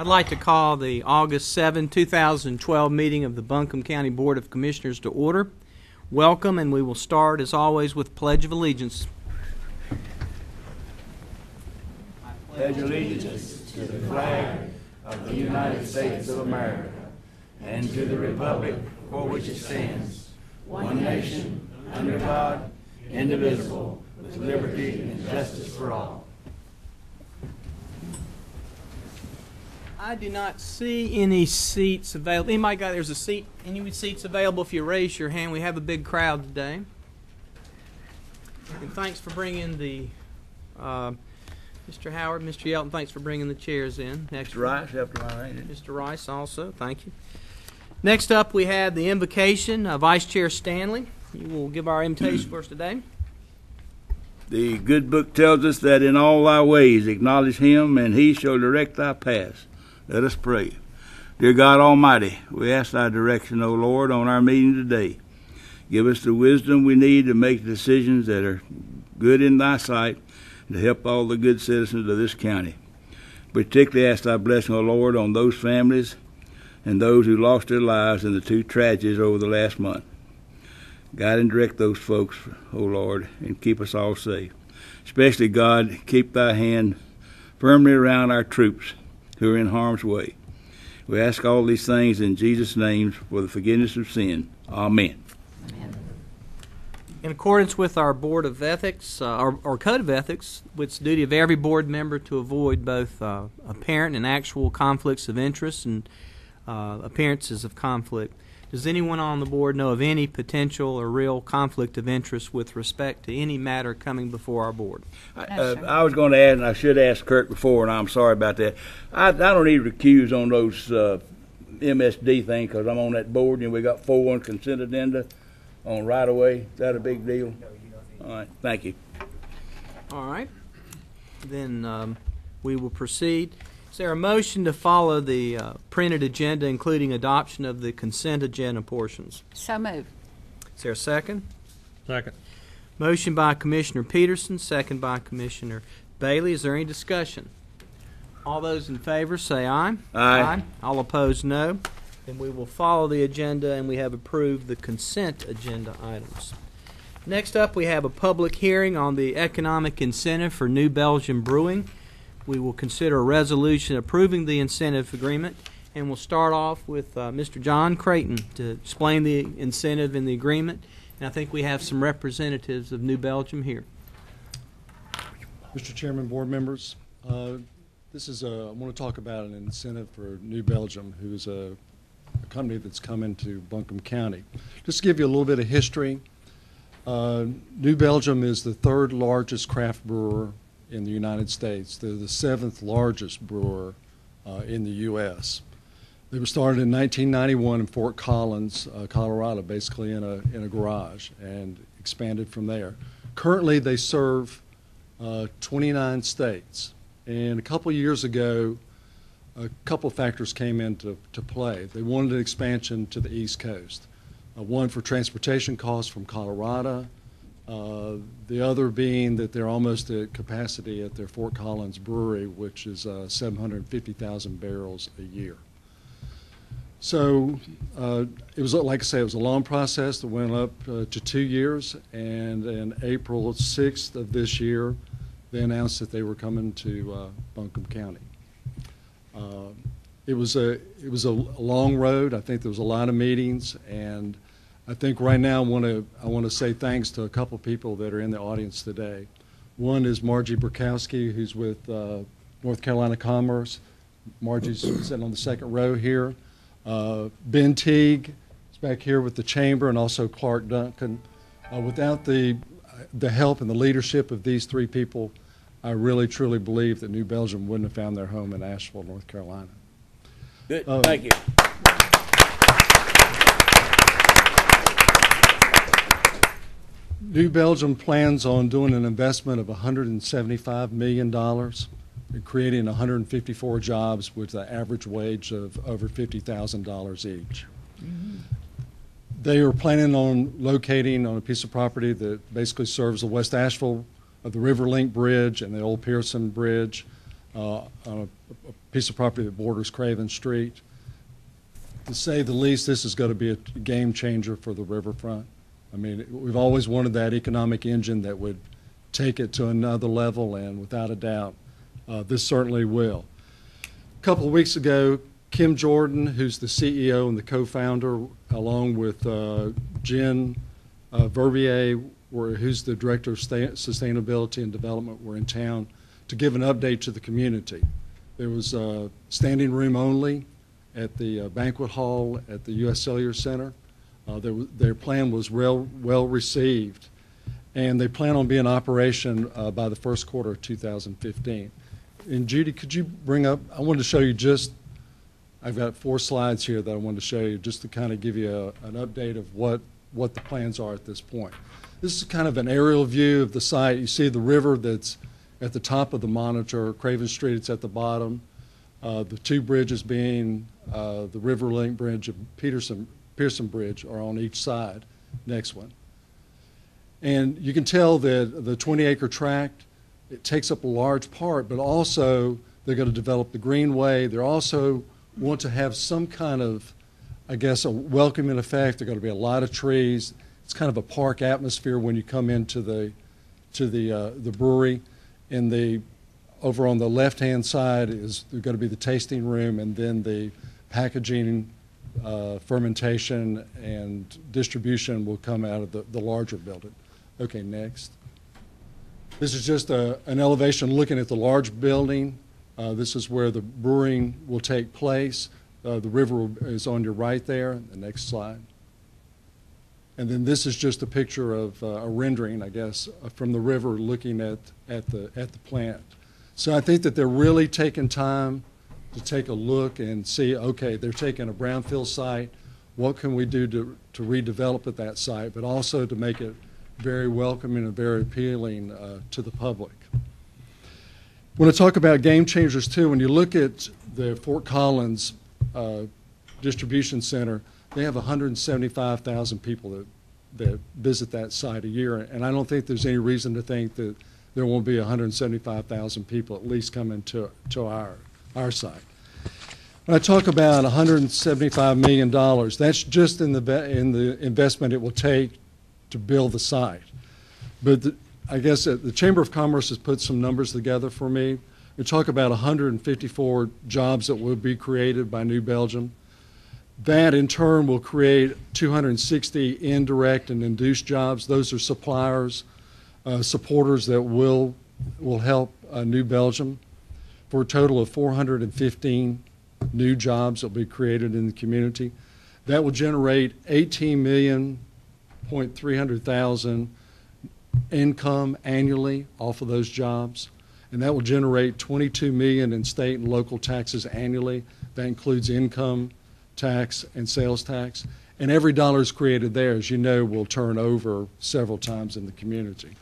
I'd like to call the August 7, 2012 meeting of the Buncombe County Board of Commissioners to order. Welcome, and we will start, as always, with Pledge of Allegiance. I pledge allegiance to the flag of the United States of America and to the republic for which it stands, one nation, under God, indivisible, with liberty and justice for all. I do not see any seats available. Anybody got, there's a seat, any seats available? If you raise your hand, we have a big crowd today. And thanks for bringing the, Mr. Howard, Mr. Yelton, thanks for bringing the chairs in. Mr. Rice, after my name. Mr. Rice also, thank you. Next up, we have the invocation of Vice Chair Stanley. You will give our invitation for us today. The good book tells us that in all thy ways acknowledge him, and he shall direct thy paths. Let us pray. Dear God Almighty, we ask thy direction, O Lord, on our meeting today. Give us the wisdom we need to make decisions that are good in thy sight and to help all the good citizens of this county. Particularly ask thy blessing, O Lord, on those families and those who lost their lives in the two tragedies over the last month. Guide and direct those folks, O Lord, and keep us all safe. Especially, God, keep thy hand firmly around our troops who are in harm's way. We ask all these things in Jesus' name for the forgiveness of sin. Amen. In accordance with our Board of Ethics, our Code of Ethics, it's the duty of every board member to avoid both apparent and actual conflicts of interest and appearances of conflict. Does anyone on the board know of any potential or real conflict of interest with respect to any matter coming before our board? I was going to add, and I should ask Kirk before, and I'm sorry about that. I don't need to recuse on those MSD thing because I'm on that board, and we got 4 on consent addenda on right away. Is that a big deal? All right, thank you. All right. Then we will proceed. Is there a motion to follow the printed agenda, including adoption of the consent agenda portions? So moved. Is there a second? Second. Motion by Commissioner Peterson, second by Commissioner Bailey. Is there any discussion? All those in favor say aye. Aye. All opposed, no. Then we will follow the agenda, and we have approved the consent agenda items. Next up, we have a public hearing on the economic incentive for New Belgium Brewing. We will consider a resolution approving the incentive agreement, and we'll start off with Mr. John Creighton to explain the incentive in the agreement. And I think we have some representatives of New Belgium here. Mr. Chairman, board members, I want to talk about an incentive for New Belgium, who is a company that's come into Buncombe County. Just to give you a little bit of history, New Belgium is the 3rd largest craft brewer in the United States. They're the 7th largest brewer in the U.S. They were started in 1991 in Fort Collins, Colorado, basically in a garage, and expanded from there. Currently, they serve 29 states. And a couple of years ago, a couple of factors came into play. They wanted an expansion to the East Coast. One for transportation costs from Colorado. The other being that they're almost at capacity at their Fort Collins brewery, which is 750,000 barrels a year. So it was, like I say, it was a long process that went up to 2 years, and in April 6th of this year, they announced that they were coming to Buncombe County. It was a long road. I think there was a lot of meetings, and I think right now I want to say thanks to a couple people that are in the audience today. One is Margie Burkowski, who's with North Carolina Commerce. Margie's sitting on the second row here. Ben Teague is back here with the Chamber, and also Clark Duncan. Without the help and the leadership of these 3 people, I really truly believe that New Belgium wouldn't have found their home in Asheville, North Carolina. Good, thank you. New Belgium plans on doing an investment of $175 million, creating 154 jobs with an average wage of over $50,000 each. Mm-hmm. They are planning on locating on a piece of property that basically serves the West Asheville of the River Link Bridge and the Old Pearson Bridge, on a piece of property that borders Craven Street. To say the least, this is going to be a game changer for the riverfront. I mean, we've always wanted that economic engine that would take it to another level, and without a doubt, this certainly will. A couple of weeks ago, Kim Jordan, who's the CEO and the co-founder, along with Jen Verbier, who's the Director of Sustainability and Development, were in town to give an update to the community. There was standing room only at the banquet hall at the U.S. Cellular Center. Their plan was well received, and they plan on being in operation by the first quarter of 2015. And Judy, could you bring up, I wanted to show you just, I've got 4 slides here that I wanted to show you just to kind of give you an update of what the plans are at this point. This is kind of an aerial view of the site. You see the river that's at the top of the monitor, Craven Street, it's at the bottom. The 2 bridges being the River Link Bridge and Pearson Bridge are on each side. Next one. And you can tell that the 20-acre tract, it takes up a large part, but also they're going to develop the greenway. They also want to have some kind of, I guess, a welcoming effect. There are going to be a lot of trees. It's kind of a park atmosphere when you come into the brewery. Over on the left-hand side is going to be the tasting room, and then the packaging, fermentation, and distribution will come out of the larger building. Okay, next. This is just an elevation looking at the large building. This is where the brewing will take place. The river is on your right there. The next slide. And then this is just a picture of a rendering, I guess, from the river looking at the plant. So I think that they're really taking time to take a look and see, okay, they're taking a brownfield site. What can we do to redevelop at that site, but also to make it very welcoming and very appealing to the public. When I talk about game changers too, when you look at the Fort Collins distribution center, they have 175,000 people that visit that site a year, and I don't think there's any reason to think that there won't be 175,000 people at least coming to our site. When I talk about $175 million, that's just in the investment it will take to build the site. But I guess the Chamber of Commerce has put some numbers together for me. We talk about 154 jobs that will be created by New Belgium. That in turn will create 260 indirect and induced jobs. Those are suppliers, supporters that will help New Belgium, for a total of 415 new jobs that will be created in the community. That will generate 18,300,000 income annually off of those jobs, and that will generate 22 million in state and local taxes annually. That includes income tax and sales tax, and every dollar is created there, as you know, will turn over several times in the community.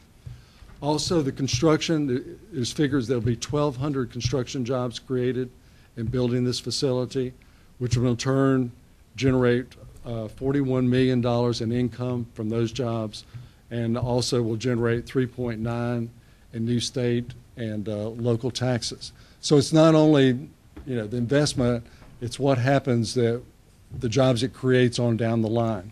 Also, the construction, there's figures there will be 1,200 construction jobs created in building this facility, which will in turn generate $41 million in income from those jobs, and also will generate 3.9 in new state and local taxes. So it's not only, the investment, it's what happens, that the jobs it creates on down the line.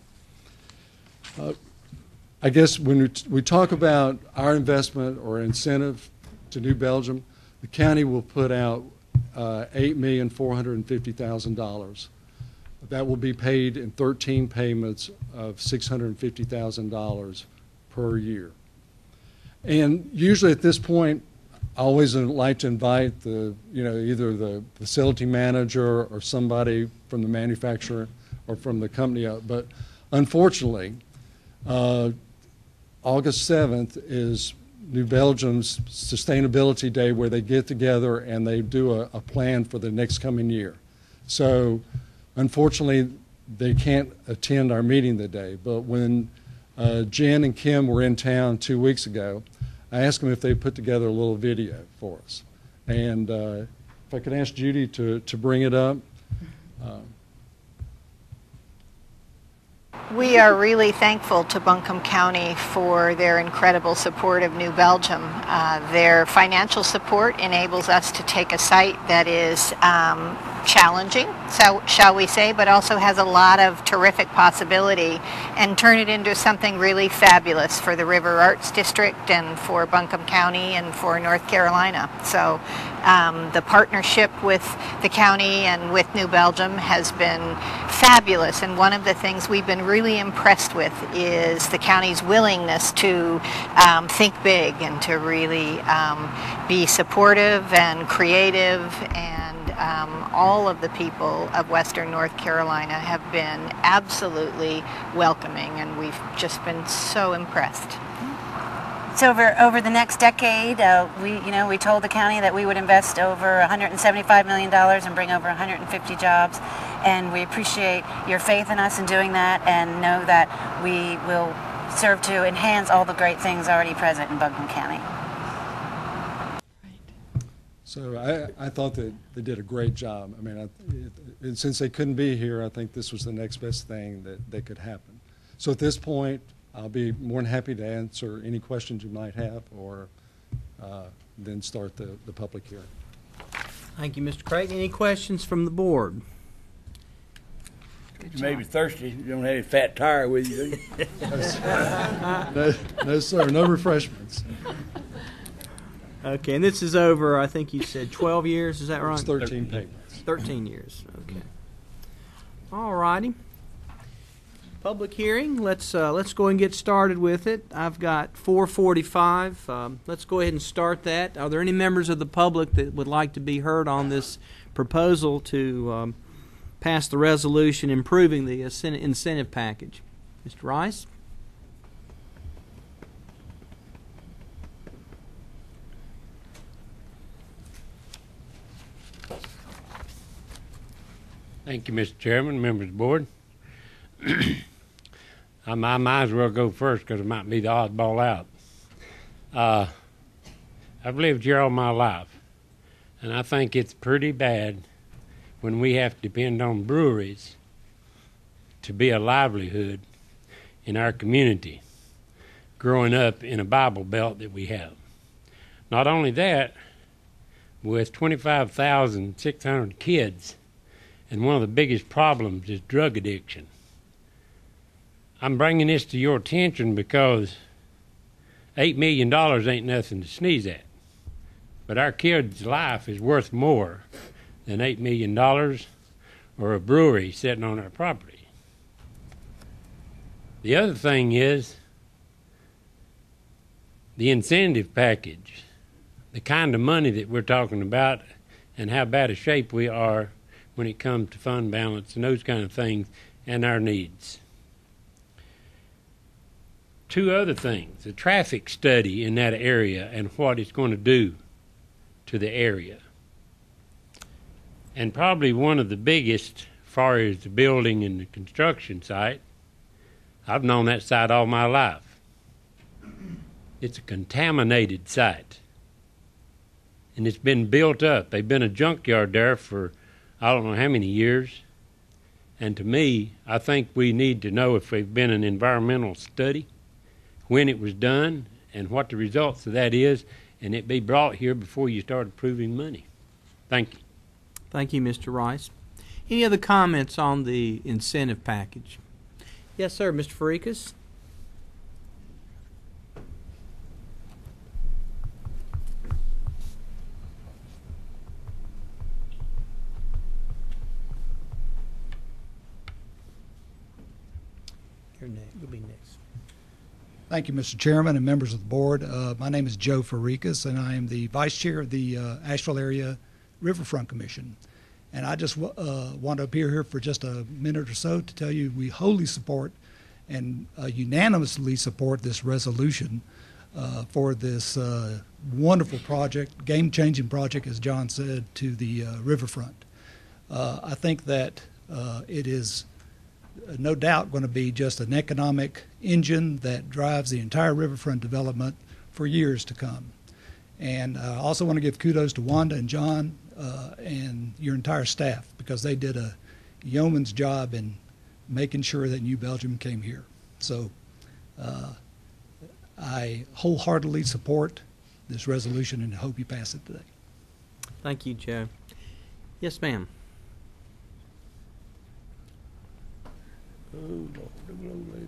I guess when we talk about our investment or incentive to New Belgium, the county will put out $8,450,000. That will be paid in 13 payments of $650,000 per year. And usually at this point, I always like to invite either the facility manager or somebody from the manufacturer or from the company. But unfortunately, August 7th is New Belgium's Sustainability Day, where they get together and they do a plan for the next coming year. So unfortunately, they can't attend our meeting today. But when Jen and Kim were in town 2 weeks ago, I asked them if they put together a little video for us. And if I could ask Judy to bring it up. We are really thankful to Buncombe County for their incredible support of New Belgium. Their financial support enables us to take a site that is challenging, so shall we say, but also has a lot of terrific possibility, and turn it into something really fabulous for the River Arts District and for Buncombe County and for North Carolina. So the partnership with the county and with New Belgium has been fabulous, and one of the things we've been really impressed with is the county's willingness to think big and to really be supportive and creative, and all of the people of Western North Carolina have been absolutely welcoming, and we've just been so impressed. So over the next decade, we told the county that we would invest over $175 million and bring over 150 jobs, and we appreciate your faith in us in doing that, and know that we will serve to enhance all the great things already present in Buncombe County. So I thought that they did a great job. I mean, and since they couldn't be here, I think this was the next best thing that could happen. So at this point, I'll be more than happy to answer any questions you might have, or then start the public hearing. Thank you, Mr. Craig. Any questions from the board? You may be thirsty. You don't have any fat tire with you, do you? No, sir. No refreshments. Okay, and this is over, I think you said 12 years, is that right? It's 13 payments. 13 years, okay. All righty. Public hearing, let's go and get started with it. I've got 4:45. Let's go ahead and start that. Are there any members of the public that would like to be heard on this proposal to pass the resolution improving the incentive package? Mr. Rice? Thank you, Mr. Chairman, members of the board. I might as well go first because it might be the oddball out. I've lived here all my life, and I think it's pretty bad when we have to depend on breweries to be a livelihood in our community, growing up in a Bible Belt that we have. Not only that, with 25,600 kids, and one of the biggest problems is drug addiction. I'm bringing this to your attention because $8 million ain't nothing to sneeze at. But our kid's life is worth more than $8 million or a brewery sitting on our property. The other thing is the incentive package, the kind of money that we're talking about and how bad a shape we are when it comes to fund balance and those kind of things and our needs. Two other things, the traffic study in that area and what it's going to do to the area. And probably one of the biggest, as far as the building and the construction site, I've known that site all my life. It's a contaminated site. And it's been built up. They've been a junkyard there for I don't know how many years. And to me, I think we need to know if there's been an environmental study, when it was done, and what the results of that is, and it be brought here before you start approving money. Thank you. Thank you, Mr. Rice. Any other comments on the incentive package? Yes, sir, Mr. Farikas. You'll be next. Thank you, Mr. Chairman and members of the board. My name is Joe Farikas, and I am the vice chair of the Asheville Area Riverfront Commission. And I just want to appear here for just a minute or so to tell you we wholly support and unanimously support this resolution for this wonderful project, game-changing project, as John said, to the riverfront. I think that it is no doubt going to be just an economic engine that drives the entire riverfront development for years to come. And I also want to give kudos to Wanda and John and your entire staff, because they did a yeoman's job in making sure that New Belgium came here. So I wholeheartedly support this resolution and hope you pass it today. Thank you, Joe. Yes, ma'am. Oh, Lord, the old lady.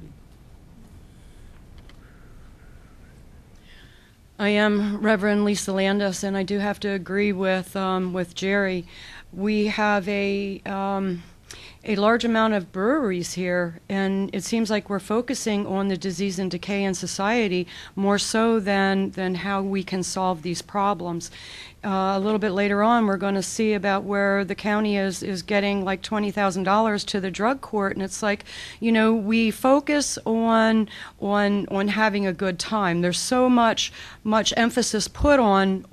I am Reverend Lisa Landis, and I do have to agree with Jerry. We have a large amount of breweries here, and it seems like we're focusing on the disease and decay in society more so than how we can solve these problems. A little bit later on, we're going to see about where the county is getting like $20,000 to the drug court, and it's like, you know, we focus on having a good time. There's so much emphasis put on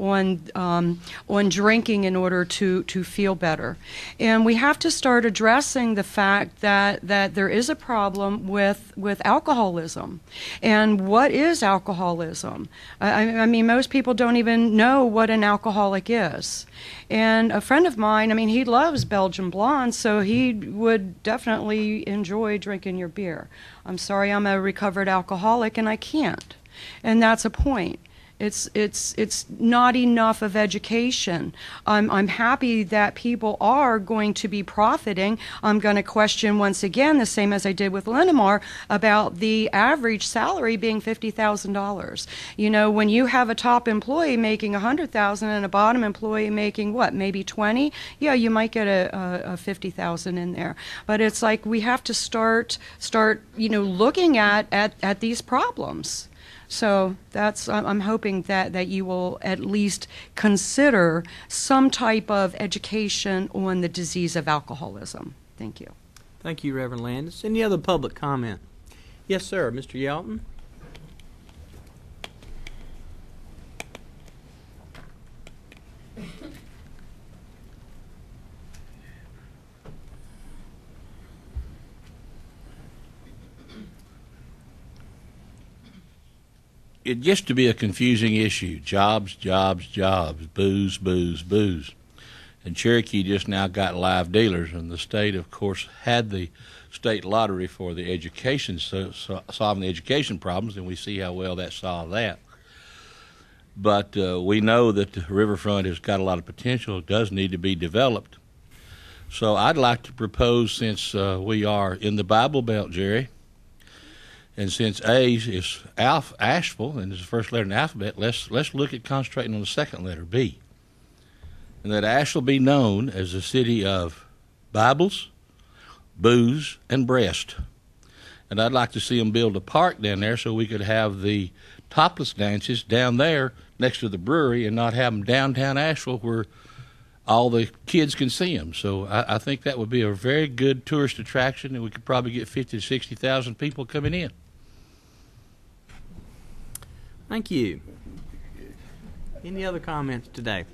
drinking in order to feel better, and we have to start addressing the fact that there is a problem with alcoholism. And what is alcoholism? I mean, most people don't even know what an alcoholic is. And a friend of mine, I mean, he loves Belgian blonde, so he would definitely enjoy drinking your beer. I'm sorry, I'm a recovered alcoholic and I can't. And that's a point. It's not enough of education. I'm happy that people are going to be profiting. I'm going to question once again, the same as I did with Linamar, about the average salary being $50,000. You know, when you have a top employee making $100,000 and a bottom employee making what, maybe 20? Yeah, you might get a 50,000 in there. But it's like we have to start you know, looking at these problems. So that's, I'm hoping that you will at least consider some type of education on the disease of alcoholism. Thank you. Thank you, Reverend Landis. Any other public comment? Yes, sir. Mr. Yelton? It gets to be a confusing issue. Jobs, jobs, jobs. Booze, booze, booze. And Cherokee just now got live dealers, and the state, of course, had the state lottery for the education, solving the education problems, and we see how well that solved that. But we know that the riverfront has got a lot of potential. It does need to be developed. So I'd like to propose, since we are in the Bible Belt, Jerry, and since A is Asheville and is the first letter in the alphabet, let's look at concentrating on the second letter, B. And that Asheville be known as the city of Bibles, booze, and breast. And I'd like to see them build a park down there so we could have the topless dances down there next to the brewery and not have them downtown Asheville where all the kids can see them. So I think that would be a very good tourist attraction, and we could probably get 50 to 60,000 people coming in. Thank you. Any other comments today?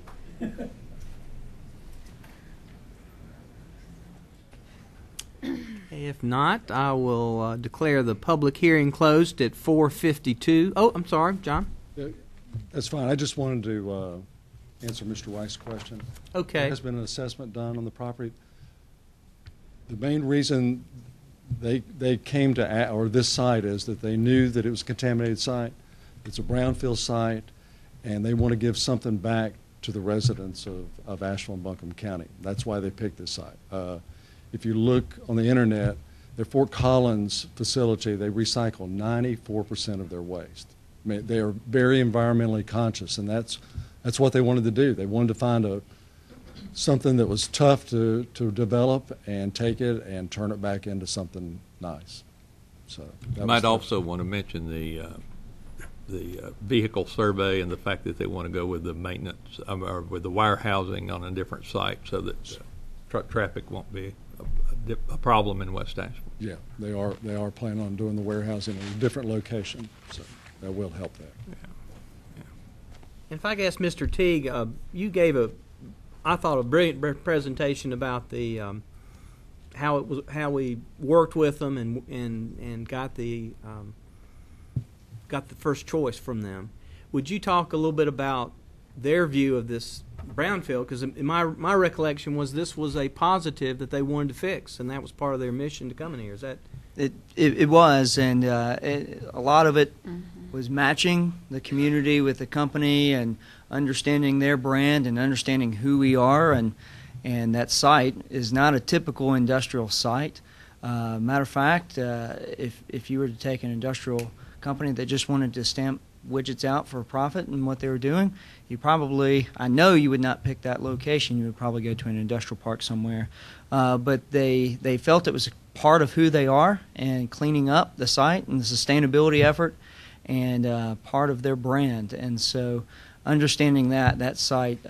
If not, I will declare the public hearing closed at 4:52. Oh, I'm sorry, John. That's fine. I just wanted to answer Mr. Weiss' question. Okay. There has been an assessment done on the property. The main reason they came to or this site is that they knew that it was a contaminated site. It's a brownfield site, and they want to give something back to the residents of Asheville and Buncombe County. That's why they picked this site. If you look on the internet, their Fort Collins facility, they recycle 94% of their waste. I mean, they are very environmentally conscious, and that's what they wanted to do. They wanted to find something that was tough to develop and take it and turn it back into something nice. So you might also want to mention the vehicle survey and the fact that they want to go with the maintenance or with the wire housing on a different site so that truck traffic won't be a problem in West Asheville. Yeah, they are planning on doing the warehousing in a different location, so that will help that. Yeah. If I could ask Mr. Teague, you gave I thought, a brilliant presentation about the how we worked with them and got the first choice from them. Would you talk a little bit about their view of this brownfield, because my recollection was this was a positive that they wanted to fix, and that was part of their mission to come in here. Is that? It was, and a lot of it was matching the community with the company and understanding their brand and understanding who we are, and that site is not a typical industrial site. Matter of fact, if you were to take an industrial company that just wanted to stamp widgets out for profit and what they were doing, I know you would not pick that location. You would probably go to an industrial park somewhere. But they felt it was part of who they are and cleaning up the site and the sustainability effort and part of their brand. And so understanding that site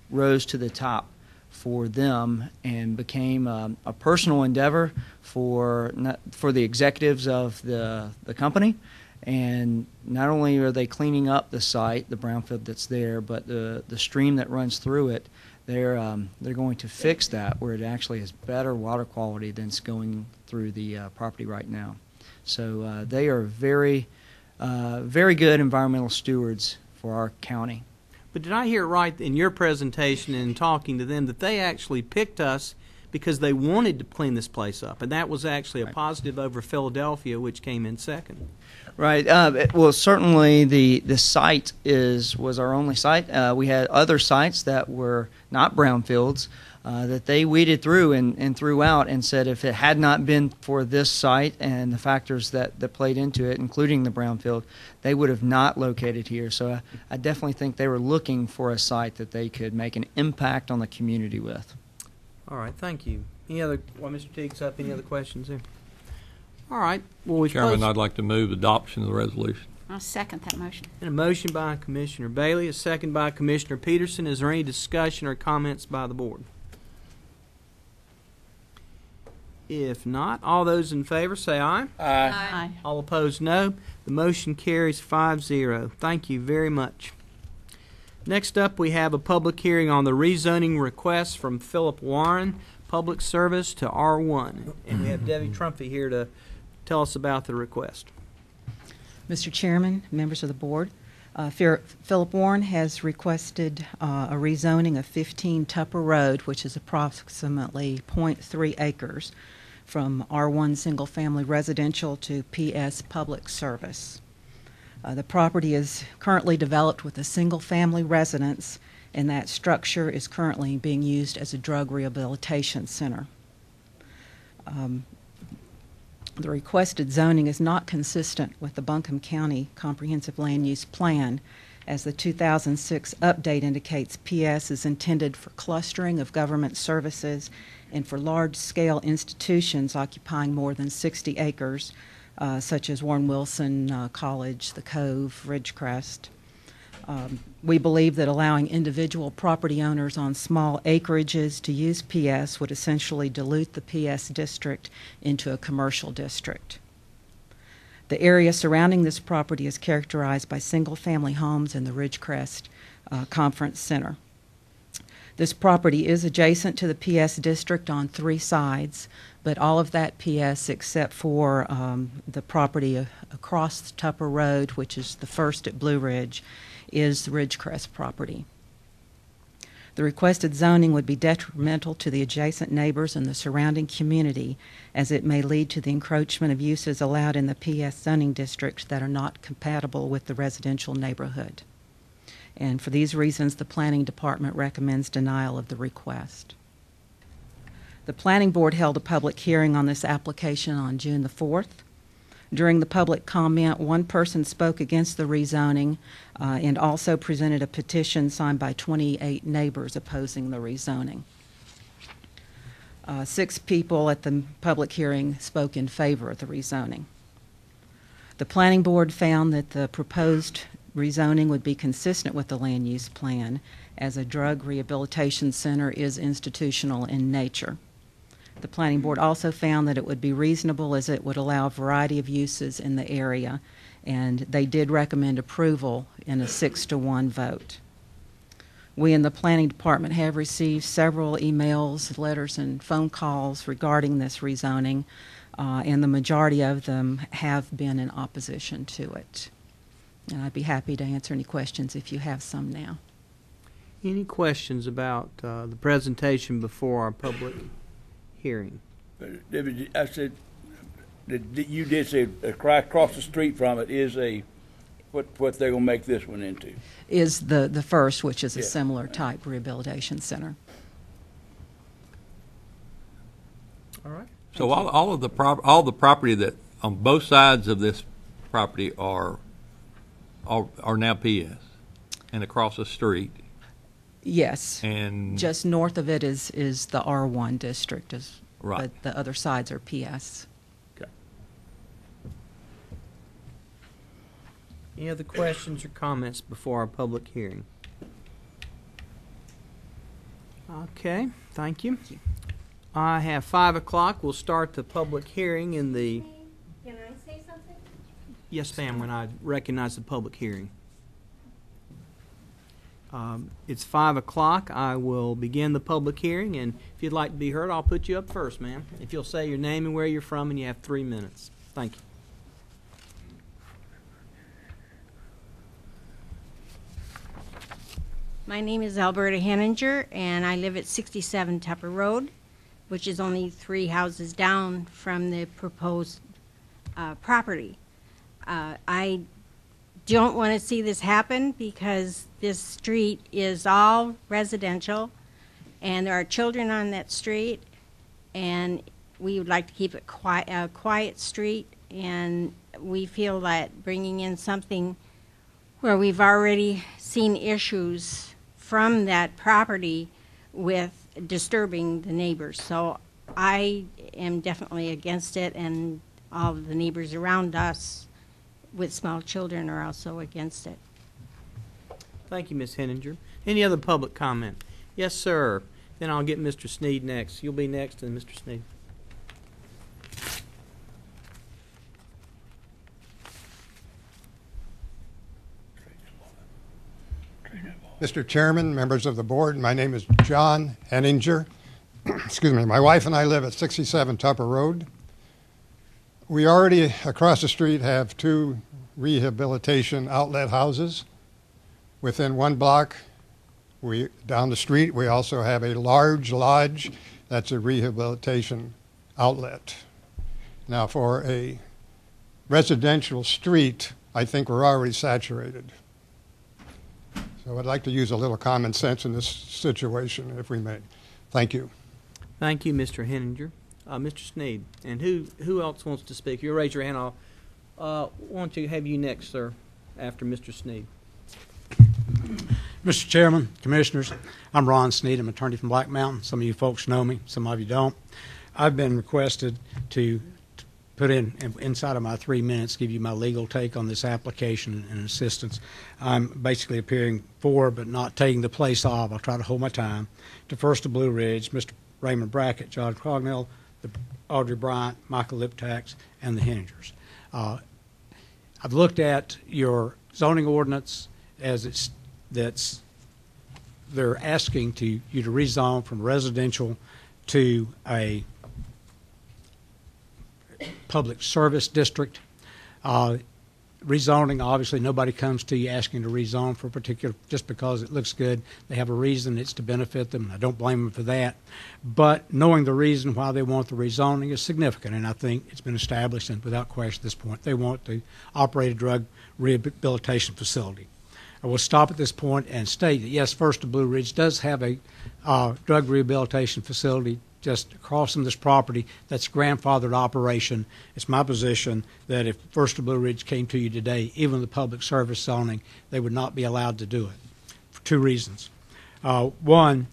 rose to the top for them and became a personal endeavor for the executives of the company. And not only are they cleaning up the site, the brownfield that's there, but the stream that runs through it, they're going to fix that where it actually has better water quality than's going through the property right now. So they are very, very good environmental stewards for our county. But did I hear it right in your presentation and talking to them that they actually picked us because they wanted to clean this place up, and that was actually a positive over Philadelphia, which came in second? Right. Well, certainly the site was our only site. We had other sites that were not brownfields that they weeded through and threw out and said if it had not been for this site and the factors that played into it, including the brownfield, they would have not located here. So I definitely think they were looking for a site that they could make an impact on the community with. All right, thank you. Any other, while Mr. Teague's up, any other questions there? All right. Well, Chairman, I'd like to move adoption of the resolution. I'll second that motion. And a motion by Commissioner Bailey, a second by Commissioner Peterson. Is there any discussion or comments by the board? If not, all those in favor say aye. Aye. All opposed, no. The motion carries 5-0. Thank you very much. Next up, we have a public hearing on the rezoning request from Phillip Warren, Public Service to R1. And we have Debbie Trumpy here to tell us about the request. Mr. Chairman, members of the board, Phillip Warren has requested a rezoning of 15 Tupper Road, which is approximately 0.3 acres, from R1 single-family residential to PS Public Service. The property is currently developed with a single-family residence, and that structure is currently being used as a drug rehabilitation center. The requested zoning is not consistent with the Buncombe County Comprehensive Land Use Plan, as the 2006 update indicates PS is intended for clustering of government services and for large-scale institutions occupying more than 60 acres, such as Warren Wilson College, the Cove, Ridgecrest. We believe that allowing individual property owners on small acreages to use PS would essentially dilute the PS district into a commercial district. The area surrounding this property is characterized by single-family homes in the Ridgecrest Conference Center. This property is adjacent to the PS district on 3 sides, but all of that PS except for the property across Tupper Road, which is the first at Blue Ridge, is the Ridgecrest property. The requested zoning would be detrimental to the adjacent neighbors and the surrounding community, as it may lead to the encroachment of uses allowed in the PS zoning district that are not compatible with the residential neighborhood. And for these reasons, the Planning Department recommends denial of the request. The Planning Board held a public hearing on this application on June the 4th. During the public comment, one person spoke against the rezoning and also presented a petition signed by 28 neighbors opposing the rezoning. 6 people at the public hearing spoke in favor of the rezoning. The Planning Board found that the proposed rezoning would be consistent with the land use plan, as a drug rehabilitation center is institutional in nature. The Planning Board also found that it would be reasonable, as it would allow a variety of uses in the area, and they did recommend approval in a 6-to-1 vote. We in the Planning Department have received several emails, letters, and phone calls regarding this rezoning, and the majority of them have been in opposition to it. And I'd be happy to answer any questions if you have some now. Any questions about the presentation before our public hearing? I said, you did say across the street from it is what they're going to make this one into. Is the first, which is a Yeah. similar type rehabilitation center. All right. So all the property that on both sides of this property are now PS, and across the street. Yes. And Just north of it is the R1 district, Right. but the other sides are PS. Okay. Any other questions or comments before our public hearing? Okay, thank you. I have 5 o'clock. We'll start the public hearing in the... Can I say something? Yes, ma'am, when I recognize the public hearing. It's 5 o'clock. I will begin the public hearing, and if you'd like to be heard, I'll put you up first, ma'am. If you'll say your name and where you're from, and you have 3 minutes. Thank you. My name is Alberta Henninger, and I live at 67 Tupper Road, which is only 3 houses down from the proposed property. I don't want to see this happen because this street is all residential, and there are children on that street, and we would like to keep it a quiet street, and we feel that bringing in something where we've already seen issues from that property with disturbing the neighbors. So I am definitely against it, and all of the neighbors around us with small children are also against it. Thank you, Ms. Henninger. Any other public comment? Yes, sir. Then I'll get Mr. Sneed next. You'll be next, and Mr. Sneed. Mr. Chairman, members of the board, my name is John Henninger. Excuse me. My wife and I live at 67 Tupper Road. We already, across the street, have 2 rehabilitation outlet houses. Within 1 block, down the street, we also have a large lodge that's a rehabilitation outlet. Now, for a residential street, I think we're already saturated. So I'd like to use a little common sense in this situation, if we may. Thank you. Thank you, Mr. Henninger. Mr. Sneed, and who else wants to speak? You raise your hand. I'll want to have you next, sir, after Mr. Sneed. Mr. Chairman, Commissioners, I'm Ron Sneed. I'm an attorney from Black Mountain. Some of you folks know me, some of you don't. I've been requested to put inside of my 3 minutes, give you my legal take on this application and assistance. I'm basically appearing for, but not taking the place of, I'll try to hold my time, to First of Blue Ridge, Mr. Raymond Brackett, John Cognell, Audrey Bryant, Michael Liptax, and the Henningers. I've looked at your zoning ordinance as they're asking you to rezone from residential to a public service district. Rezoning, obviously nobody comes to you asking to rezone for a particular, just because it looks good. They have a reason, it's to benefit them. I don't blame them for that. But knowing the reason why they want the rezoning is significant, and I think it's been established, and without question at this point, they want to operate a drug rehabilitation facility. I will stop at this point and state that, yes, First of Blue Ridge does have a drug rehabilitation facility just across from this property that's grandfathered operation. It's my position that if First of Blue Ridge came to you today, even the public service zoning, they would not be allowed to do it for 2 reasons. One,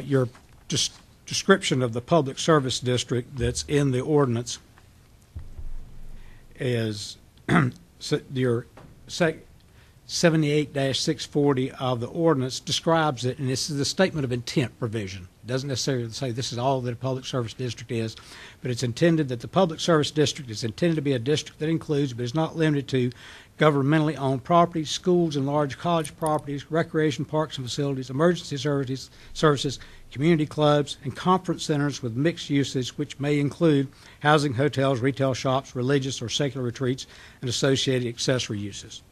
your description of the public service district that's in the ordinance is your 78-640 of the ordinance describes it, and this is the statement of intent provision. It doesn't necessarily say this is all that a public service district is, but it's intended that the public service district is intended to be a district that includes, but is not limited to, governmentally owned properties, schools and large college properties, recreation parks and facilities, emergency services, community clubs, and conference centers with mixed uses, which may include housing, hotels, retail shops, religious or secular retreats, and associated accessory uses.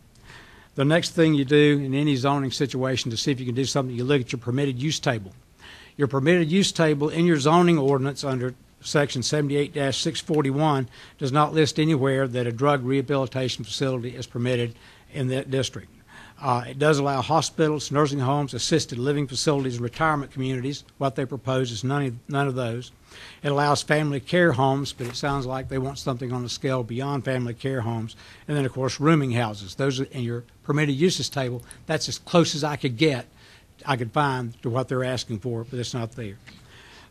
The next thing you do in any zoning situation to see if you can do something, you look at your permitted use table. Your permitted use table in your zoning ordinance under Section 78-641 does not list anywhere that a drug rehabilitation facility is permitted in that district. It does allow hospitals, nursing homes, assisted living facilities, retirement communities. What they propose is none of those. It allows family care homes, but it sounds like they want something on a scale beyond family care homes. And then, of course, rooming houses. Those are in your permitted uses table. That's as close as I could find to what they're asking for, but it's not there.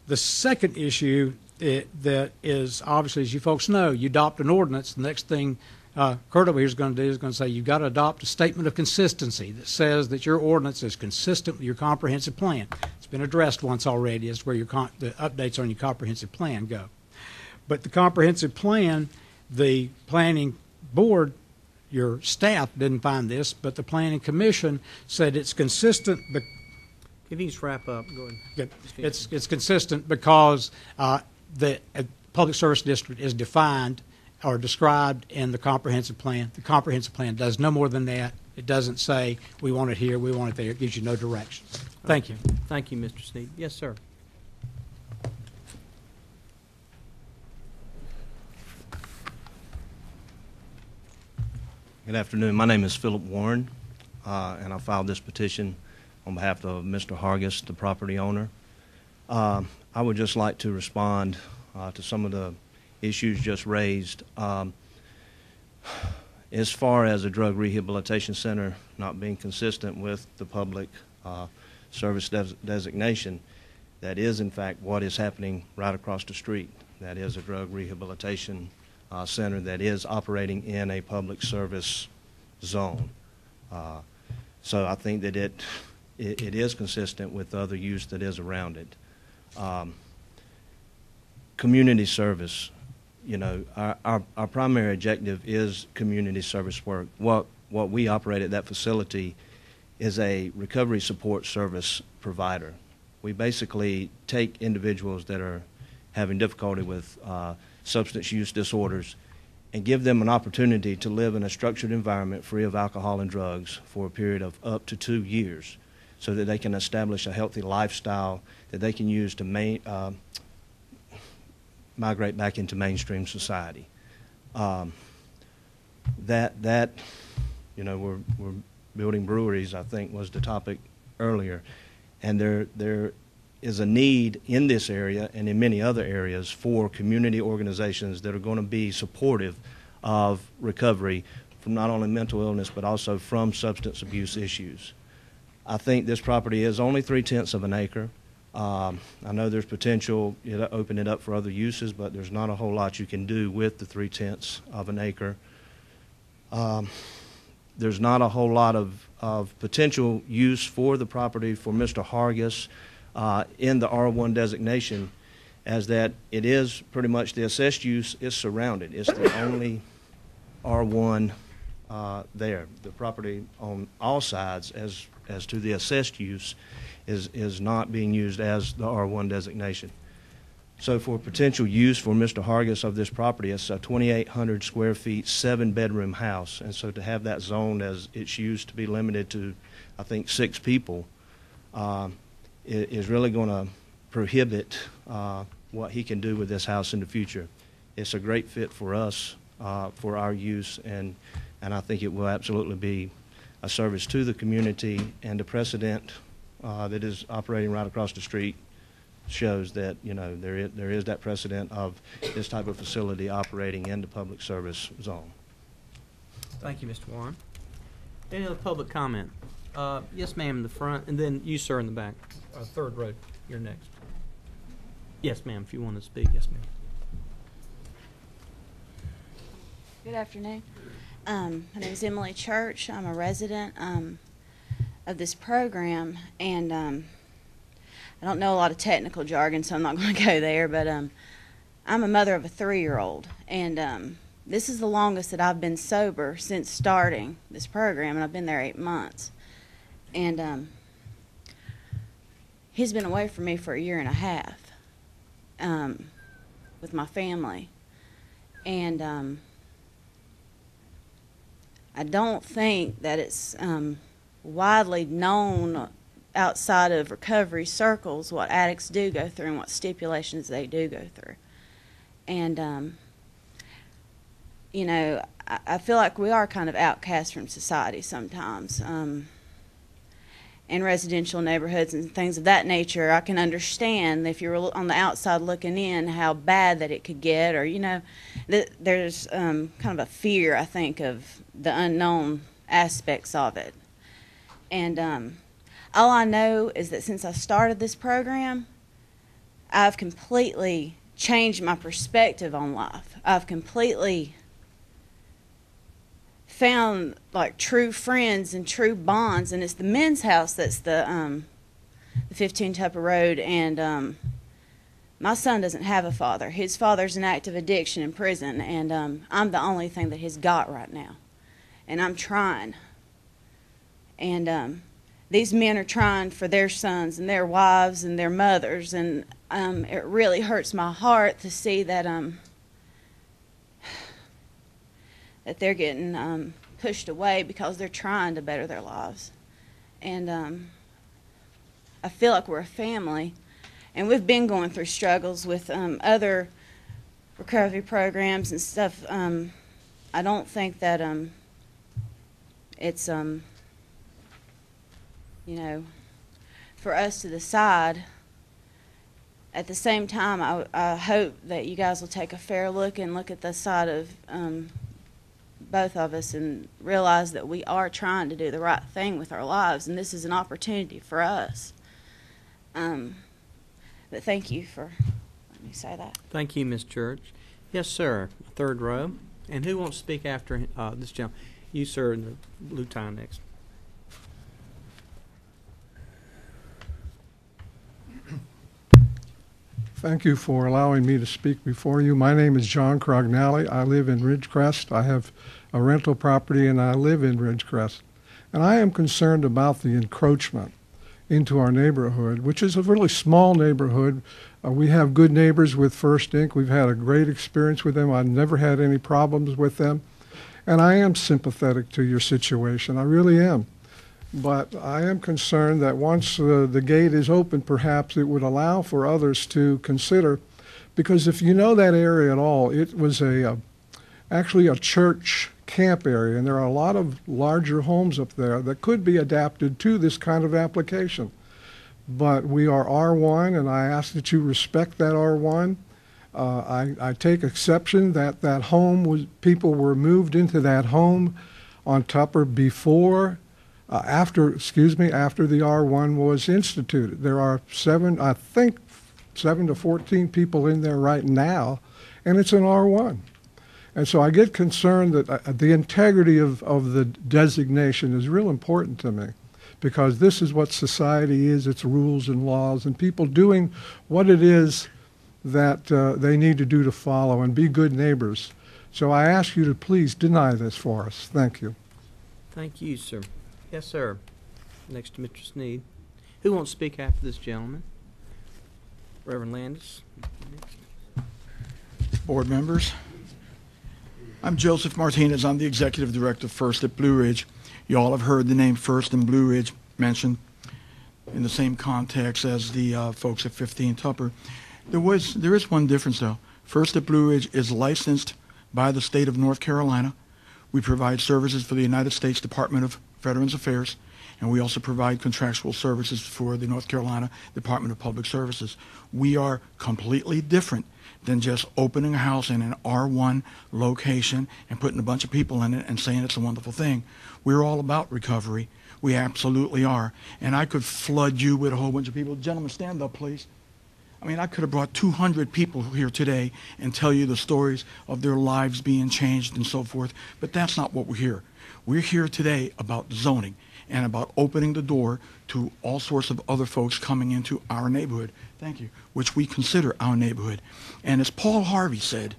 The second issue that is, obviously, as you folks know, you adopt an ordinance. The next thing Kurt over here is going to do is going to say you've got to adopt a statement of consistency that says that your ordinance is consistent with your comprehensive plan. It's been addressed once already as where the updates on your comprehensive plan go. But the comprehensive plan, the planning board, your staff didn't find this, but the planning commission said it's consistent. If you just wrap up, go ahead. It's consistent because the public service district is defined or described in the comprehensive plan. The comprehensive plan does no more than that. It doesn't say we want it here, we want it there. It gives you no directions. Thank you. Thank you, Mr. Sneed. Yes, sir. Good afternoon. My name is Phillip Warren, and I filed this petition on behalf of Mr. Hargis, the property owner. I would just like to respond to some of the issues just raised. As far as a drug rehabilitation center not being consistent with the public service designation, that is in fact what is happening right across the street. That is a drug rehabilitation center that is operating in a public service zone. So I think that it is consistent with the other use that is around it. Community service. You know, our primary objective is community service work. What we operate at that facility is a recovery support service provider. We basically take individuals that are having difficulty with substance use disorders and give them an opportunity to live in a structured environment free of alcohol and drugs for a period of up to 2 years so that they can establish a healthy lifestyle that they can use to migrate back into mainstream society. That you know, we're building breweries, I think was the topic earlier, and there is a need in this area and in many other areas for community organizations that are going to be supportive of recovery from not only mental illness but also from substance abuse issues. I think this property is only 3/10 of an acre. I know there's potential to open it up for other uses, but there's not a whole lot you can do with the 3/10 of an acre. There's not a whole lot of potential use for the property for Mr. Hargis in the R1 designation, as that it is pretty much the assessed use is surrounded. It's the only R1 there. The property on all sides as to the assessed use is not being used as the R1 designation. So for potential use for Mr. Hargis of this property, it's a 2,800 square feet, 7-bedroom house. And so to have that zoned as it's used to be limited to, I think, 6 people, is really going to prohibit what he can do with this house in the future. It's a great fit for us, for our use, and I think it will absolutely be a service to the community, and the precedent that is operating right across the street shows that, you know, there is that precedent of this type of facility operating in the public service zone. Thank you, Mr. Warren. Any other public comment? Yes, ma'am, in the front, and then you, sir, in the back. Third row, you're next. Yes, ma'am, if you want to speak. Yes, ma'am. Good afternoon. My name is Emily Church. I'm a resident of this program, and I don't know a lot of technical jargon, so I'm not going to go there, but I'm a mother of a 3-year-old, and this is the longest that I've been sober since starting this program, and I've been there 8 months. And he's been away from me for 1.5 years with my family, and I don't think that it's widely known outside of recovery circles what addicts do go through and what stipulations they do go through. And, you know, I feel like we are kind of outcast from society sometimes. In residential neighborhoods and things of that nature, I can understand if you're on the outside looking in how bad that it could get, or, you know, there's kind of a fear, I think, of the unknown aspects of it. And all I know is that since I started this program, I've completely changed my perspective on life. I've completely found like true friends and true bonds, and it's the men's house that's the 15 Tupper Road. And my son doesn't have a father. His father's in active addiction in prison, and I'm the only thing that he's got right now, and I'm trying. And these men are trying for their sons and their wives and their mothers, and it really hurts my heart to see that that they're getting pushed away because they're trying to better their lives. And I feel like we're a family, and we've been going through struggles with other recovery programs and stuff. I don't think that it's, you know, for us to decide. At the same time, I hope that you guys will take a fair look and look at the side of both of us and realize that we are trying to do the right thing with our lives, and this is an opportunity for us. But thank you for letting me say that. Thank you, Ms. Church. Yes, sir. Third row. And who wants to speak after this gentleman? You, sir, in the blue tie next. Thank you for allowing me to speak before you. My name is John Crognally. I live in Ridgecrest. I have a rental property, and I live in Ridgecrest. And I am concerned about the encroachment into our neighborhood, which is a really small neighborhood. We have good neighbors with First Inc. We've had a great experience with them. I've never had any problems with them. And I am sympathetic to your situation. I really am. But I am concerned that once the gate is open, perhaps it would allow for others to consider. Because if you know that area at all, it was actually a church camp area, and there are a lot of larger homes up there that could be adapted to this kind of application. But we are R1, and I ask that you respect that R1. I take exception that that home people were moved into that home on Tupper before, after the R1 was instituted. There are 7 to 14 people in there right now, and it's an R1. And so I get concerned that the integrity of the designation is real important to me, because this is what society is, it's rules and laws, and people doing what it is that they need to do to follow and be good neighbors. So I ask you to please deny this for us. Thank you. Thank you, sir. Yes, sir. Next to Mr. Sneed. Who wants to speak after this gentleman? Reverend Landis. Board members. I'm Joseph Martinez. I'm the Executive Director of First at Blue Ridge. You all have heard the name First and Blue Ridge mentioned in the same context as the folks at 15 Tupper. There is one difference, though. First at Blue Ridge is licensed by the state of North Carolina. We provide services for the United States Department of Veterans Affairs, and we also provide contractual services for the North Carolina Department of Public Services. We are completely different than just opening a house in an R1 location and putting a bunch of people in it and saying it's a wonderful thing. We're all about recovery. We absolutely are. And I could flood you with a whole bunch of people. Gentlemen, stand up, please. I mean, I could have brought 200 people here today and tell you the stories of their lives being changed and so forth, but that's not what we're here. We're here today about zoning and about opening the door to all sorts of other folks coming into our neighborhood, thank you, which we consider our neighborhood. And as Paul Harvey said,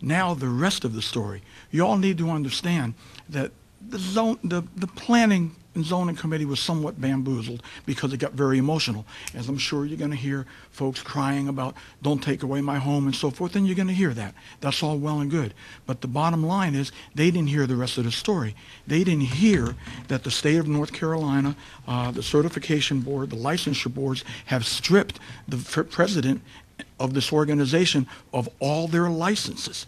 now the rest of the story. You all need to understand that the planning and zoning committee was somewhat bamboozled because it got very emotional. As I'm sure you're going to hear folks crying about, don't take away my home and so forth, and you're going to hear that. That's all well and good. But the bottom line is they didn't hear the rest of the story. They didn't hear that the state of North Carolina, the certification board, the licensure boards have stripped the president of this organization of all their licenses.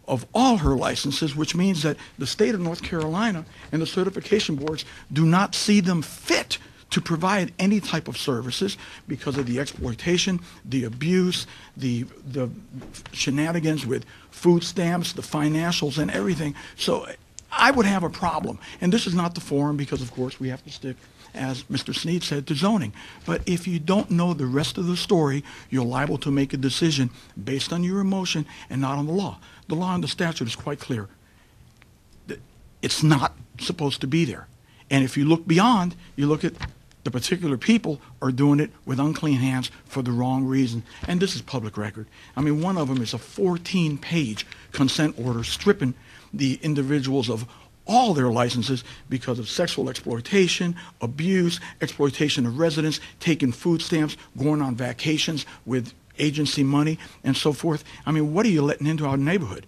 Of all her licenses, which means that the state of North Carolina and the certification boards do not see them fit to provide any type of services because of the exploitation, the abuse, the shenanigans with food stamps, the financials, and everything. So I would have a problem. And this is not the forum because, of course, we have to stick, as Mr. Sneed said, to zoning. But if you don't know the rest of the story, you're liable to make a decision based on your emotion and not on the law. The law and the statute is quite clear. It's not supposed to be there. And if you look beyond, you look at the particular people are doing it with unclean hands for the wrong reason. And this is public record. I mean, one of them is a 14-page consent order stripping the individuals of all their licenses because of sexual exploitation, abuse, exploitation of residents, taking food stamps, going on vacations with agency money, and so forth. I mean, what are you letting into our neighborhood?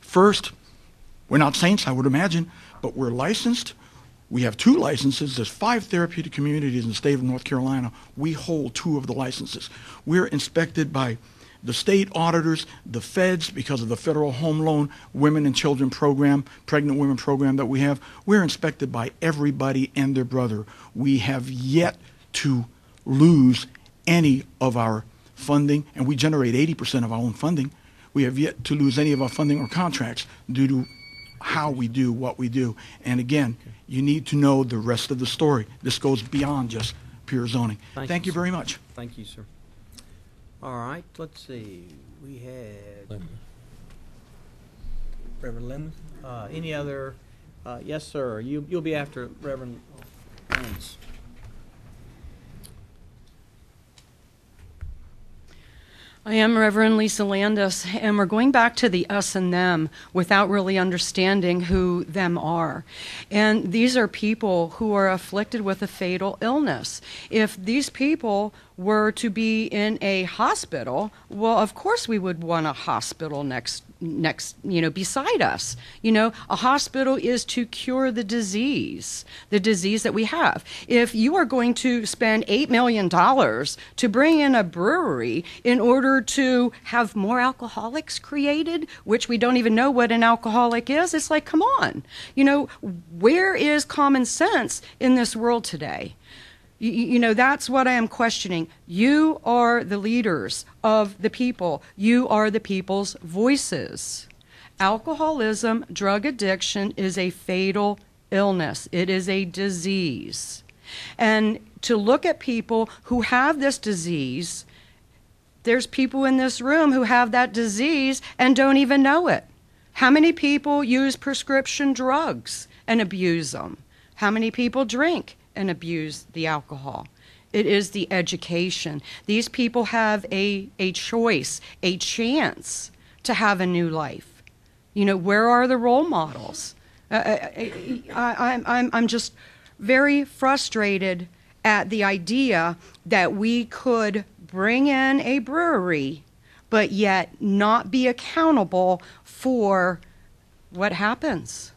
First, we're not saints, I would imagine, but we're licensed. We have 2 licenses. There's 5 therapeutic communities in the state of North Carolina. We hold 2 of the licenses. We're inspected by the state auditors, the feds, because of the federal home loan women and children program, pregnant women program that we have. We're inspected by everybody and their brother. We have yet to lose any of our funding, and we generate 80% of our own funding. We have yet to lose any of our funding or contracts due to how we do what we do. And again, you need to know the rest of the story. This goes beyond just pure zoning. Thank you very much. Thank you, sir. All right, let's see. We had Reverend Lemon. Any other? Yes, sir. You'll be after Reverend Lemons. I am Reverend Lisa Landis, and we're going back to the us and them without really understanding who them are. And these are people who are afflicted with a fatal illness. If these people were to be in a hospital, well, of course we would want a hospital next, beside us. A hospital is to cure the disease that we have. If you are going to spend $8 million to bring in a brewery in order to have more alcoholics created, which we don't even know what an alcoholic is, it's like, come on. Where is common sense in this world today? That's what I am questioning. You are the leaders of the people. You are the people's voices. Alcoholism, drug addiction is a fatal illness. It is a disease. And to look at people who have this disease, there's people in this room who have that disease and don't even know it. How many people use prescription drugs and abuse them? How many people drink and abuse the alcohol? It is the education. These people have a choice, a chance to have a new life. Where are the role models? I'm just very frustrated at the idea that we could bring in a brewery, but yet not be accountable for what happens.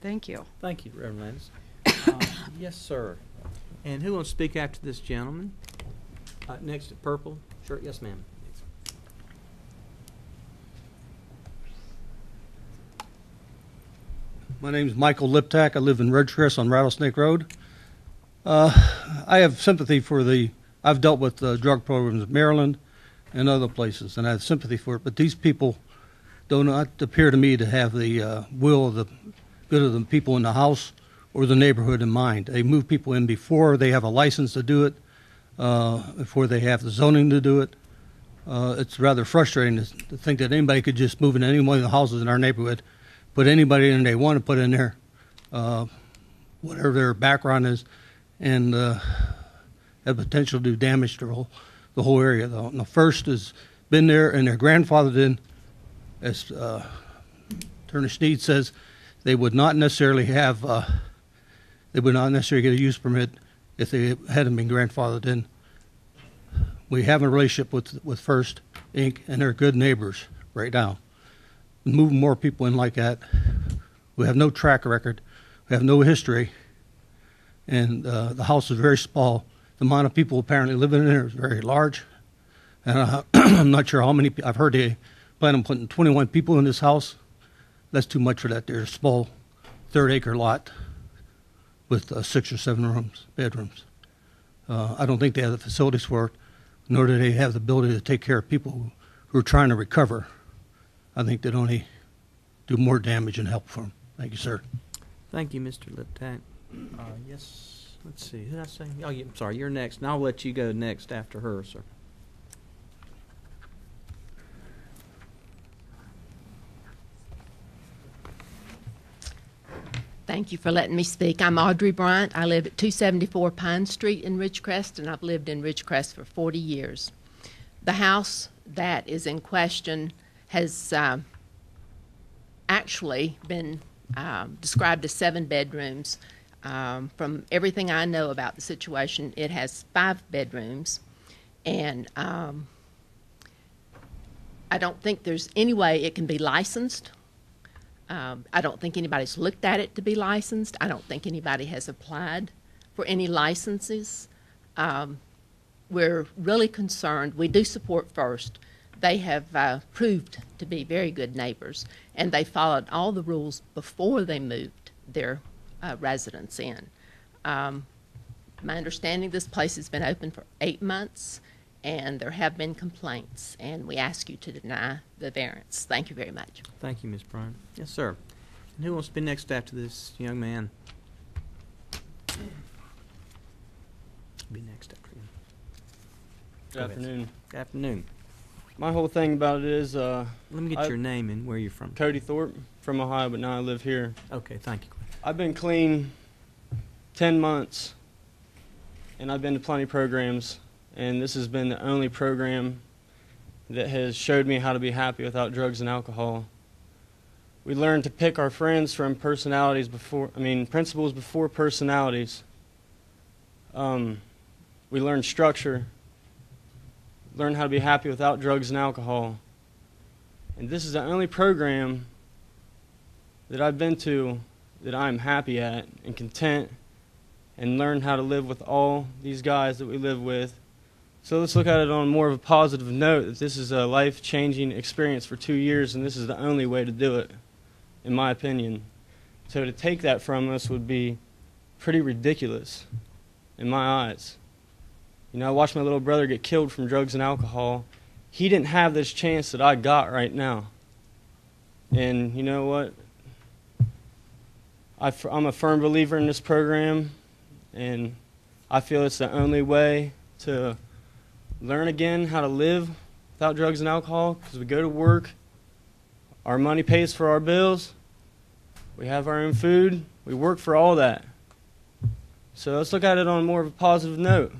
Thank you. Thank you, Reverend Landis. Yes, sir. And who wants to speak after this gentleman? Next to purple shirt. Yes, ma'am. My name is Michael Liptak. I live in Ridgecrest on Rattlesnake Road. I have sympathy for I've dealt with drug programs in Maryland and other places, and I have sympathy for it, but these people do not appear to me to have the will of the good of the people in the house or the neighborhood in mind. They move people in before they have a license to do it, before they have the zoning to do it. It's rather frustrating to think that anybody could just move in any one of the houses in our neighborhood, put anybody in they want to put in there, whatever their background is, and have potential to do damage to the whole area. And the first has been there, and their grandfather did, as Attorney Sneed says, they would not necessarily have, they would not necessarily get a use permit if they hadn't been grandfathered in. We have a relationship with First Inc., and they're good neighbors right now. Moving more people in like that, we have no track record, we have no history, and the house is very small. The amount of people apparently living in there is very large, and I'm not sure how many. I've heard they plan on putting 21 people in this house. That's too much for that. There's a small 3rd-acre lot with 6 or 7 bedrooms. I don't think they have the facilities for it, nor do they have the ability to take care of people who are trying to recover. I think they'd only do more damage than help for them. Thank you, sir. Thank you, Mr. Liptak. Yes. Let's see. Who did I say? Oh, I'm sorry. You're next, and I'll let you go next after her, sir. Thank you for letting me speak. I'm Audrey Bryant. I live at 274 Pine Street in Ridgecrest, and I've lived in Ridgecrest for 40 years. The house that is in question has actually been described as 7 bedrooms. From everything I know about the situation, it has 5 bedrooms, and I don't think there's any way it can be licensed. I don't think anybody's looked at it to be licensed. I don't think anybody has applied for any licenses. We're really concerned. We do support First. They have proved to be very good neighbors, and they followed all the rules before they moved their residents in. My understanding, this place has been open for 8 months, and there have been complaints, and we ask you to deny the variance. Thank you very much. Thank you, Ms. Bryant. Yes, sir. And who wants to be next after this young man? Be next after him. Good afternoon. Good afternoon. My whole thing about it is... Let me get your name and where you're from. Cody Thorpe, from Ohio, but now I live here. Okay, thank you. I've been clean 10 months, and I've been to plenty of programs, and this has been the only program that has showed me how to be happy without drugs and alcohol. We learn to pick our friends from principles before personalities. We learn structure, learn how to be happy without drugs and alcohol. And this is the only program that I've been to that I'm happy at and content, and learn how to live with all these guys that we live with. So let's look at it on more of a positive note, that this is a life-changing experience for 2 years, and this is the only way to do it, in my opinion. So to take that from us would be pretty ridiculous in my eyes. You know, I watched my little brother get killed from drugs and alcohol. He didn't have this chance that I got right now. And you know what? I'm a firm believer in this program, and I feel it's the only way to learn again how to live without drugs and alcohol, because we go to work, our money pays for our bills, we have our own food, we work for all that. So let's look at it on more of a positive note.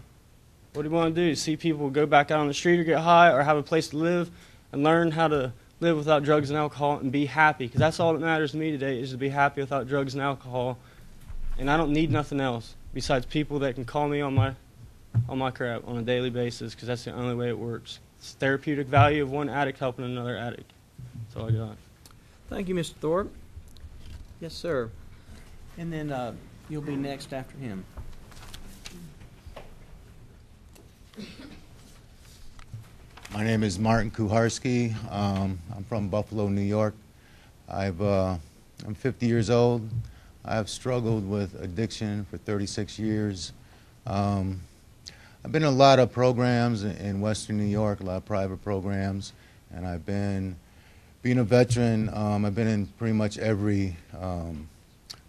What do you want to do? See people go back out on the street or get high, or have a place to live and learn how to live without drugs and alcohol and be happy, because that's all that matters to me today, is to be happy without drugs and alcohol. And I don't need nothing else besides people that can call me on my crap on a daily basis, because that's the only way it works. It's the therapeutic value of one addict helping another addict. That's all I got. Thank you, Mr. Thorpe. Yes, sir. And then you'll be next after him. My name is Martin Kuharski. I'm from Buffalo, New York. I'm 50 years old. I've struggled with addiction for 36 years. I've been in a lot of programs in Western New York, a lot of private programs, and being a veteran, I've been in pretty much every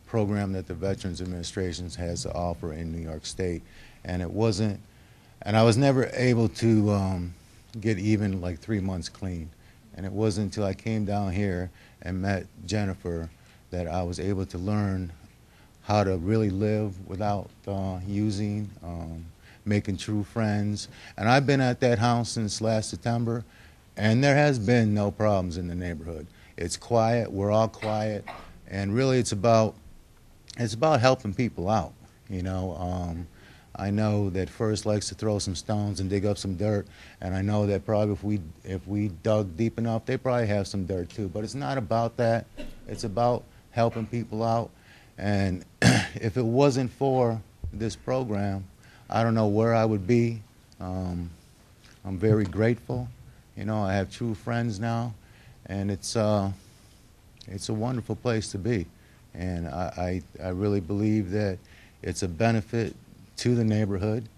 program that the Veterans Administration has to offer in New York State, and I was never able to get even like 3 months clean. And it wasn't until I came down here and met Jennifer that I was able to learn how to really live without using, making true friends. And I've been at that house since last September, and there has been no problems in the neighborhood. It's quiet, we're all quiet, And really it's about helping people out, you know. I know that First likes to throw some stones and dig up some dirt, and I know that probably if we dug deep enough, they probably have some dirt too. But it's not about that. It's about helping people out. And if it wasn't for this program, I don't know where I would be. I'm very grateful. You know, I have true friends now, and it's a wonderful place to be. And I really believe that it's a benefit to the neighborhood.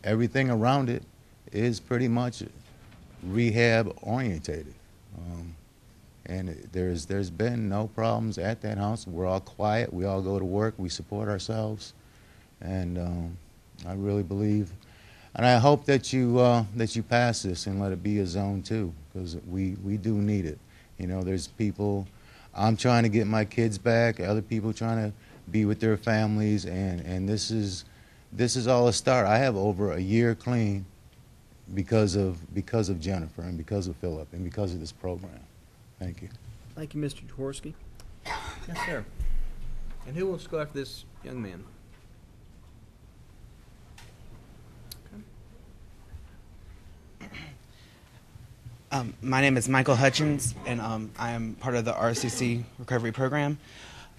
Everything around it is pretty much rehab orientated. And there's been no problems at that house. We're all quiet. We all go to work. We support ourselves. And I really believe, and I hope that you pass this and let it be a zone 2, because we do need it. You know, there's people, I'm trying to get my kids back, other people trying to be with their families, and this is all a start. I have over a year clean because of Jennifer and because of Phillip and because of this program. Thank you. Thank you, Mr. Jaworski. Yes, sir. And who wants to go after this young man? My name is Michael Hutchins, and I am part of the RCC recovery program.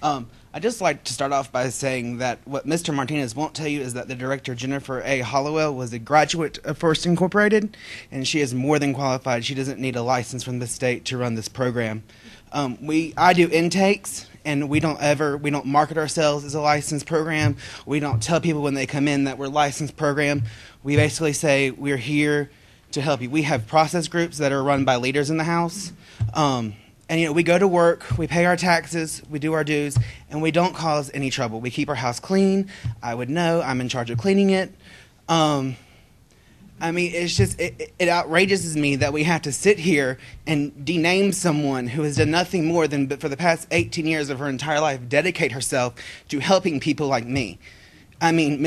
I'd just like to start off by saying that what Mr. Martinez won't tell you is that the director, Jennifer A. Hollowell, was a graduate of First Incorporated, and she is more than qualified. She doesn't need a license from the state to run this program. I do intakes, and we don't market ourselves as a licensed program. We don't tell people when they come in that we're a licensed program. We basically say we're here to help you. We have process groups that are run by leaders in the house. And, you know, we go to work, we pay our taxes, we do our dues, and we don't cause any trouble. We keep our house clean. I would know. I'm in charge of cleaning it. I mean, it's just, it outrageous me that we have to sit here and dename someone who has done nothing more than, but for the past 18 years of her entire life, dedicate herself to helping people like me. I mean,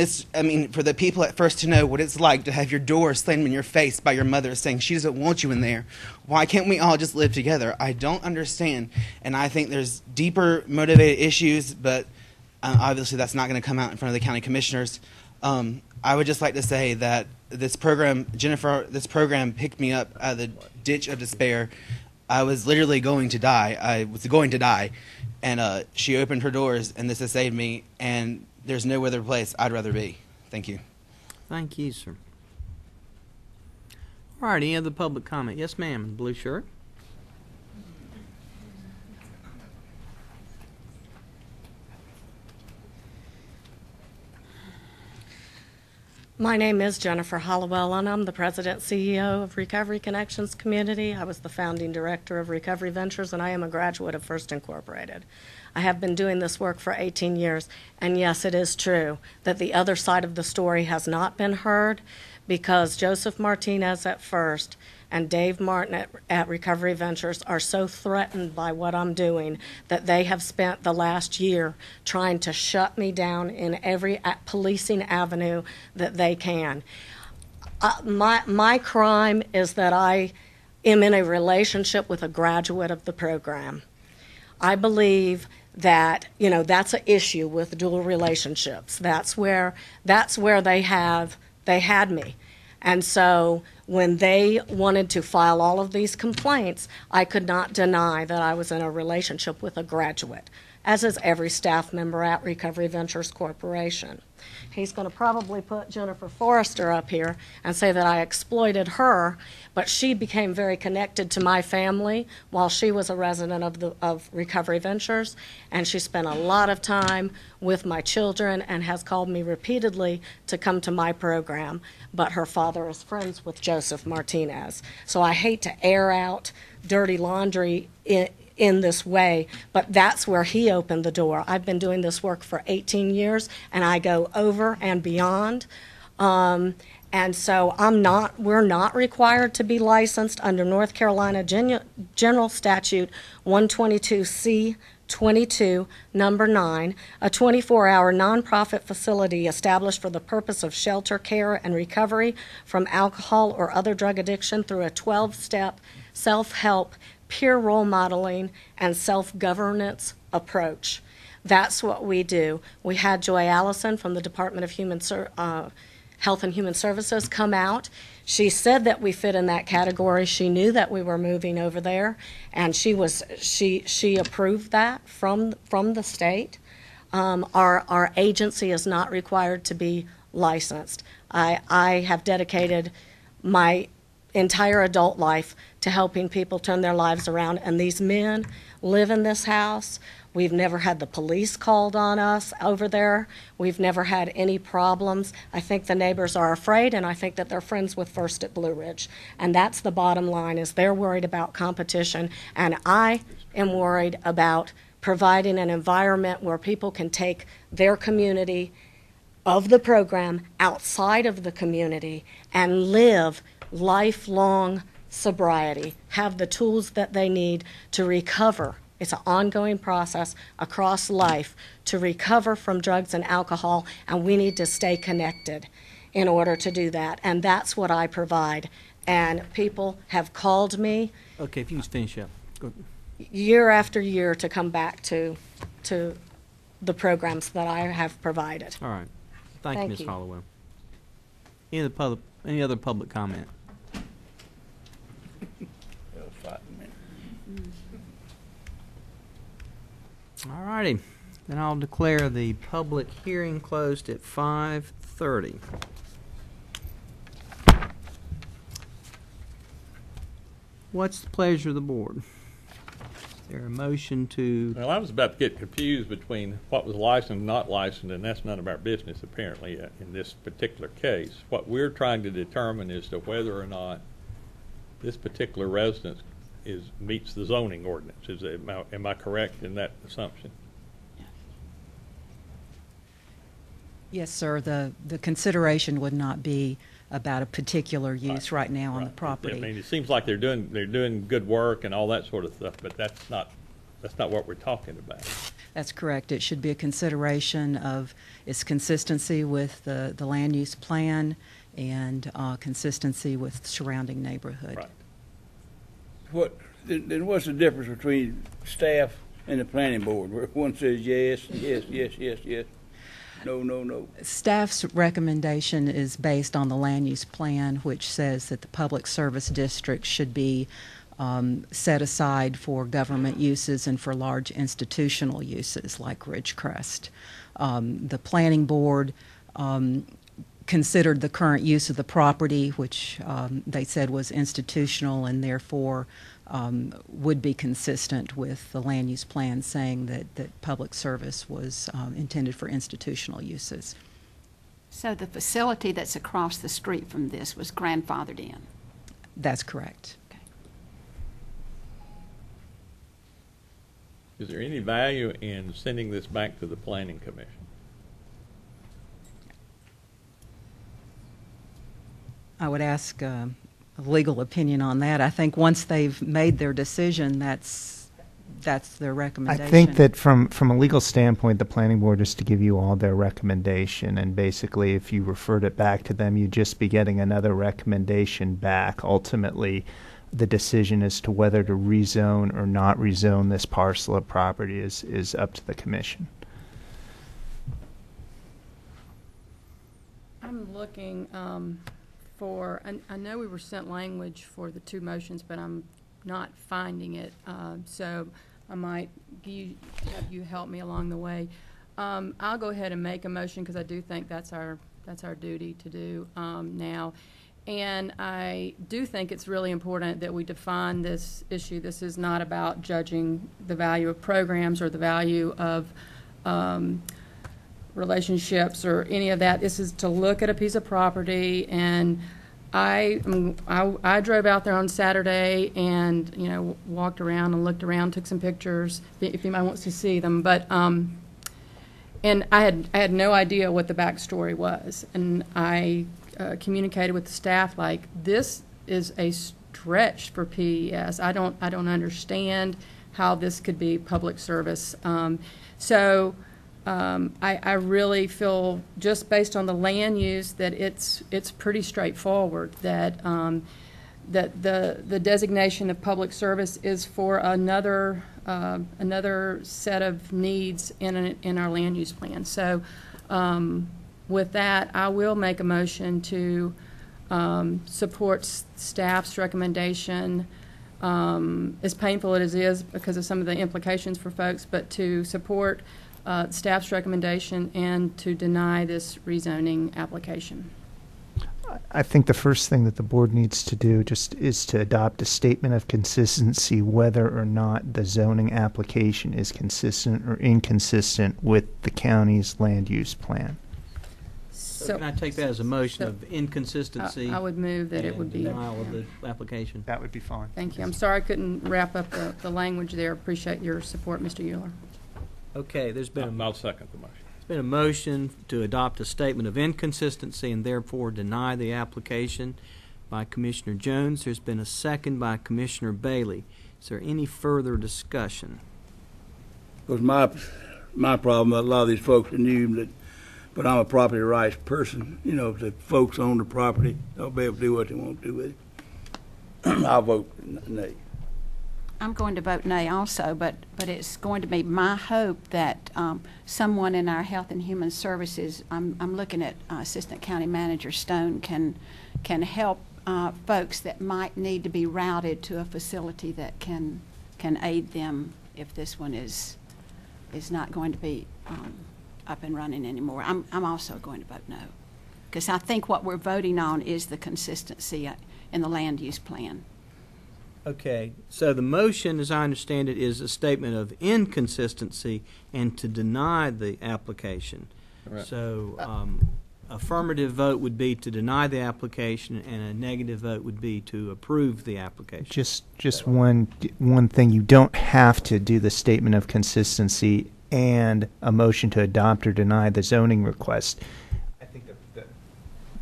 for the people at First to know what it's like to have your door slammed in your face by your mother saying she doesn't want you in there. Why can't we all just live together? I don't understand. And I think there's deeper motivated issues, but obviously that's not going to come out in front of the county commissioners. I would just like to say that this program, Jennifer, this program picked me up out of the ditch of despair. I was literally going to die. And she opened her doors, and this has saved me. And there's no other place I'd rather be. Thank you. Thank you, sir. All right, any other public comment? Yes, ma'am, in blue shirt. My name is Jennifer Hollowell, and I'm the President CEO of Recovery Connections Community. I was the founding director of Recovery Ventures, and I am a graduate of First Incorporated. I have been doing this work for 18 years, and yes, it is true that the other side of the story has not been heard, because Joseph Martinez at First and Dave Martin at Recovery Ventures are so threatened by what I'm doing that they have spent the last year trying to shut me down in every policing avenue that they can. My crime is that I am in a relationship with a graduate of the program. I believe that, you know, that's an issue with dual relationships. That's where they had me. And so when they wanted to file all of these complaints, I could not deny that I was in a relationship with a graduate, as is every staff member at Recovery Ventures Corporation. He's going to probably put Jennifer Forrester up here and say that I exploited her, but she became very connected to my family while she was a resident of Recovery Ventures, and she spent a lot of time with my children and has called me repeatedly to come to my program, but her father is friends with Joseph Martinez. So I hate to air out dirty laundry in this way, but that's where he opened the door. I've been doing this work for 18 years, and I go over and beyond. And so we're not required to be licensed under North Carolina General Statute 122C 22, number 9, a 24-hour nonprofit facility established for the purpose of shelter, care, and recovery from alcohol or other drug addiction through a 12-step self-help, peer role modeling, and self-governance approach. That's what we do. We had Joy Allison from the Department of Health and Human Services come out. She said that we fit in that category. She knew that we were moving over there, and she approved that from the state. Our agency is not required to be licensed. I have dedicated my entire adult life to helping people turn their lives around, and these men live in this house. We've never had the police called on us over there. We've never had any problems. I think the neighbors are afraid, and I think that they're friends with First at Blue Ridge. And that's the bottom line, is they're worried about competition, and I am worried about providing an environment where people can take their community of the program outside of the community and live lifelong sobriety, have the tools that they need to recover. It's an ongoing process across life to recover from drugs and alcohol, and we need to stay connected in order to do that. And that's what I provide. And people have called me. Okay, if you just finish up. Go. Year after year to come back to the programs that I have provided. All right. Thank you, Ms. Hollowell. Any other public comment? All righty. Then I'll declare the public hearing closed at 5:30. What's the pleasure of the board? Is there a motion to... Well, I was about to get confused between what was licensed and not licensed, and that's none of our business, apparently, in this particular case. What we're trying to determine is to whether or not this particular residence meets the zoning ordinance. Am I correct in that assumption? Yes, sir. The consideration would not be about a particular use right now on the property. I mean, it seems like they're doing good work and all that sort of stuff, but that's not what we're talking about. That's correct. It should be a consideration of its consistency with the land use plan and consistency with the surrounding neighborhood. Right. What's the difference between staff and the planning board, where one says yes, yes, yes, yes, yes, no, no, no? Staff's recommendation is based on the land use plan, which says that the public service district should be set aside for government uses and for large institutional uses like Ridgecrest. The planning board considered the current use of the property, which they said was institutional and therefore would be consistent with the land use plan saying that public service was intended for institutional uses. So the facility that's across the street from this was grandfathered in? That's correct. Okay. Is there any value in sending this back to the Planning Commission? I would ask a legal opinion on that. I think once they've made their decision, that's their recommendation. I think that from a legal standpoint, the planning board is to give you all their recommendation, and basically if you referred it back to them, you'd just be getting another recommendation back. Ultimately, the decision as to whether to rezone or not rezone this parcel of property is up to the commission. I'm looking I know we were sent language for the two motions, but I'm not finding it, so I might have you help me along the way. I'll go ahead and make a motion because I do think that's our duty to do now. And I do think it's really important that we define this issue. This is not about judging the value of programs or the value of relationships or any of that. This is to look at a piece of property, and I drove out there on Saturday and walked around and looked around, took some pictures if anybody wants to see them. But and I had no idea what the backstory was, and I communicated with the staff like, this is a stretch for PES. I don't understand how this could be public service. I really feel, just based on the land use, that it's pretty straightforward, that that the designation of public service is for another set of needs in our land use plan. So with that, I will make a motion to support staff's recommendation, as painful as it is because of some of the implications for folks, but to support staff's recommendation and to deny this rezoning application. I think the first thing that the board needs to do just is to adopt a statement of consistency whether or not the zoning application is consistent or inconsistent with the county's land use plan. So can I take that as a motion of inconsistency? I would move that it would be denial of the application. That would be fine. Thank you. I'm sorry I couldn't wrap up the language there. Appreciate your support, Mr. Euler. Okay, there's been I'll second the motion. There's been a motion to adopt a statement of inconsistency and therefore deny the application by Commissioner Jones. There's been a second by Commissioner Bailey. Is there any further discussion? Because my problem, a lot of these folks are new, but I'm a property rights person. You know, if the folks own the property, they'll be able to do what they want to do with it. I'll vote nay. I'm going to vote nay also, but it's going to be my hope that someone in our Health and Human Services, I'm looking at Assistant County Manager Stone, can help folks that might need to be routed to a facility that can aid them if this one is not going to be up and running anymore. I'm also going to vote no, because I think what we're voting on is the consistency in the land use plan. Okay, so the motion, as I understand it, is a statement of inconsistency and to deny the application. Correct. So affirmative vote would be to deny the application and a negative vote would be to approve the application. Just one thing, you don't have to do the statement of consistency and a motion to adopt or deny the zoning request.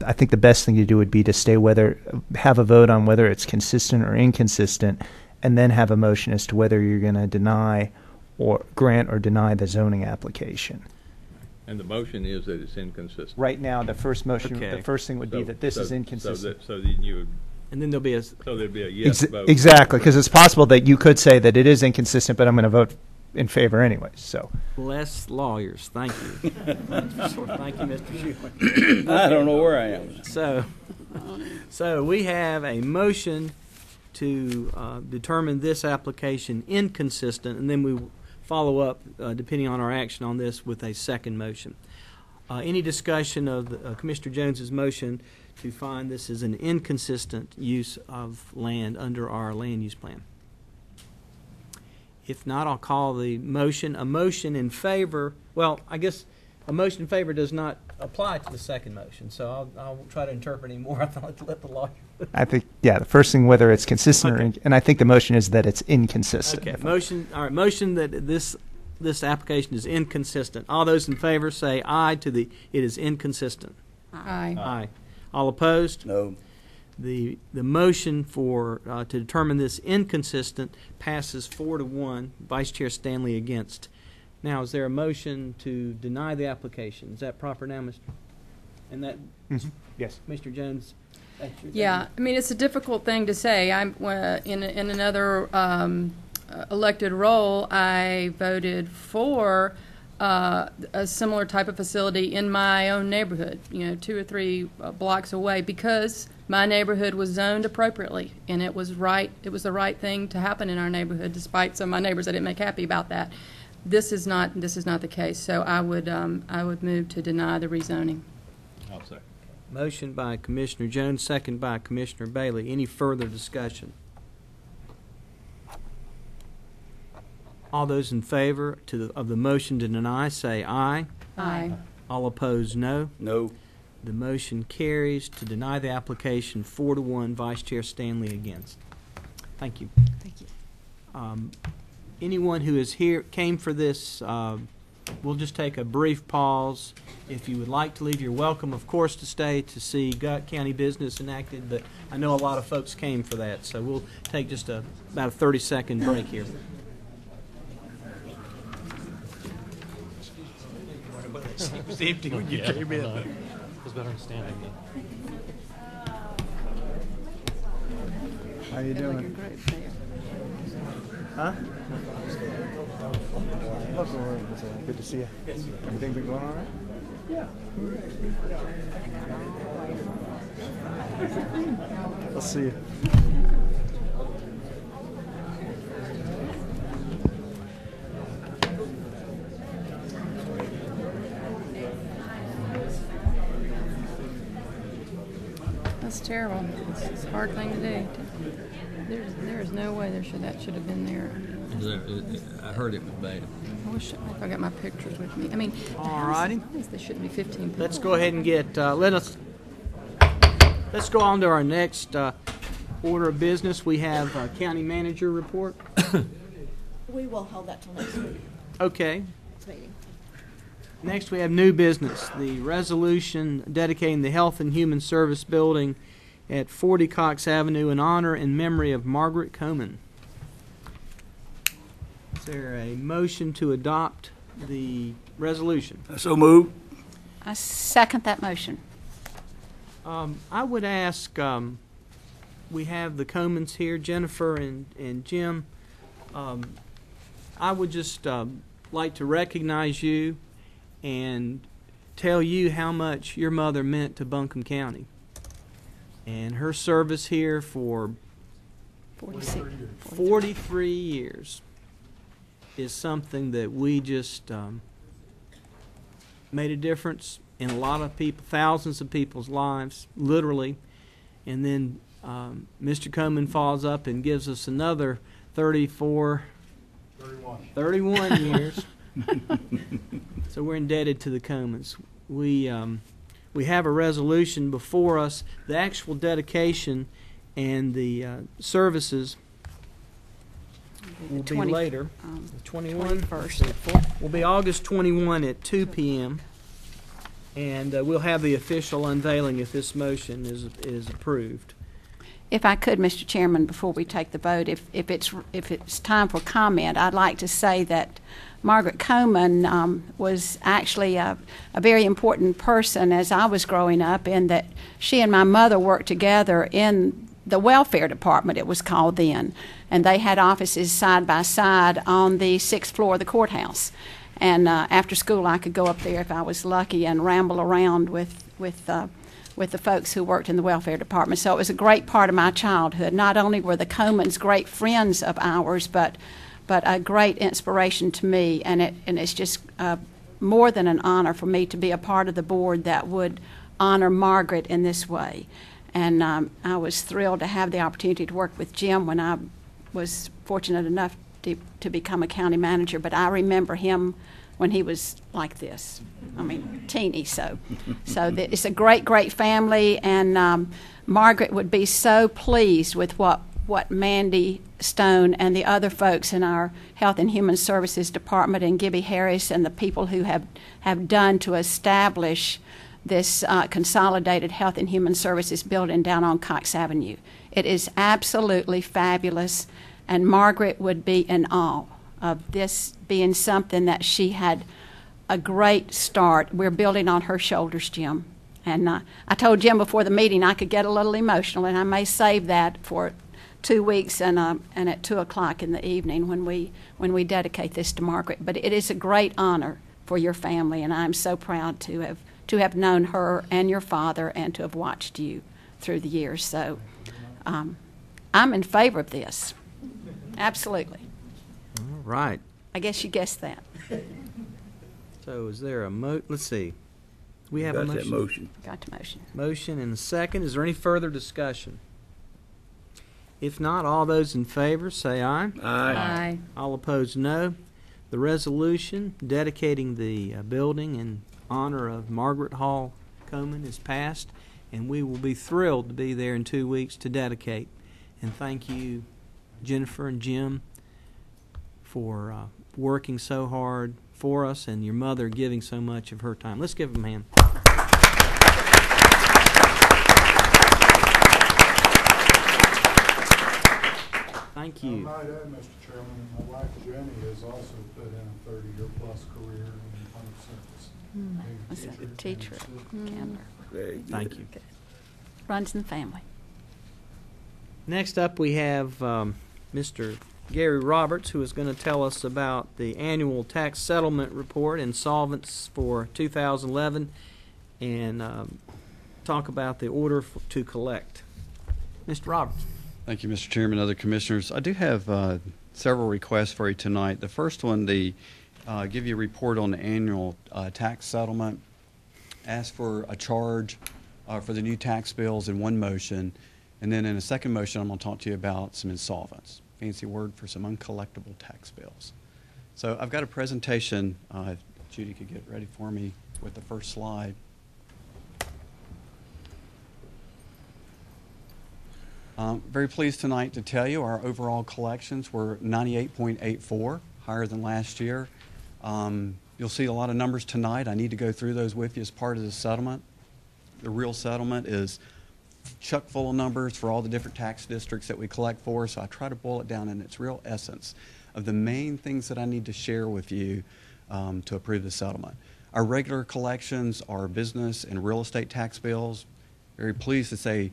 I think the best thing to do would be to have a vote on whether it's consistent or inconsistent, and then have a motion as to whether you're going to deny or grant or deny the zoning application. And the motion is that it's inconsistent. Right now, the first motion, Okay. the first thing would be that this is inconsistent. So then you would. And then there'll be there'd be a yes vote. Exactly, because it's possible that you could say that it is inconsistent, but I'm going to vote in favor anyway. So less lawyers. Thank you. Thank you, Mr. Schuler. I don't know where I am. So we have a motion to determine this application inconsistent, and then we follow up, depending on our action on this, with a second motion. Any discussion of Commissioner Jones's motion to find this is an inconsistent use of land under our land use plan? If not, I'll call the motion. A motion in favor, well, I guess a motion in favor does not apply to the second motion, so I'll try to interpret any more. I'll let the lawyer. I think, yeah, the first thing, whether it's consistent Okay. and I think the motion is that it's inconsistent. Okay, motion that this application is inconsistent. All those in favor say aye to it is inconsistent. Aye. Aye. All opposed? No. The motion for to determine this inconsistent passes 4-1. Vice Chair Stanley against. Now, is there a motion to deny the application? Is that proper now, Mr.? And that, yes, Mr. Jones. Yeah, I mean, it's a difficult thing to say. I'm in another elected role. I voted for a similar type of facility in my own neighborhood, 2 or 3 blocks away, because my neighborhood was zoned appropriately, and it was right. It was the right thing to happen in our neighborhood, despite some of my neighbors I didn't make happy about that. This is not the case. So I would move to deny the rezoning. I'll second. Motion by Commissioner Jones, second by Commissioner Bailey. Any further discussion? All those in favor of the motion to deny say aye. Aye. All opposed, no. No. The motion carries to deny the application 4-1. Vice Chair Stanley against. Thank you. Thank you. Anyone who is here came for this, we'll just take a brief pause. If you would like to leave, you're welcome, of course, to stay to see county business enacted, but I know a lot of folks came for that, so we'll take just about a 30-second break here. It was empty when you came in. It was better than standing. How you doing? Like a group there. Huh? Good to see you. Everything been going all right? Yeah. Let's see you. That's terrible. It's a hard thing to do. There is no way that should have been there. I heard it was bad. I wish I got my pictures with me. I mean, all righty. There shouldn't be 15 people. Let's go ahead and get. Let's go on to our next order of business. We have county manager report. We will hold that till next week. Okay. Meeting. Next, we have new business. The resolution dedicating the Health and Human Service Building at 40 Coxe Avenue in honor and memory of Margaret Coman. Is there a motion to adopt the resolution? So moved. I second that motion. I would ask, we have the Comans here, Jennifer and Jim. I would just like to recognize you and tell you how much your mother meant to Buncombe County. And her service here for 43 years is something that we just made a difference in a lot of people, thousands of people's lives, literally. And then Mr. Coman follows up and gives us another 31 years. So we're indebted to the Comans. We have a resolution before us. The actual dedication and the services will be later. The 21st will be August 21 at 2 p.m. And we'll have the official unveiling if this motion is approved. If I could, Mr. Chairman, before we take the vote, if it's time for comment, I'd like to say that Margaret Coman was actually a very important person as I was growing up, in that she and my mother worked together in the welfare department, it was called then, and they had offices side by side on the 6th floor of the courthouse. And after school, I could go up there if I was lucky and ramble around with the folks who worked in the welfare department. So it was a great part of my childhood. Not only were the Comans great friends of ours, but a great inspiration to me. And it's just more than an honor for me to be a part of the board that would honor Margaret in this way. And I was thrilled to have the opportunity to work with Jim when I was fortunate enough to become a county manager. But I remember him when he was like this. I mean, teeny. So it's a great family, and Margaret would be so pleased with what Mandy Stone and the other folks in our Health and Human Services Department and Gibby Harris and the people who have done to establish this consolidated Health and Human Services building down on Coxe Avenue. It is absolutely fabulous, and Margaret would be in awe of this being something that she had a great start. We're building on her shoulders, Jim. And I told Jim before the meeting I could get a little emotional, and I may save that for 2 weeks and at 2 o'clock in the evening when we dedicate this to Margaret. But it is a great honor for your family, and I'm so proud to have known her and your father and to have watched you through the years. So I'm in favor of this. Absolutely. All right. I guess you guessed that. So is there a let's see. We have a motion. Motion. Got the motion. Motion and a second. Is there any further discussion? If not, all those in favor say aye. Aye. All opposed, no. The resolution dedicating the building in honor of Margaret Hall Coman is passed, and we will be thrilled to be there in 2 weeks to dedicate. And thank you, Jennifer and Jim, for working so hard for us, and your mother giving so much of her time. Let's give them a hand. Thank you. I might add, Mr. Chairman, my wife Jenny has also put in a 30-year-plus career in public service. That's a teacher. Thank you. Runs in the family. Next up, we have Mr. Gary Roberts, who is going to tell us about the annual tax settlement report, insolvents for 2011, and talk about the order to collect. Mr. Roberts. Thank you, Mr. Chairman, other commissioners. I do have several requests for you tonight. The first one, give you a report on the annual tax settlement, ask for a charge for the new tax bills in one motion, and then in a second motion I'm going to talk to you about some insolvents, fancy word for some uncollectible tax bills. So I've got a presentation, if Judy could get ready for me with the first slide. Very pleased tonight to tell you our overall collections were 98.84, higher than last year. You'll see a lot of numbers tonight. I need to go through those with you as part of the settlement. The real settlement is chock full of numbers for all the different tax districts that we collect for, so I try to boil it down in its real essence of the main things that I need to share with you to approve the settlement. Our regular collections are business and real estate tax bills. Very pleased to say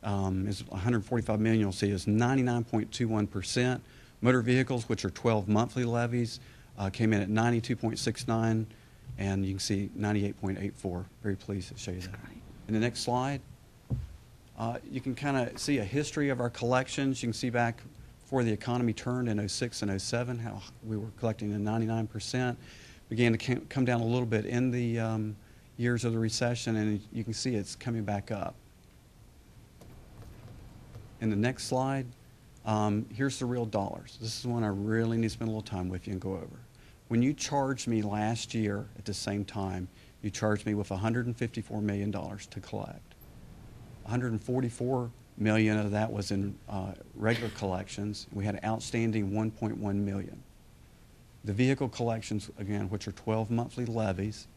is $145 million. You'll see is 99.21%. Motor vehicles, which are 12 monthly levies, came in at 92.69, and you can see 98.84. Very pleased to show you that. In the next slide, you can kind of see a history of our collections. You can see back before the economy turned in 06 and 07, how we were collecting at 99%. Began to come down a little bit in the years of the recession, and you can see it's coming back up. In the next slide, here's the real dollars. This is one I really need to spend a little time with you and go over. When you charged me last year at the same time, you charged me with $154 million to collect. $144 million of that was in regular collections. We had outstanding $1.1 million. The vehicle collections, again, which are 12 monthly levies,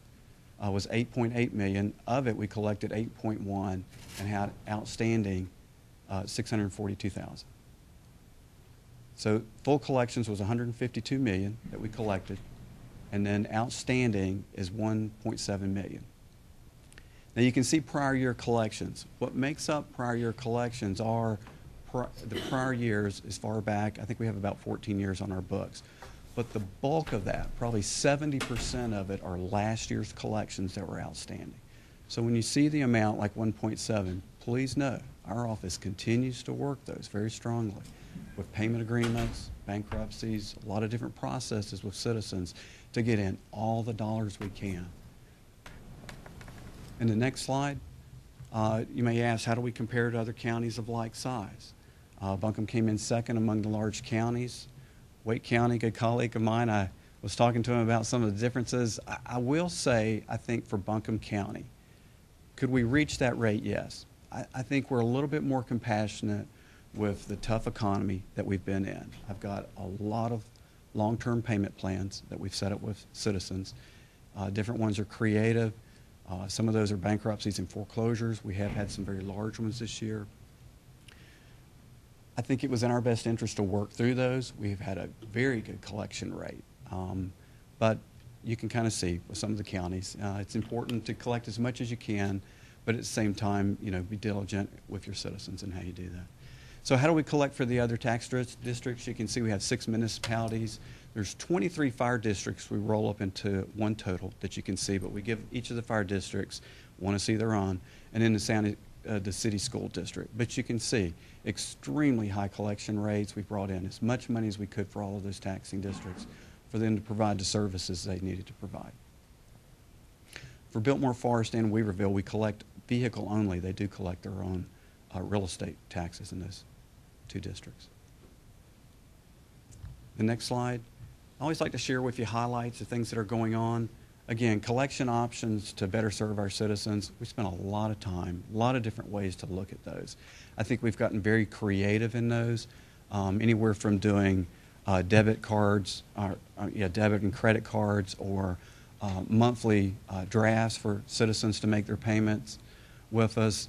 was $8.8 million. Of it, we collected $8.1 and had outstanding $642,000. So full collections was $152 million that we collected, and then outstanding is $1.7 million. Now you can see prior year collections. What makes up prior year collections are the prior years as far back. I think we have about 14 years on our books. But the bulk of that, probably 70% of it, are last year's collections that were outstanding. So when you see the amount like 1.7, please know our office continues to work those very strongly with payment agreements, bankruptcies, a lot of different processes with citizens to get in all the dollars we can. In the next slide, you may ask, how do we compare to other counties of like size? Buncombe came in second among the large counties. Wake County, good colleague of mine, I was talking to him about some of the differences. I will say, I think for Buncombe County, could we reach that rate? Yes. I think we're a little bit more compassionate with the tough economy that we've been in. I've got a lot of long-term payment plans that we've set up with citizens. Different ones are creative. Some of those are bankruptcies and foreclosures. We have had some very large ones this year. I think it was in our best interest to work through those. We've had a very good collection rate. But you can kind of see with some of the counties, it's important to collect as much as you can, but at the same time, be diligent with your citizens and how you do that. So how do we collect for the other tax districts? You can see we have 6 municipalities. There's 23 fire districts we roll up into one total that you can see, but we give each of the fire districts one to see they're on, and then the city school district. But you can see extremely high collection rates. We brought in as much money as we could for all of those taxing districts for them to provide the services they needed to provide. For Biltmore, Forest, and Weaverville, we collect vehicle only. They do collect their own real estate taxes in those 2 districts. The next slide. I always like to share with you highlights of things that are going on. Again, collection options to better serve our citizens. We spent a lot of time, a lot of different ways to look at those. I think we've gotten very creative in those, anywhere from doing debit cards, debit and credit cards, or monthly drafts for citizens to make their payments with us.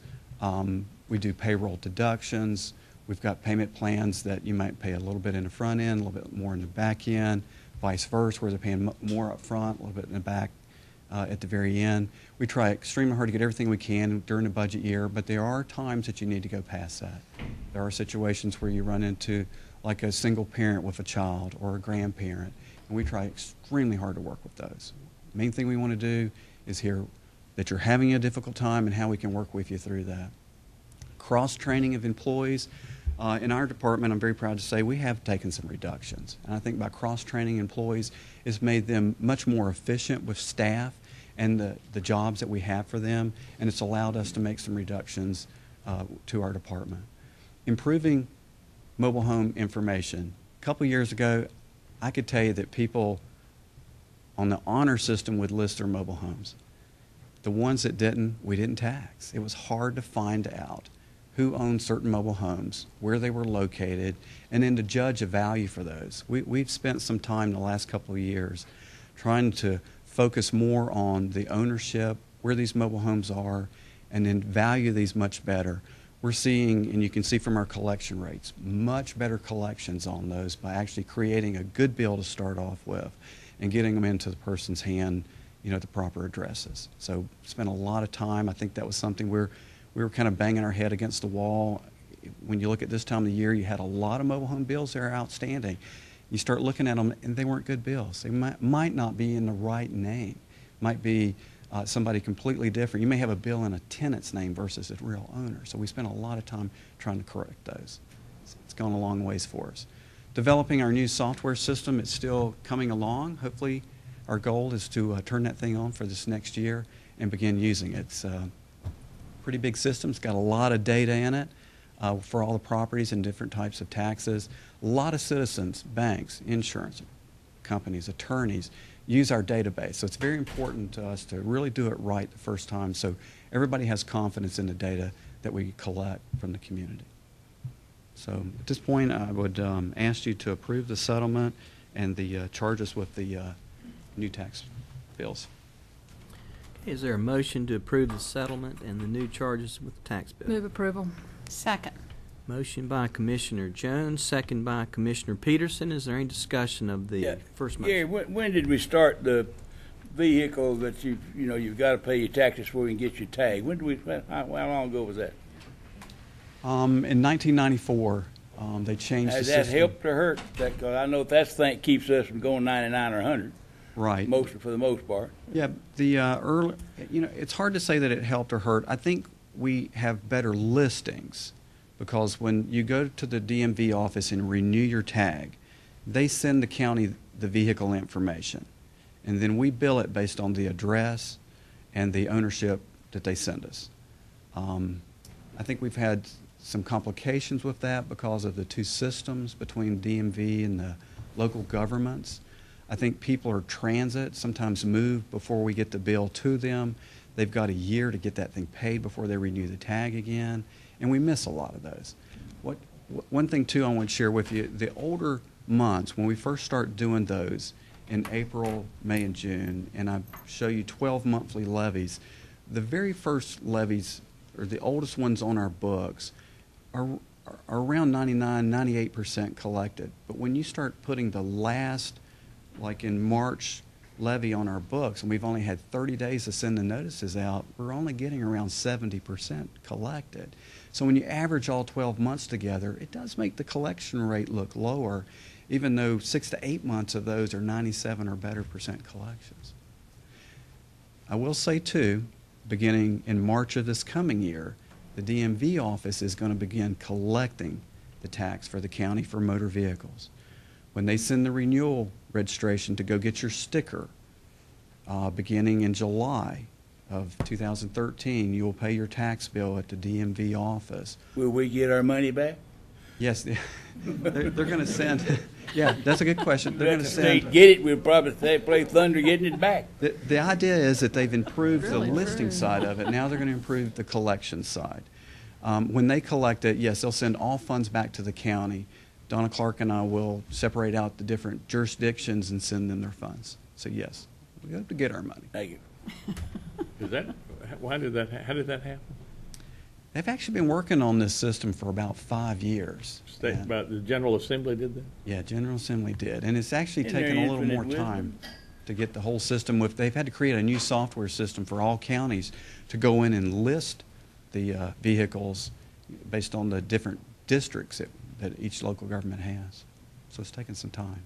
We do payroll deductions. We've got payment plans that you might pay a little bit in the front end, a little bit more in the back end, vice versa, where they're paying more up front, a little bit in the back at the very end. We try extremely hard to get everything we can during the budget year, but there are times that you need to go past that. There are situations where you run into like a single parent with a child or a grandparent, and we try extremely hard to work with those. The main thing we want to do is hear that you're having a difficult time and how we can work with you through that. Cross-training of employees. In our department, I'm very proud to say we have taken some reductions. And I think by cross-training employees, it's made them much more efficient with staff and the jobs that we have for them, and it's allowed us to make some reductions to our department. Improving mobile home information. A couple years ago, I could tell you that people on the honor system would list their mobile homes. The ones that didn't, we didn't tax. It was hard to find out who owned certain mobile homes, where they were located, and then to judge a value for those. We've spent some time the last couple of years trying to focus more on the ownership, where these mobile homes are, and then value these much better. We're seeing, and you can see from our collection rates, much better collections on those by actually creating a good bill to start off with and getting them into the person's hand, you know, the proper addresses. So spent a lot of time. I think that was something we were kind of banging our head against the wall. When you look at this time of the year, you had a lot of mobile home bills that are outstanding. You start looking at them, and they weren't good bills. They might not be in the right name. Might be somebody completely different. You may have a bill in a tenant's name versus a real owner. So we spent a lot of time trying to correct those. It's gone a long ways for us. Developing our new software system, it's still coming along. Hopefully our goal is to turn that thing on for this next year and begin using it. It's a pretty big system. It's got a lot of data in it for all the properties and different types of taxes. A lot of citizens, banks, insurance companies, attorneys use our database. So it's very important to us to really do it right the first time so everybody has confidence in the data that we collect from the community. So at this point, I would ask you to approve the settlement and the charges with the new tax bills. Is there a motion to approve the settlement and the new charges with the tax bill? Move approval. Second. Motion by Commissioner Jones, second by Commissioner Peterson. Is there any discussion of the first motion? Yeah, when did we start the vehicle that you've got to pay your taxes for and get your tag? How long ago was that? In 1994, they changed the system. Has that helped or hurt? Because I know that's the thing that keeps us from going 99 or 100. Right. For the most part. Yeah, the early, it's hard to say that it helped or hurt. I think we have better listings because when you go to the DMV office and renew your tag, they send the county the vehicle information, and then we bill it based on the address and the ownership that they send us. I think we've had some complications with that because of the two systems between DMV and the local governments. I think people are transit, sometimes move before we get the bill to them. They've got a year to get that thing paid before they renew the tag again, and we miss a lot of those. One thing, too, I want to share with you, the older months, when we first start doing those in April, May, and June, and I show you 12 monthly levies, the very first levies, or the oldest ones on our books, are around 99, 98% collected. But when you start putting the last, like in March, levy on our books, and we've only had 30 days to send the notices out, we're only getting around 70% collected. So when you average all 12 months together, it does make the collection rate look lower, even though 6 to 8 months of those are 97 or better percent collections. I will say, too, beginning in March of this coming year, the DMV office is going to begin collecting the tax for the county for motor vehicles. When they send the renewal registration to go get your sticker, beginning in July of 2013, you will pay your tax bill at the DMV office. Will we get our money back? Yes, they're going to send. Yeah, that's a good question. They're going to send. Get it, we'll probably play thunder getting it back. The idea is that they've improved the listing side of it. Now they're going to improve the collection side. When they collect it, yes, they'll send all funds back to the county. Donna Clark and I will separate out the different jurisdictions and send them their funds. So yes, we hope to get our money. Thank you. How did that happen? They've actually been working on this system for about 5 years. About the General Assembly did that? Yeah, General Assembly did, and it's actually taken a little more time to get the whole system. They've had to create a new software system for all counties to go in and list the vehicles based on the different districts that each local government has. So it's taken some time.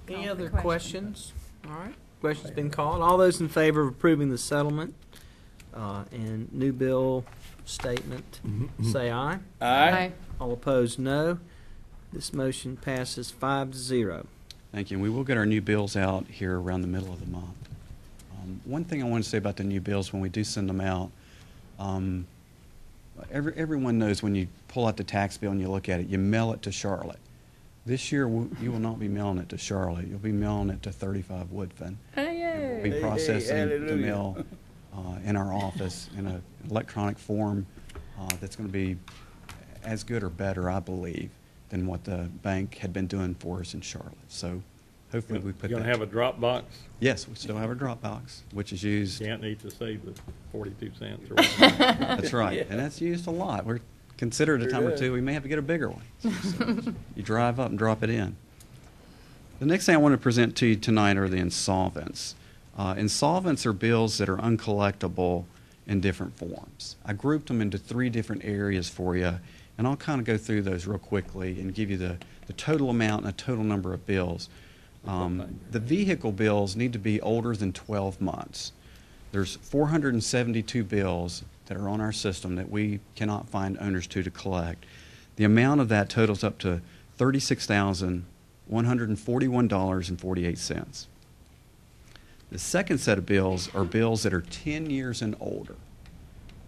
Any other questions? All right. Question's been called. All those in favor of approving the settlement and new bill statement, say aye. Aye. All opposed, no. This motion passes 5-0. Thank you. And we will get our new bills out here around the middle of the month. One thing I want to say about the new bills when we do send them out, everyone knows when you pull out the tax bill and you look at it, you mail it to Charlotte. This year, you will not be mailing it to Charlotte. You'll be mailing it to 35 Woodfin. Hey, We'll be processing the hallelujah. mail in our office in an electronic form that's going to be as good or better, I believe, than what the bank had been doing for us in Charlotte. So hopefully we put You're that. going to have a drop box? Yes, we still have a drop box, which is used. Can't need to save the 42 cents or whatever. That's right, and that's used a lot. We're considered a time or two, we may have to get a bigger one. So you drive up and drop it in. The next thing I want to present to you tonight are the insolvents. Insolvents are bills that are uncollectible in different forms. I grouped them into 3 different areas for you, and I'll kind of go through those real quickly and give you the total amount and a total number of bills. The vehicle bills need to be older than 12 months. There's 472 bills that are on our system that we cannot find owners to collect. The amount of that totals up to $36,141.48. The second set of bills are bills that are 10 years and older.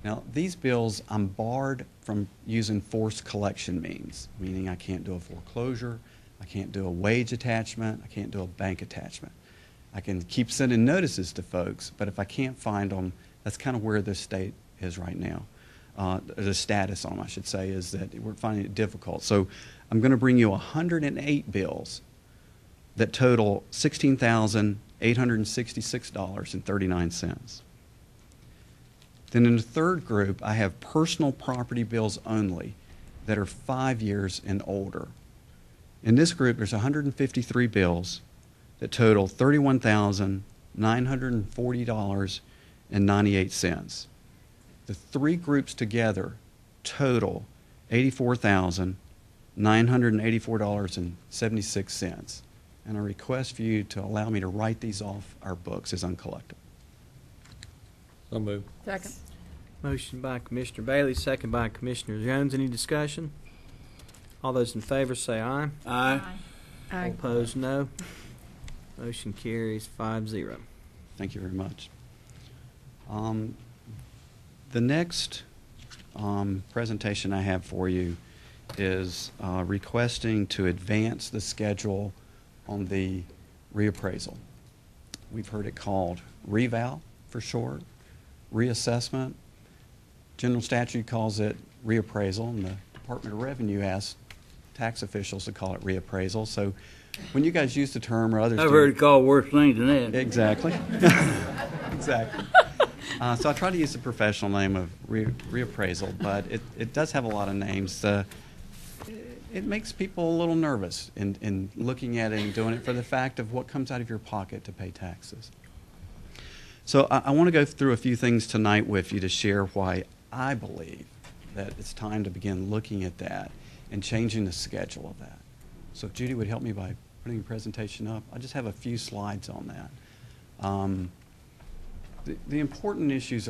Now, these bills, I'm barred from using forced collection means, meaning I can't do a foreclosure, I can't do a wage attachment, I can't do a bank attachment. I can keep sending notices to folks, but if I can't find them, that's kind of where this state is right now. The status on them, I should say, is that we're finding it difficult. So I'm going to bring you 108 bills that total $16,866.39. Then in the third group, I have personal property bills only that are 5 years and older. In this group, there's 153 bills that total $31,940.98. The 3 groups together total $84,984.76. And a request for you to allow me to write these off our books as uncollectible. So moved. Second. Motion by Commissioner Bailey, second by Commissioner Jones. Any discussion? All those in favor say aye. Aye. All opposed, no. Motion carries 5-0. Thank you very much. The next presentation I have for you is requesting to advance the schedule on the reappraisal. We've heard it called reval for short, reassessment. General statute calls it reappraisal, and the Department of Revenue asks tax officials to call it reappraisal. So when you guys use the term, or others I've do, heard it called worse things than that. Exactly. Exactly. So I try to use the professional name of reappraisal, but it does have a lot of names. It makes people a little nervous in looking at it and doing it for the fact of what comes out of your pocket to pay taxes. So I want to go through a few things tonight with you to share why I believe that it's time to begin looking at that and changing the schedule of that. So if Judy would help me by putting the presentation up, I just have a few slides on that. The important issues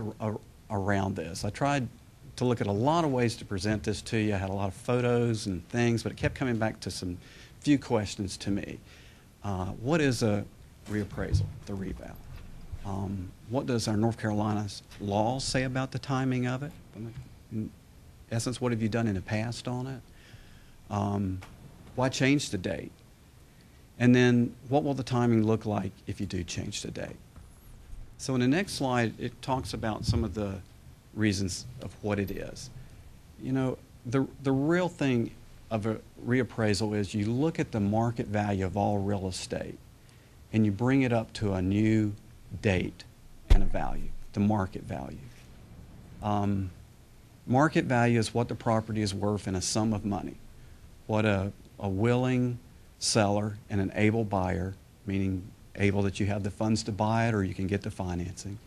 around this, I tried to look at a lot of ways to present this to you. I had a lot of photos and things, but it kept coming back to some few questions to me. What is a reappraisal, the reval? What does our North Carolina's laws say about the timing of it? In essence, what have you done in the past on it? Why change the date? And then what will the timing look like if you do change the date? So in the next slide, it talks about some of the reasons of what it is. You know, the real thing of a reappraisal is you look at the market value of all real estate and you bring it up to a new date and a value, the market value. Market value is what the property is worth in a sum of money. What a willing seller and an able buyer, meaning able that you have the funds to buy it or you can get the financing,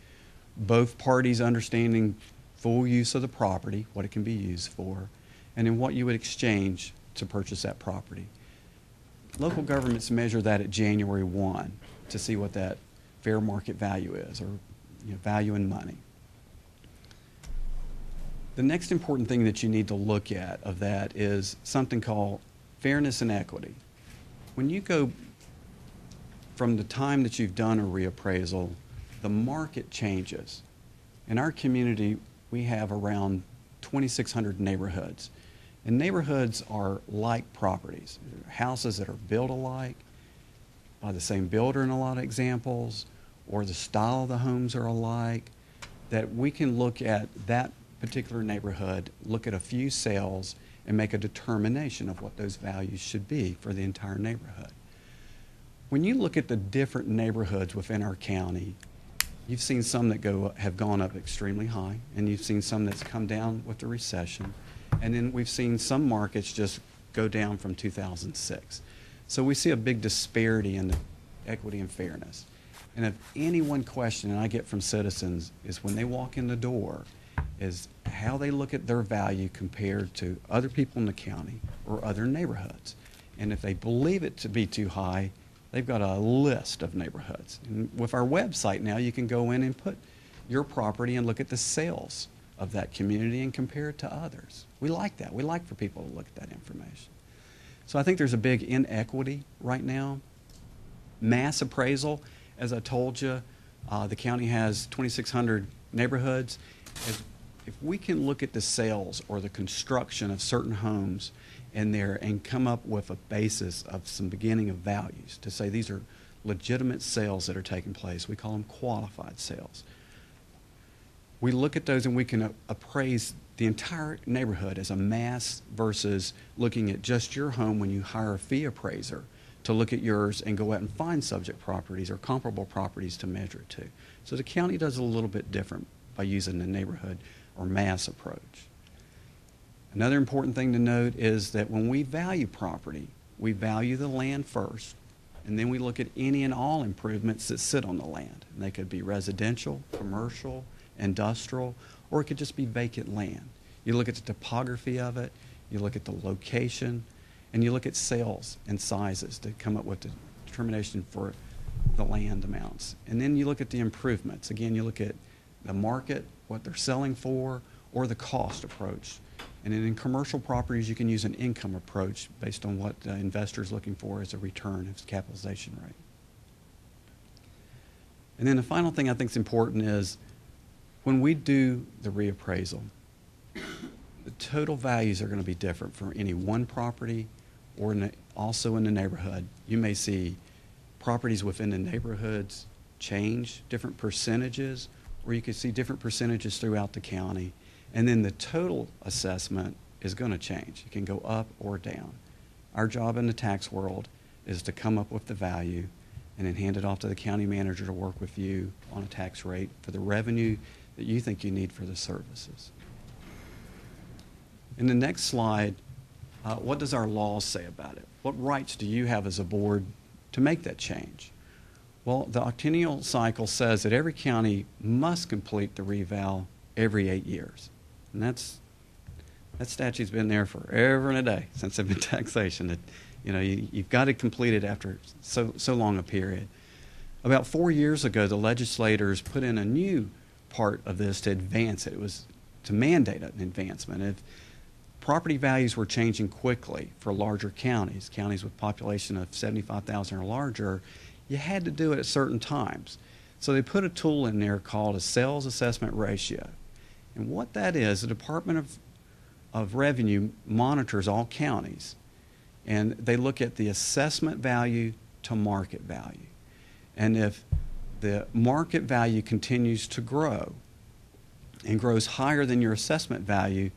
both parties understanding full use of the property, what it can be used for, and then what you would exchange to purchase that property. Local governments measure that at January 1 to see what that fair market value is, or value in money. The next important thing that you need to look at of that is something called fairness and equity. When you go from the time that you've done a reappraisal, the market changes. In our community, we have around 2,600 neighborhoods. And neighborhoods are like properties. They're houses that are built alike, by the same builder in a lot of examples, or the style of the homes are alike, that we can look at that particular neighborhood, look at a few sales, and make a determination of what those values should be for the entire neighborhood. When you look at the different neighborhoods within our county, you've seen some that have gone up extremely high, and you've seen some that's come down with the recession, and then we've seen some markets just go down from 2006. So we see a big disparity in the equity and fairness. And if any one question that I get from citizens is when they walk in the door, is how they look at their value compared to other people in the county or other neighborhoods. And if they believe it to be too high, they've got a list of neighborhoods. And with our website now, you can go in and put your property and look at the sales of that community and compare it to others. We like that. We like for people to look at that information. So I think there's a big inequity right now. Mass appraisal, as I told you, the county has 2,600 neighborhoods. If we can look at the sales or the construction of certain homes in there and come up with a basis of some beginning of values to say these are legitimate sales that are taking place, we call them qualified sales. We look at those and we can appraise the entire neighborhood as a mass versus looking at just your home when you hire a fee appraiser to look at yours and go out and find subject properties or comparable properties to measure it to. So the county does a little bit different by using the neighborhood or mass approach. Another important thing to note is that when we value property, we value the land first, and then we look at any and all improvements that sit on the land. And they could be residential, commercial, industrial, or it could just be vacant land. You look at the topography of it, you look at the location, and you look at sales and sizes to come up with the determination for the land amounts. And then you look at the improvements. Again, you look at the market, what they're selling for, or the cost approach. And then in commercial properties, you can use an income approach based on what the investor is looking for as a return, as capitalization rate. And then the final thing I think is important is when we do the reappraisal, the total values are going to be different for any one property or also in the neighborhood. You may see properties within the neighborhoods change different percentages, or you could see different percentages throughout the county. And then the total assessment is going to change. It can go up or down. Our job in the tax world is to come up with the value and then hand it off to the county manager to work with you on a tax rate for the revenue that you think you need for the services. In the next slide, what does our law say about it? What rights do you have as a board to make that change? Well, the Octennial cycle says that every county must complete the reval every 8 years. And that statute's been there forever and a day since there's been taxation. That, you've got to complete it after so long a period. About 4 years ago, the legislators put in a new part of this to advance it. It was to mandate an advancement. If property values were changing quickly for larger counties, counties with population of 75,000 or larger, you had to do it at certain times. So they put a tool in there called a sales assessment ratio. And what that is, the Department of Revenue monitors all counties, and they look at the assessment value to market value. And if the market value continues to grow and grows higher than your assessment value,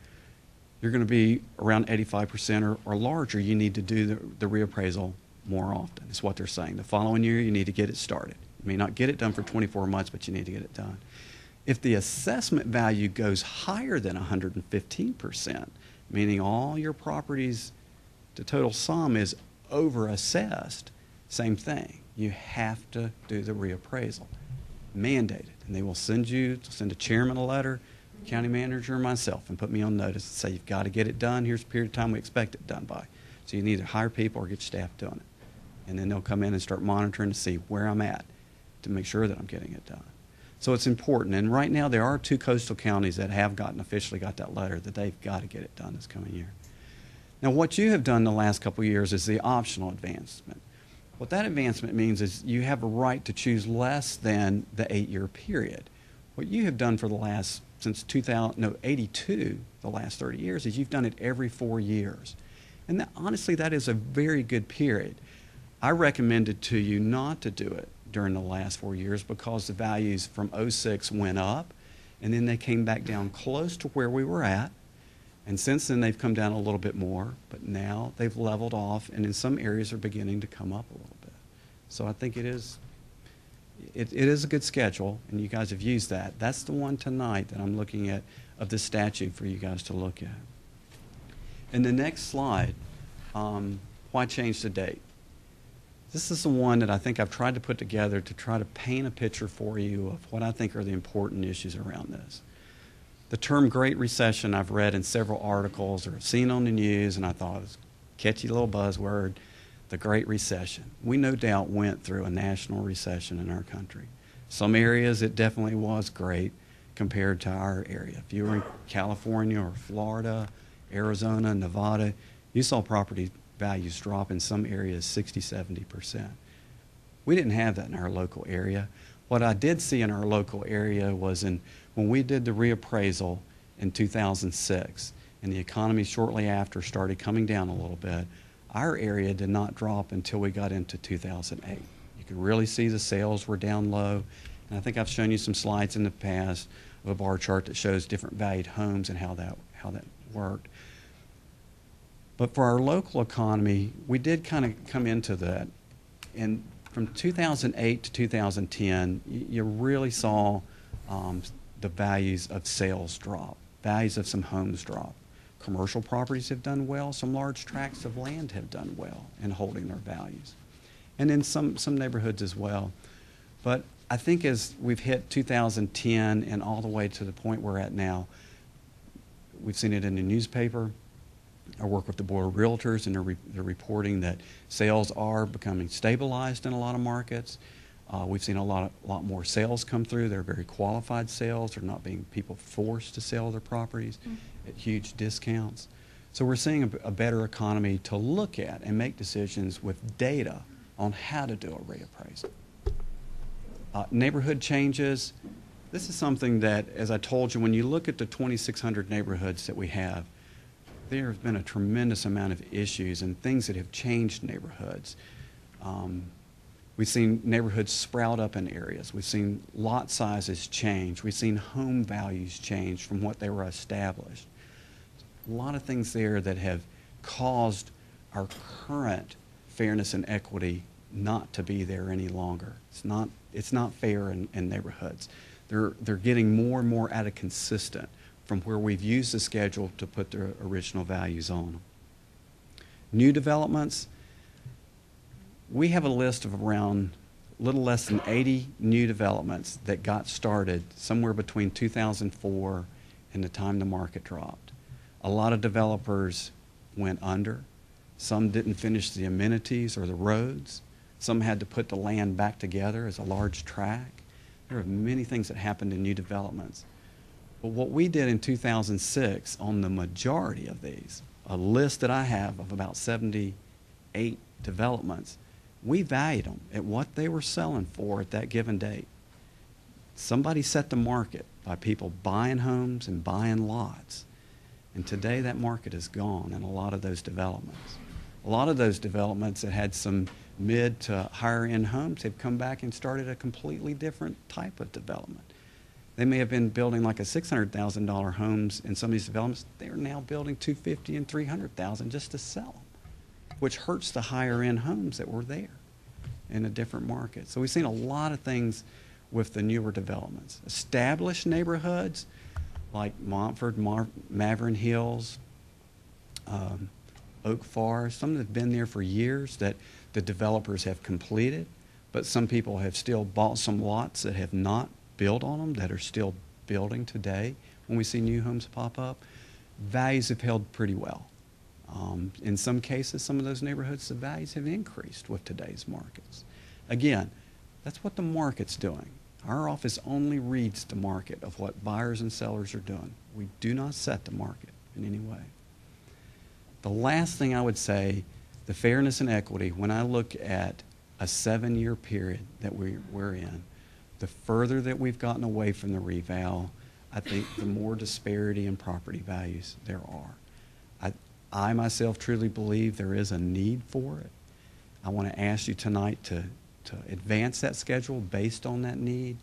you're going to be around 85% or larger. You need to do the reappraisal more often, is what they're saying. The following year, you need to get it started. You may not get it done for 24 months, but you need to get it done. If the assessment value goes higher than 115%, meaning all your properties, the total sum is over-assessed, same thing. You have to do the reappraisal, mandated. And they will send a chairman a letter, county manager or myself and put me on notice and say, you've got to get it done. Here's the period of time we expect it done by. So you need to hire people or get staff doing it. And then they'll come in and start monitoring to see where I'm at to make sure that I'm getting it done. So it's important. And right now there are 2 coastal counties that have officially got that letter that they've got to get it done this coming year. Now what you have done the last couple of years is the optional advancement. What that advancement means is you have a right to choose less than the 8-year period. What you have done for the last, since 82, the last 30 years, is you've done it every 4 years. And honestly, that is a very good period. I recommended to you not to do it during the last 4 years because the values from '06 went up, and then they came back down close to where we were at. And since then, they've come down a little bit more, but now they've leveled off, and in some areas are beginning to come up a little bit. So I think it is a good schedule, and you guys have used that. That's the one tonight that I'm looking at of the statute for you guys to look at. And the next slide, why change the date? This is the one that I think I've tried to put together to try to paint a picture for you of what I think are the important issues around this. The term Great Recession I've read in several articles or seen on the news, and I thought it was a catchy little buzzword, the Great Recession. We no doubt went through a national recession in our country. Some areas it definitely was great compared to our area. If you were in California or Florida, Arizona, Nevada, you saw property values drop in some areas 60, 70%. We didn't have that in our local area. What I did see in our local area was when we did the reappraisal in 2006, and the economy shortly after started coming down a little bit, our area did not drop until we got into 2008. You could really see the sales were down low, and I think I've shown you some slides in the past of a bar chart that shows different valued homes and how that worked. But for our local economy, we did kind of come into that. And from 2008 to 2010, you really saw the values of sales drop, values of some homes drop. Commercial properties have done well. Some large tracts of land have done well in holding their values. And in some neighborhoods as well. But I think as we've hit 2010 and all the way to the point we're at now, we've seen it in the newspaper. I work with the Board of Realtors, and they're reporting that sales are becoming stabilized in a lot of markets. We've seen a lot more sales come through. They're very qualified sales. They're not being people forced to sell their properties at huge discounts. So we're seeing a better economy to look at and make decisions with data on how to do a reappraisal. Neighborhood changes. This is something that, as I told you, when you look at the 2,600 neighborhoods that we have, there has been a tremendous amount of issues and things that have changed neighborhoods. We've seen neighborhoods sprout up in areas. We've seen lot sizes change. We've seen home values change from what they were established. A lot of things there that have caused our current fairness and equity not to be there any longer. It's not fair in neighborhoods. They're getting more and more out of consistent from where we've used the schedule to put their original values on them. New developments, we have a list of around a little less than 80 new developments that got started somewhere between 2004 and the time the market dropped. A lot of developers went under. Some didn't finish the amenities or the roads. Some had to put the land back together as a large tract. There are many things that happened in new developments. But what we did in 2006 on the majority of these, a list that I have of about 78 developments, we valued them at what they were selling for at that given date. Somebody set the market by people buying homes and buying lots. And today that market is gone in a lot of those developments. A lot of those developments that had some mid to higher end homes have come back and started a completely different type of development. They may have been building like a $600,000 homes in some of these developments. They're now building $250,000 and $300,000 just to sell them, which hurts the higher end homes that were there in a different market. So we've seen a lot of things with the newer developments. Established neighborhoods like Montford, Maverick Hills, Oak Forest, some that have been there for years that the developers have completed, but some people have still bought some lots that have not built on them, that are still building today when we see new homes pop up, values have held pretty well. In some cases, some of those neighborhoods, the values have increased with today's markets. Again, that's what the market's doing. Our office only reads the market of what buyers and sellers are doing. We do not set the market in any way. The last thing I would say, the fairness and equity, when I look at a 7-year period that we're in, the further that we've gotten away from the reval, I think the more disparity in property values there are. I myself truly believe there is a need for it. I want to ask you tonight to advance that schedule based on that need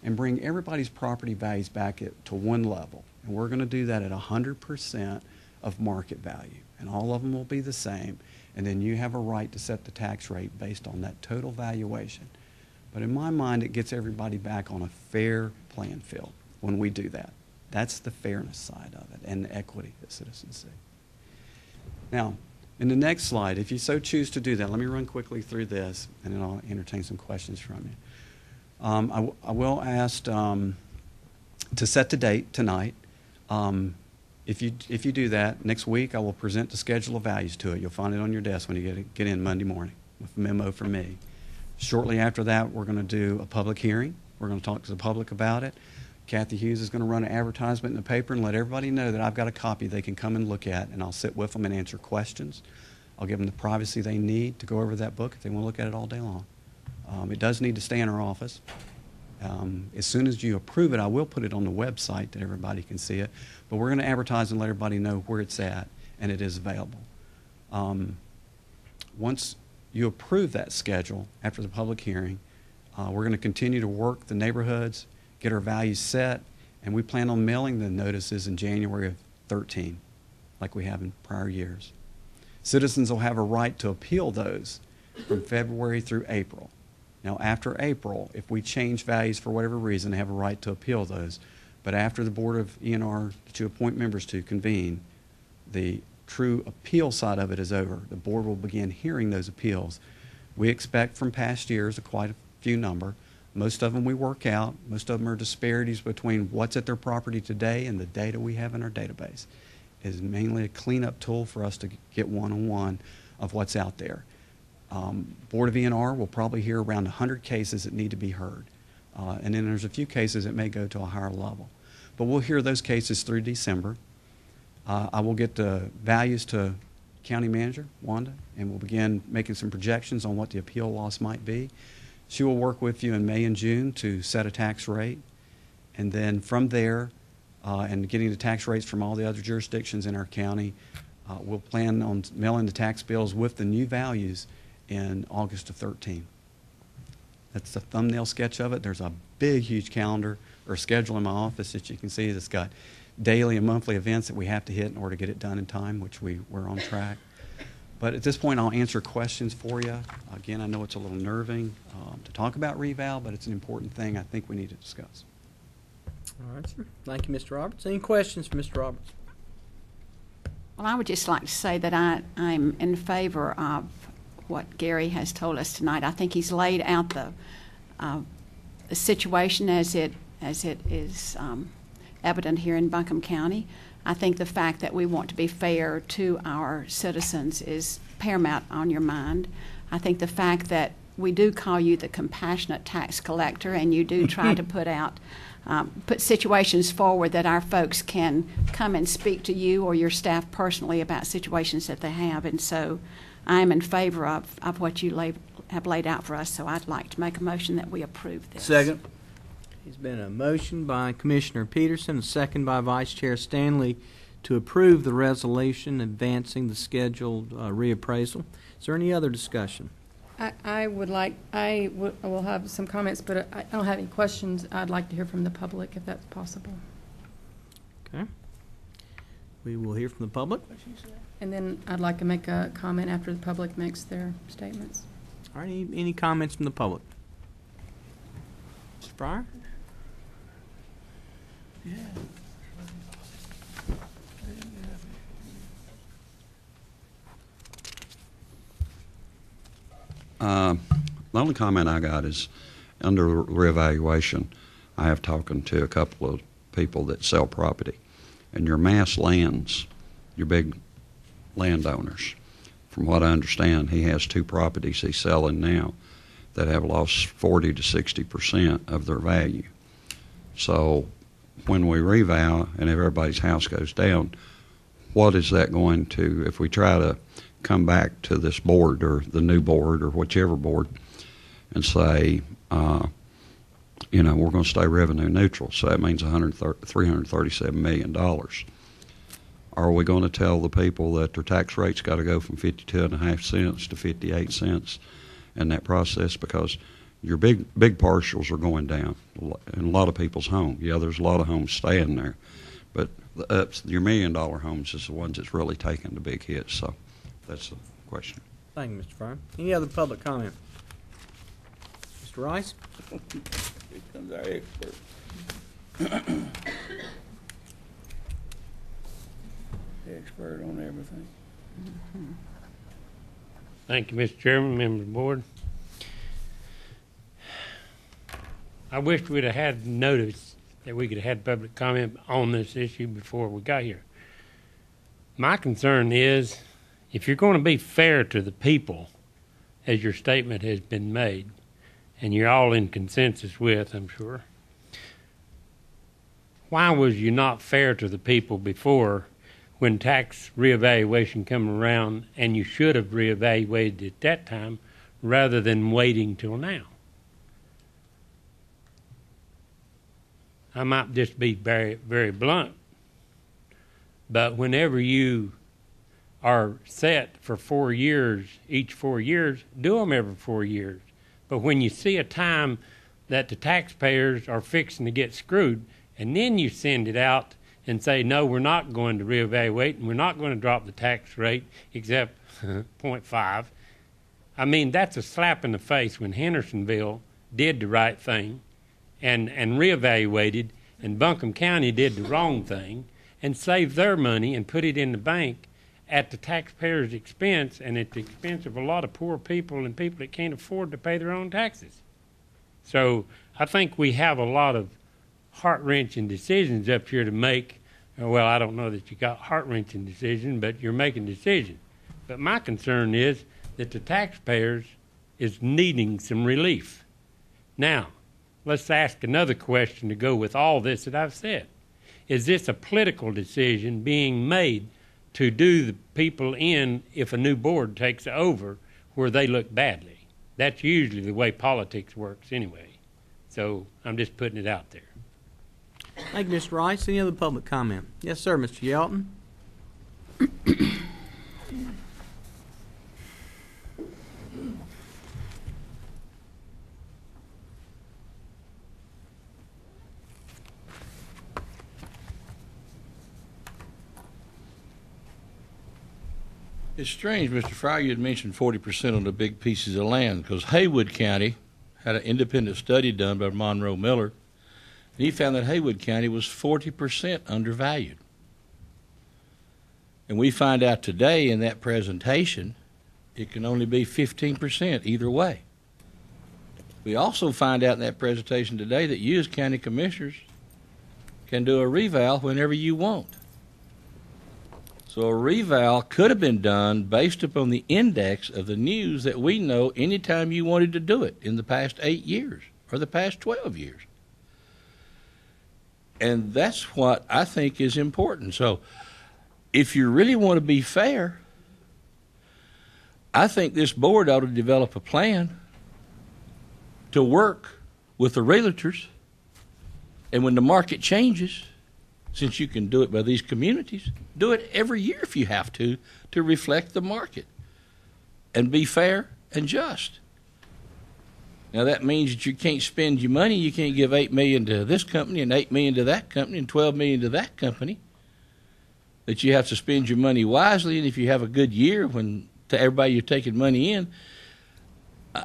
and bring everybody's property values back to one level. And we're going to do that at 100% of market value. And all of them will be the same. And then you have a right to set the tax rate based on that total valuation. But in my mind, it gets everybody back on a fair playing field when we do that. That's the fairness side of it and the equity that citizens see. Now, in the next slide, if you so choose to do that, let me run quickly through this, and then I'll entertain some questions from you. I will ask to set the date tonight. If you do that, next week I will present the schedule of values to it. You'll find it on your desk when you get in Monday morning with a memo from me. Shortly after that, we're going to do a public hearing. We're going to talk to the public about it. Kathy Hughes is going to run an advertisement in the paper and let everybody know that I've got a copy they can come and look at, and I'll sit with them and answer questions. I'll give them the privacy they need to go over that book if they want to look at it all day long. It does need to stay in our office. As soon as you approve it, I will put it on the website that everybody can see it, but we're going to advertise and let everybody know where it's at, and it is available. Once you approve that schedule after the public hearing, we're going to continue to work the neighborhoods, get our values set, and we plan on mailing the notices in January of 13, like we have in prior years. Citizens will have a right to appeal those from February through April. Now, after April, if we change values for whatever reason, they have a right to appeal those. But after the Board of E&R that you appoint members to convene, the true appeal side of it is over. The board will begin hearing those appeals. We expect from past years quite a few number. Most of them we work out. Most of them are disparities between what's at their property today and the data we have in our database. It is mainly a cleanup tool for us to get one-on-one of what's out there. Board of E&R will probably hear around 100 cases that need to be heard. And then there's a few cases that may go to a higher level. But we'll hear those cases through December. I will get the values to County Manager, Wanda, and we'll begin making some projections on what the appeal loss might be. She will work with you in May and June to set a tax rate. And then from there, and getting the tax rates from all the other jurisdictions in our county, we'll plan on mailing the tax bills with the new values in August of 13. That's the thumbnail sketch of it. There's a big, huge calendar or schedule in my office that you can see that's got daily and monthly events that we have to hit in order to get it done in time, which we're on track. But at this point, I'll answer questions for you. Again, I know it's a little nerving to talk about reval, but it's an important thing I think we need to discuss. All right, sir. Thank you, Mr. Roberts. Any questions for Mr. Roberts? Well, I would just like to say that I'm in favor of what Gary has told us tonight. I think he's laid out the situation as it is evident here in Buncombe County. I think the fact that we want to be fair to our citizens is paramount on your mind. I think the fact that we do call you the compassionate tax collector, and you do try to put situations forward that our folks can come and speak to you or your staff personally about situations that they have. And so I'm in favor of what you have laid out for us, so I'd like to make a motion that we approve this. Second. There's been a motion by Commissioner Peterson, a second by Vice Chair Stanley, to approve the resolution advancing the scheduled reappraisal. Is there any other discussion? I will have some comments, but I don't have any questions. I'd like to hear from the public if that's possible. Okay. We will hear from the public. And then I'd like to make a comment after the public makes their statements. All right, any comments from the public? Mr. Fryer? Yeah. The only comment I got is under reevaluation. I have talked to a couple of people that sell property. And your mass lands, your big landowners, from what I understand, he has 2 properties he's selling now that have lost 40 to 60% of their value. So when we revow and if everybody's house goes down, what is that going to, if we try to come back to this board or the new board or whichever board and say, you know, we're going to stay revenue neutral, so that means $337 million. Are we going to tell the people that their tax rate's got to go from 52.5 cents to 58 cents in that process? Because your big parcels are going down in a lot of people's homes. Yeah, there's a lot of homes staying there, but your $1 million homes is the ones that's really taking the big hits. So that's the question. Thank you, Mr. Fry. Any other public comment? Mr. Rice? Here comes our expert. Expert on everything. Thank you, Mr. Chairman, members of the board. I wish we'd have had notice that we could have had public comment on this issue before we got here. My concern is, if you're going to be fair to the people, as your statement has been made, and you're all in consensus with, I'm sure, why was you not fair to the people before when tax reevaluation come around, and you should have reevaluated at that time rather than waiting till now? I might just be very, very blunt, but whenever you are set for 4 years, each 4 years, do them every 4 years. But when you see a time that the taxpayers are fixing to get screwed, and then you send it out and say, no, we're not going to reevaluate, and we're not going to drop the tax rate except 0.5. I mean, that's a slap in the face when Hendersonville did the right thing and reevaluated, and Buncombe County did the wrong thing and saved their money and put it in the bank at the taxpayers' expense and at the expense of a lot of poor people and people that can't afford to pay their own taxes. So I think we have a lot of heart-wrenching decisions up here to make. Well, I don't know that you got heart-wrenching decisions, but you're making decisions. But my concern is that the taxpayers is needing some relief. Now, let's ask another question to go with all this that I've said. Is this a political decision being made to do the people in if a new board takes over where they look badly? That's usually the way politics works anyway. So I'm just putting it out there. Thank you, Mr. Rice. Any other public comment? Yes, sir, Mr. Yelton. It's strange, Mr. Fry, you had mentioned 40% on the big pieces of land, because Haywood County had an independent study done by Monroe Miller, and he found that Haywood County was 40% undervalued. And we find out today in that presentation it can only be 15% either way. We also find out in that presentation today that you as county commissioners can do a reval whenever you want. So a reval could have been done based upon the index of the news that we know anytime you wanted to do it in the past 8 years or the past 12 years. And that's what I think is important. So if you really want to be fair, I think this board ought to develop a plan to work with the realtors, and when the market changes, since you can do it by these communities, do it every year if you have to reflect the market and be fair and just. Now that means that you can't spend your money. You can't give $8 million to this company and $8 million to that company and $12 million to that company. That you have to spend your money wisely, and if you have a good year when to everybody you're taking money in,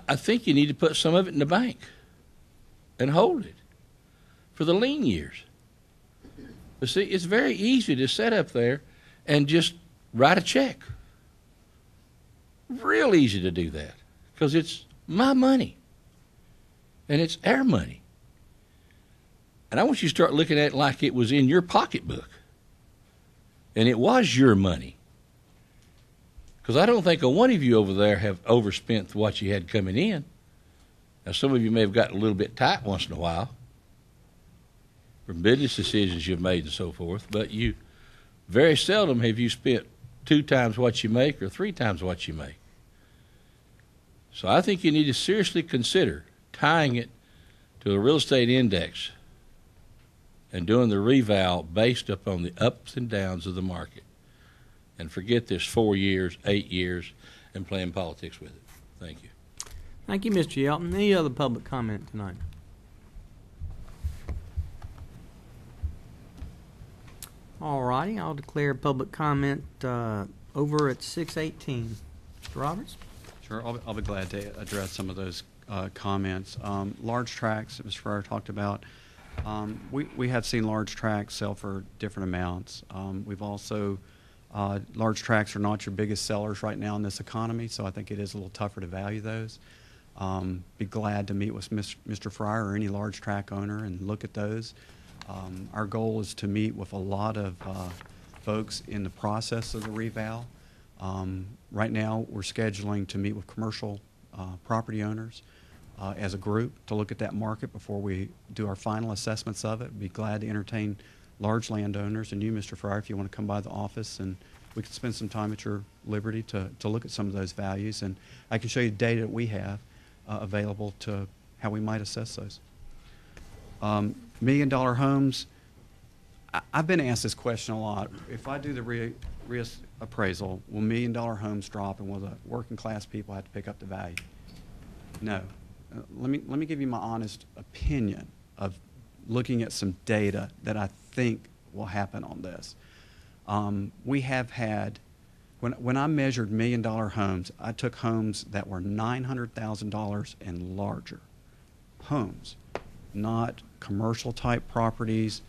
I think you need to put some of it in the bank and hold it for the lean years. But see, it's very easy to sit up there and just write a check. Real easy to do that because it's my money and it's our money. And I want you to start looking at it like it was in your pocketbook. And it was your money. Because I don't think one of you over there have overspent what you had coming in. Now, some of you may have gotten a little bit tight once in a while from business decisions you've made and so forth, but you very seldom have you spent 2 times what you make or 3 times what you make. So I think you need to seriously consider tying it to a real estate index and doing the reval based upon the ups and downs of the market. And forget this 4 years, 8 years, and playing politics with it. Thank you. Thank you, Mr. Yelton. Any other public comment tonight? All righty, I'll declare public comment over at 6:18. Mr. Roberts? Sure, I'll be glad to address some of those comments. Large tracts that Mr. Fryer talked about. We have seen large tracts sell for different amounts. We've also, large tracts are not your biggest sellers right now in this economy, so I think it is a little tougher to value those. Be glad to meet with Mr. Fryer or any large tract owner and look at those. Our goal is to meet with a lot of folks in the process of the reval. Right now, we're scheduling to meet with commercial property owners as a group to look at that market before we do our final assessments of it. Be glad to entertain large landowners, and you, Mr. Fryer, if you want to come by the office, and we can spend some time at your liberty to look at some of those values. And I can show you data that we have available to how we might assess those. $1 million homes, I've been asked this question a lot. If I do the reappraisal, will $1 million homes drop, and will the working class people have to pick up the value? No. Let me give you my honest opinion of looking at some data that I think will happen on this. We have had, when I measured $1 million homes, I took homes that were $900,000 and larger. Homes, not commercial type properties,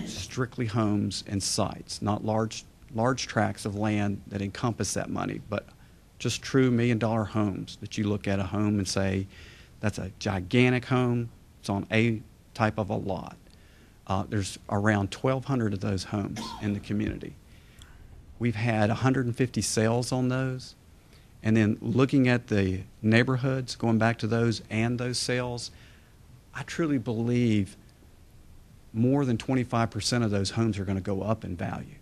strictly homes and sites, not large tracts of land that encompass that money, but just true $1 million homes that you look at a home and say, that's a gigantic home, it's on a type of a lot. There's around 1,200 of those homes in the community. We've had 150 sales on those, and then looking at the neighborhoods, going back to those and those sales, I truly believe more than 25% of those homes are going to go up in value.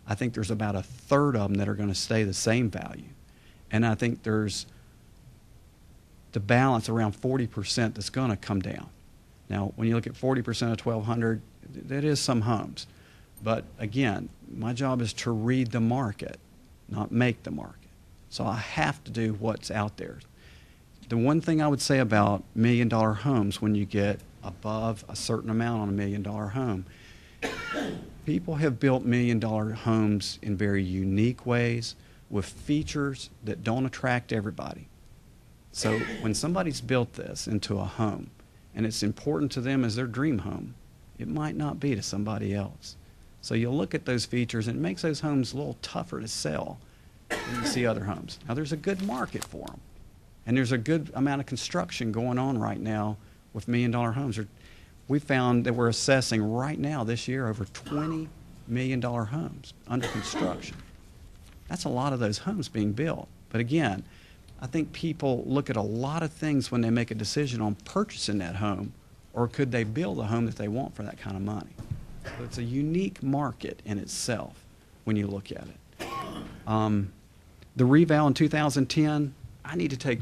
I think there's about a third of them that are going to stay the same value. And I think there's the balance around 40% that's going to come down. Now, when you look at 40% of 1,200, that is some homes. But again, my job is to read the market, not make the market. So I have to do what's out there. The one thing I would say about $1 million homes, when you get above a certain amount on a $1 million home, people have built $1 million homes in very unique ways with features that don't attract everybody. So when somebody's built this into a home and it's important to them as their dream home, it might not be to somebody else. So you'll look at those features and it makes those homes a little tougher to sell than you see other homes. Now there's a good market for them, and there's a good amount of construction going on right now with $1 million homes. We found that we're assessing right now this year over $20 million homes under construction. That's a lot of those homes being built. But again, I think people look at a lot of things when they make a decision on purchasing that home, or could they build a home that they want for that kind of money. So it's a unique market in itself when you look at it. The reval in 2010, I need to take,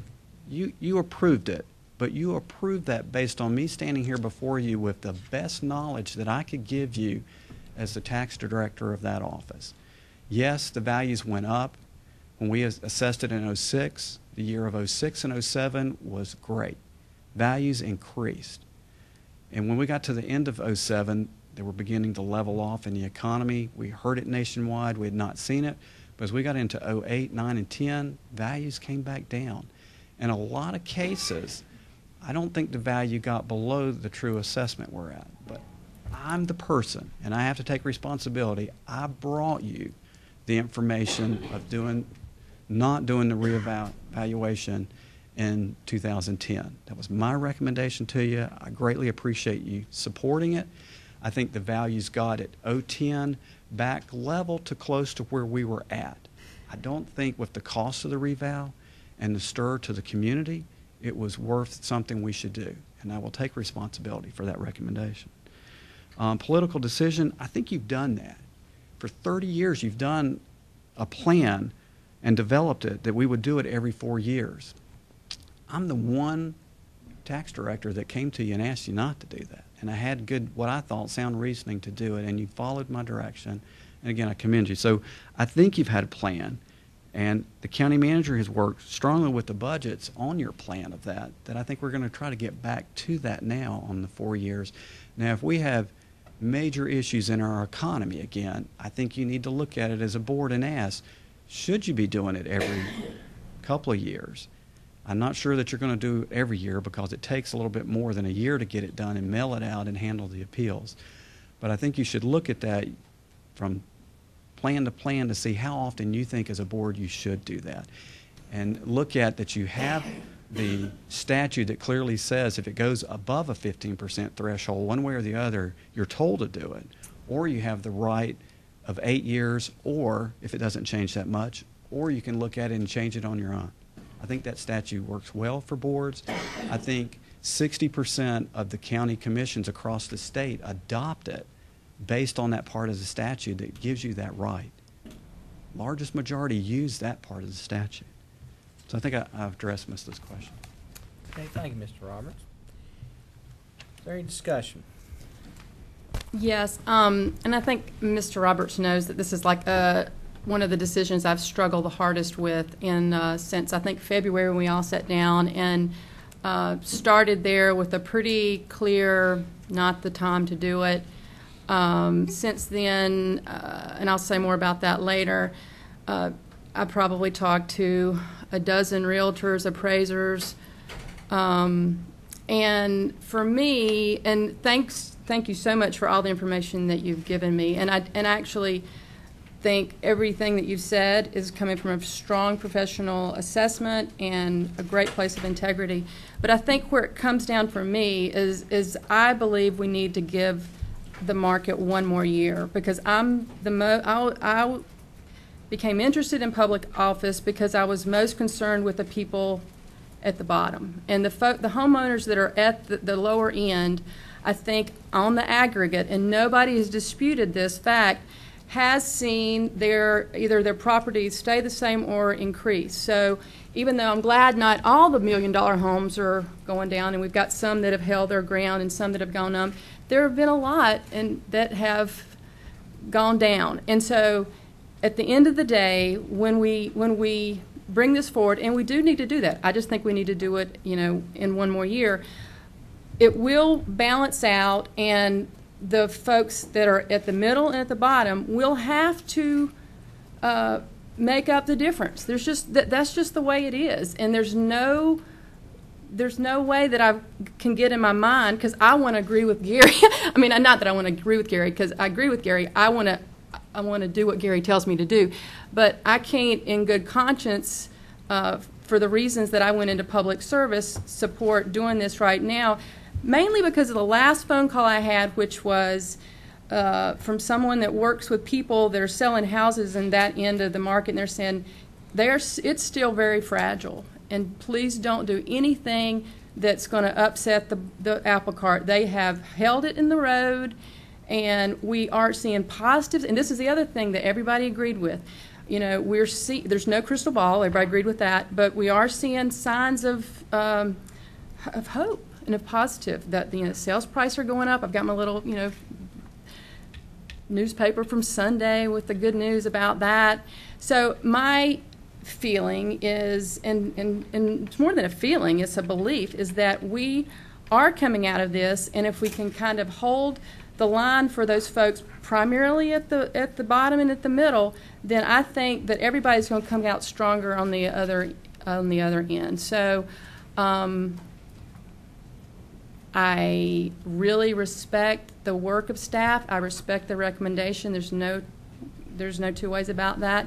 you approved it, but you approved that based on me standing here before you with the best knowledge that I could give you as the tax director of that office. Yes, the values went up. When we assessed it in 06, the year of 06 and 07 was great. Values increased. And when we got to the end of 07, they were beginning to level off in the economy. We heard it nationwide. We had not seen it. But as we got into 08, 9, and 10, values came back down. In a lot of cases, I don't think the value got below the true assessment we're at. But I'm the person, and I have to take responsibility. I brought you the information of not doing the reevaluation in 2010. That was my recommendation to you. I greatly appreciate you supporting it. I think the values got at 010 back level to close to where we were at. I don't think with the cost of the revow and the stir to the community, it was worth something we should do. And I will take responsibility for that recommendation. Political decision, I think you've done that. For 30 years, you've done a plan and developed it that we would do it every 4 years. I'm the one tax director that came to you and asked you not to do that. And I had good, what I thought, sound reasoning to do it, and you followed my direction. And again, I commend you. So I think you've had a plan, and the county manager has worked strongly with the budgets on your plan of that I think we're going to try to get back to that now on the 4 years. Now, if we have major issues in our economy again, I think you need to look at it as a board and ask, should you be doing it every couple of years? I'm not sure that you're going to do it every year because it takes a little bit more than a year to get it done and mail it out and handle the appeals. But I think you should look at that from plan to plan to see how often you think as a board you should do that. And look at that you have the statute that clearly says if it goes above a 15% threshold, one way or the other, you're told to do it. Or you have the right of 8 years, or if it doesn't change that much, or you can look at it and change it on your own. I think that statute works well for boards. I think 60% of the county commissions across the state adopt it based on that part of the statute that gives you that right. Largest majority use that part of the statute. So I think I've addressed most of this question. Okay, thank you, Mr. Roberts. Is there any discussion? Yes, and I think Mr. Roberts knows that this is like one of the decisions I've struggled the hardest with since I think February when we all sat down and started there with a pretty clear not the time to do it. Since then, and I'll say more about that later, I probably talked to a dozen realtors, appraisers, and for me, and thank you so much for all the information that you've given me, and I actually think everything that you've said is coming from a strong professional assessment and a great place of integrity. But I think where it comes down for me is I believe we need to give the market one more year, because I became interested in public office because I was most concerned with the people at the bottom. And the homeowners that are at the lower end, I think on the aggregate, and nobody has disputed this fact, has seen either their properties stay the same or increase. So even though I'm glad not all the $1 million homes are going down, and we've got some that have held their ground and some that have gone up, there have been a lot that have gone down. And so at the end of the day, when we bring this forward, and we do need to do that, I just think we need to do it, in one more year, it will balance out, and the folks that are at the middle and at the bottom will have to make up the difference. There's just that's just the way it is, and there's no way that I can get in my mind, because I want to agree with Gary. I mean, not that I want to agree with Gary, because I agree with Gary. I want to do what Gary tells me to do, but I can't, in good conscience, for the reasons that I went into public service, support doing this right now. Mainly because of the last phone call I had, which was from someone that works with people that are selling houses in that end of the market, and they're saying it's still very fragile, and please don't do anything that's going to upset the apple cart. They have held it in the road, and we are seeing positives. And this is the other thing that everybody agreed with. There's no crystal ball. Everybody agreed with that, but we are seeing signs of hope and of positive, that the sales price are going up. I've got my little newspaper from Sunday with the good news about that. So my feeling is, and it's more than a feeling, it's a belief, is that we are coming out of this, and if we can kind of hold the line for those folks primarily at the bottom and at the middle, then I think that everybody's going to come out stronger on the other end. So I really respect the work of staff. I respect the recommendation. There's no two ways about that.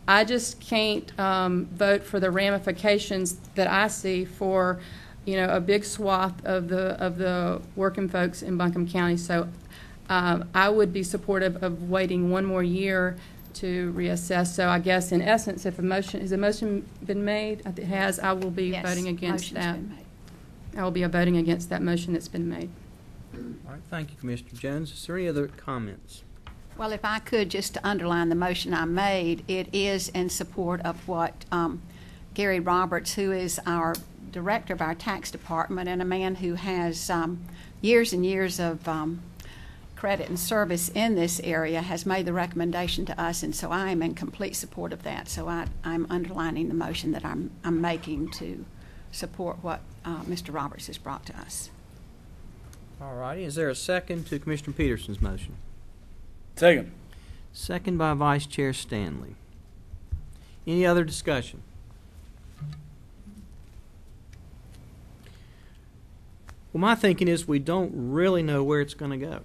I just can't vote for the ramifications that I see for, a big swath of the working folks in Buncombe County. So I would be supportive of waiting one more year to reassess. So I guess in essence, if has a motion been made? It has. I will be voting against that. Been made. I will be voting against that motion that's been made. All right, thank you, Commissioner Jones. Is there any other comments? Well, if I could, just to underline the motion I made, it is in support of what Gary Roberts, who is our director of our tax department and a man who has years and years of credit and service in this area, has made the recommendation to us, and so I am in complete support of that. So I'm underlining the motion that I'm making to support what Mr. Roberts has brought to us. All righty. Is there a second to Commissioner Peterson's motion? Second. Second by Vice Chair Stanley. Any other discussion? Well, my thinking is we don't really know where it's going to go.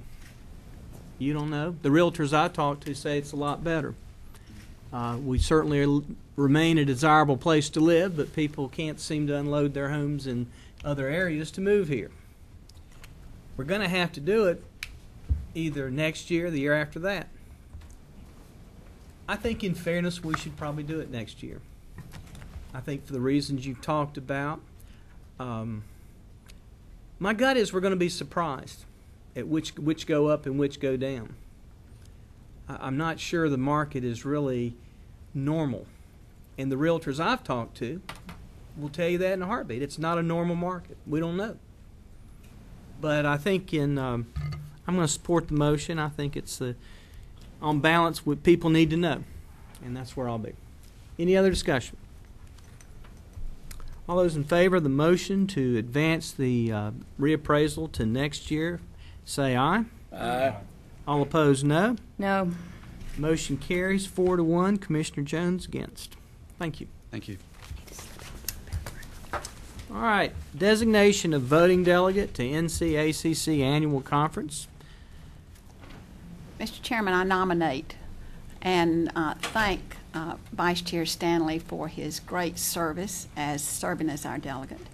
You don't know. The realtors I talk to say it's a lot better. We certainly remain a desirable place to live, but people can't seem to unload their homes in other areas to move here. We're going to have to do it either next year or the year after that. I think in fairness we should probably do it next year. I think for the reasons you've talked about. My gut is we're going to be surprised at which go up and which go down. I'm not sure the market is really normal. And the realtors I've talked to will tell you that in a heartbeat. It's not a normal market. We don't know. But I think I'm going to support the motion. I think it's on balance what people need to know. And that's where I'll be. Any other discussion? All those in favor of the motion to advance the reappraisal to next year, say aye. Aye. All opposed, no. No. Motion carries 4-1. Commissioner Jones against. Thank you. Thank you. All right. Designation of voting delegate to NCACC annual conference. Mr. Chairman, I nominate and thank Vice Chair Stanley for his great service as serving as our delegate.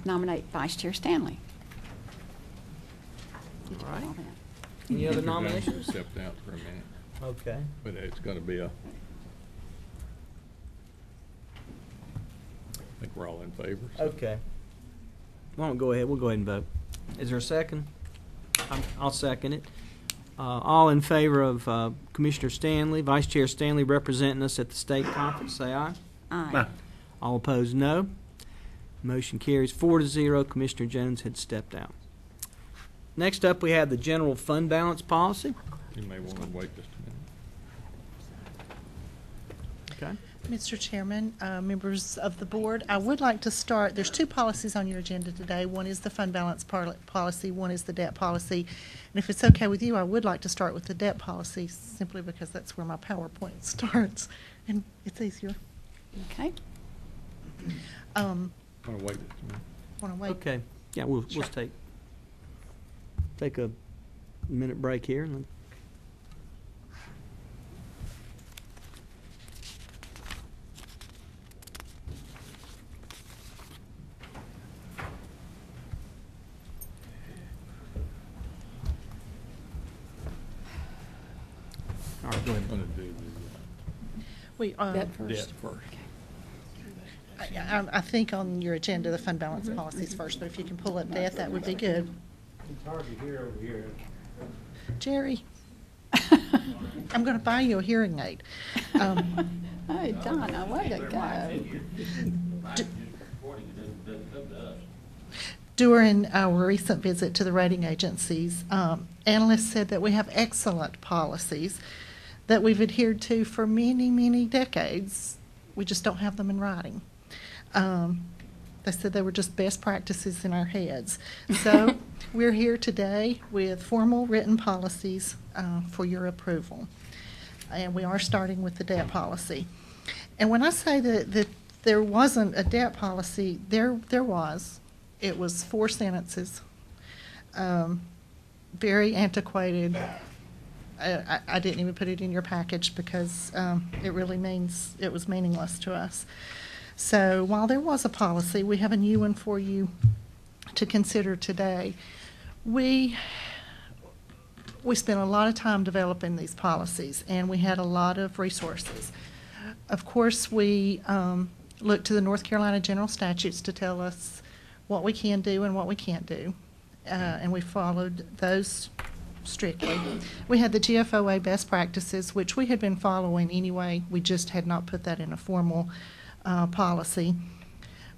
Nominate Vice Chair Stanley. All right. Any other nominations? Stepped out for a minute. Okay. But it's going to be I think we're all in favor. So. Okay. Why don't we go ahead? We'll go ahead and vote. Is there a second? I'll second it. All in favor of Commissioner Stanley, Vice Chair Stanley representing us at the state conference, say aye. Aye. All opposed, no. Motion carries 4-0. Commissioner Jones had stepped out. Next up, we have the general fund balance policy. You may want to wait just a minute. Okay. Mr. Chairman, members of the board, I would like to start. There's two policies on your agenda today. One is the fund balance policy, one is the debt policy. And if it's okay with you, I would like to start with the debt policy simply because that's where my PowerPoint starts and it's easier. Okay. Want to wait just a minute? Want to wait? Okay. Yeah, we'll take a minute break here. And all right, go ahead. I'm going to do Debt first. debt first. I think on your agenda, the fund balance policies first, but if you can pull up debt, that would be good. It's hard to hear over here. Jerry, I'm going to buy you a hearing aid. Hey, Donna, way to go. During our recent visit to the rating agencies, analysts said that we have excellent policies that we've adhered to for many, many decades. We just don't have them in writing. They said they were just best practices in our heads. So we're here today with formal written policies for your approval. And we are starting with the debt policy. And when I say that there wasn't a debt policy, there was. It was 4 sentences, very antiquated, I didn't even put it in your package because it was meaningless to us. So while there was a policy, we have a new one for you to consider today. We spent a lot of time developing these policies, and we had a lot of resources. Of course, we looked to the North Carolina General Statutes to tell us what we can do and what we can't do, and we followed those strictly. We had the GFOA best practices, which we had been following anyway. We just had not put that in a formal policy.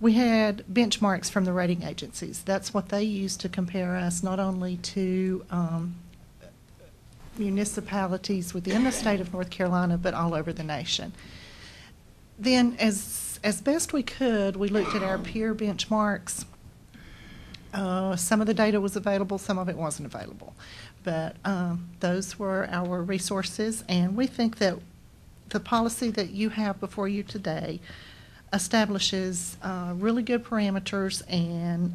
We had benchmarks from the rating agencies. That's what they use to compare us not only to municipalities within the state of North Carolina, but all over the nation. Then, as best we could, we looked at our peer benchmarks. Some of the data was available, some of it wasn't available. But those were our resources, and we think that the policy that you have before you today establishes really good parameters and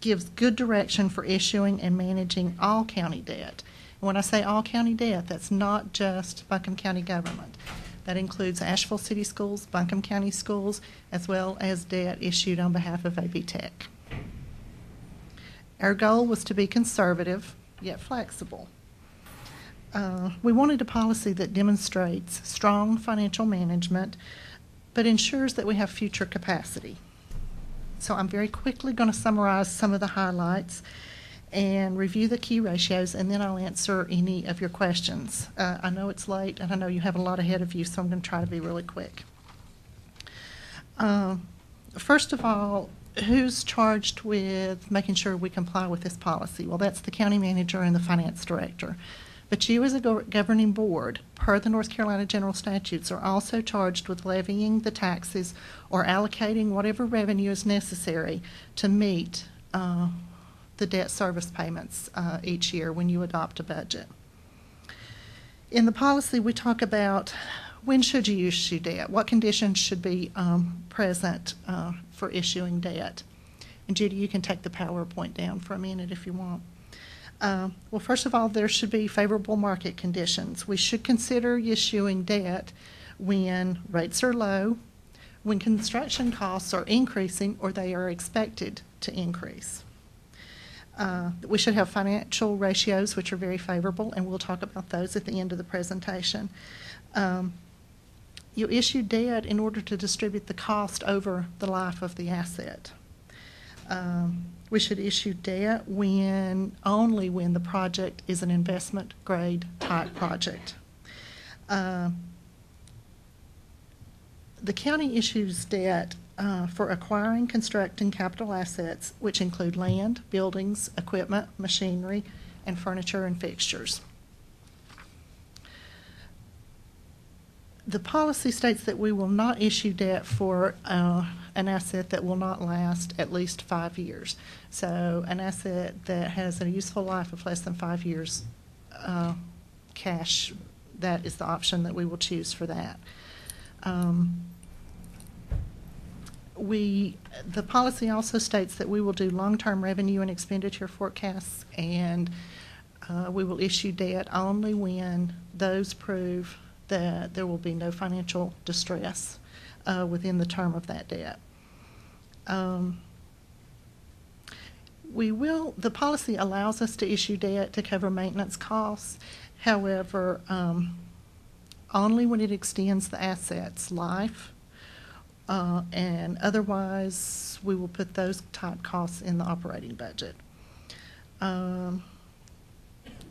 gives good direction for issuing and managing all county debt. And when I say all county debt, that's not just Buncombe County government. That includes Asheville City Schools, Buncombe County Schools, as well as debt issued on behalf of AB Tech. Our goal was to be conservative, yet flexible. We wanted a policy that demonstrates strong financial management, but ensures that we have future capacity. So I'm very quickly going to summarize some of the highlights and review the key ratios, and then I'll answer any of your questions. I know it's late, and I know you have a lot ahead of you, so I'm going to try to be really quick. First of all, who's charged with making sure we comply with this policy? Well, that's the county manager and the finance director. But you as a governing board, per the North Carolina General Statutes, are also charged with levying the taxes or allocating whatever revenue is necessary to meet the debt service payments each year when you adopt a budget. In the policy, we talk about when should you issue debt, what conditions should be present for issuing debt. And Judy, you can take the PowerPoint down for a minute if you want. Well, first of all, there should be favorable market conditions. We should consider issuing debt when rates are low, when construction costs are increasing or they are expected to increase. We should have financial ratios which are very favorable, and we'll talk about those at the end of the presentation. You issue debt in order to distribute the cost over the life of the asset. We should issue debt only when the project is an investment grade type project. The county issues debt for acquiring, constructing capital assets, which include land, buildings, equipment, machinery, and furniture and fixtures. The policy states that we will not issue debt for an asset that will not last at least 5 years. So an asset that has a useful life of less than 5 years, cash, that is the option that we will choose for that. The policy also states that we will do long-term revenue and expenditure forecasts, and we will issue debt only when those prove that there will be no financial distress within the term of that debt. The policy allows us to issue debt to cover maintenance costs. However, only when it extends the asset's life, and otherwise we will put those type costs in the operating budget.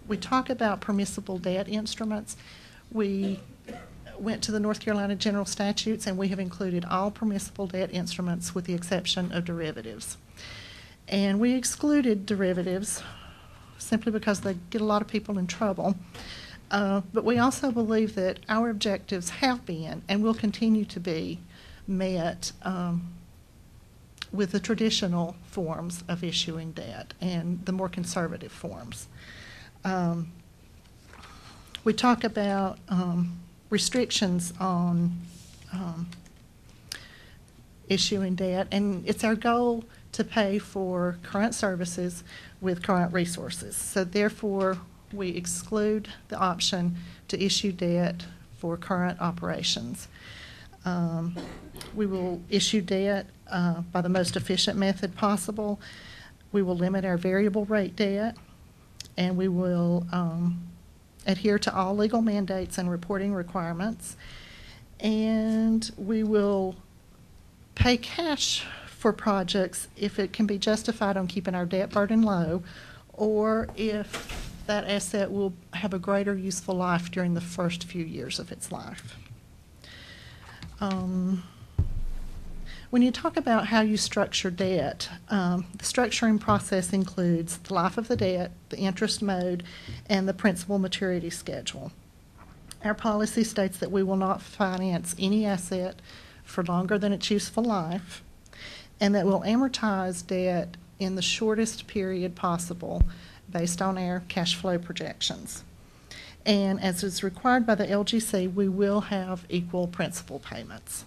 We talk about permissible debt instruments. We went to the North Carolina General Statutes, and we have included all permissible debt instruments with the exception of derivatives. And we excluded derivatives simply because they get a lot of people in trouble. But we also believe that our objectives have been and will continue to be met with the traditional forms of issuing debt and the more conservative forms. We talk about restrictions on issuing debt, and it's our goal to pay for current services with current resources. So therefore, we exclude the option to issue debt for current operations. We will issue debt by the most efficient method possible. We will limit our variable rate debt, and we will adhere to all legal mandates and reporting requirements. And we will pay cash for projects if it can be justified on keeping our debt burden low, or if that asset will have a greater useful life during the first few years of its life. When you talk about how you structure debt, the structuring process includes the life of the debt, the interest mode, and the principal maturity schedule. Our policy states that we will not finance any asset for longer than its useful life, and that we'll amortize debt in the shortest period possible based on our cash flow projections. And as is required by the LGC, we will have equal principal payments.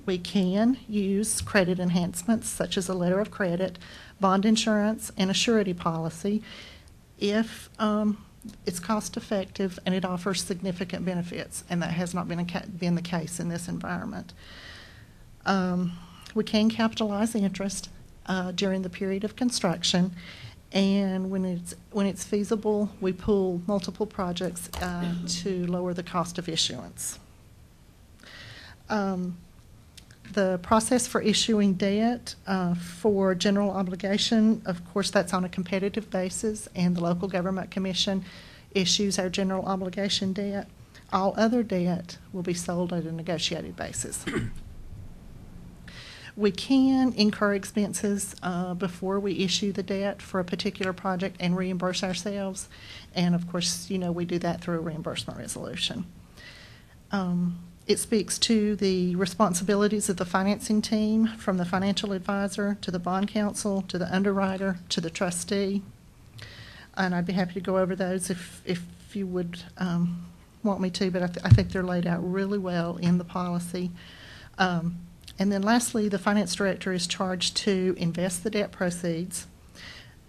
We can use credit enhancements such as a letter of credit, bond insurance, and a surety policy if it's cost effective and it offers significant benefits, and that has not been the case in this environment. We can capitalize interest during the period of construction, and when it's feasible, we pool multiple projects to lower the cost of issuance. The process for issuing debt for general obligation, of course, that's on a competitive basis, and the Local Government Commission issues our general obligation debt. All other debt will be sold at a negotiated basis. We can incur expenses before we issue the debt for a particular project and reimburse ourselves, and of course, you know, we do that through a reimbursement resolution. It speaks to the responsibilities of the financing team, from the financial advisor to the bond counsel to the underwriter to the trustee. And I'd be happy to go over those if you would want me to, but I think they're laid out really well in the policy. And then lastly, the finance director is charged to invest the debt proceeds,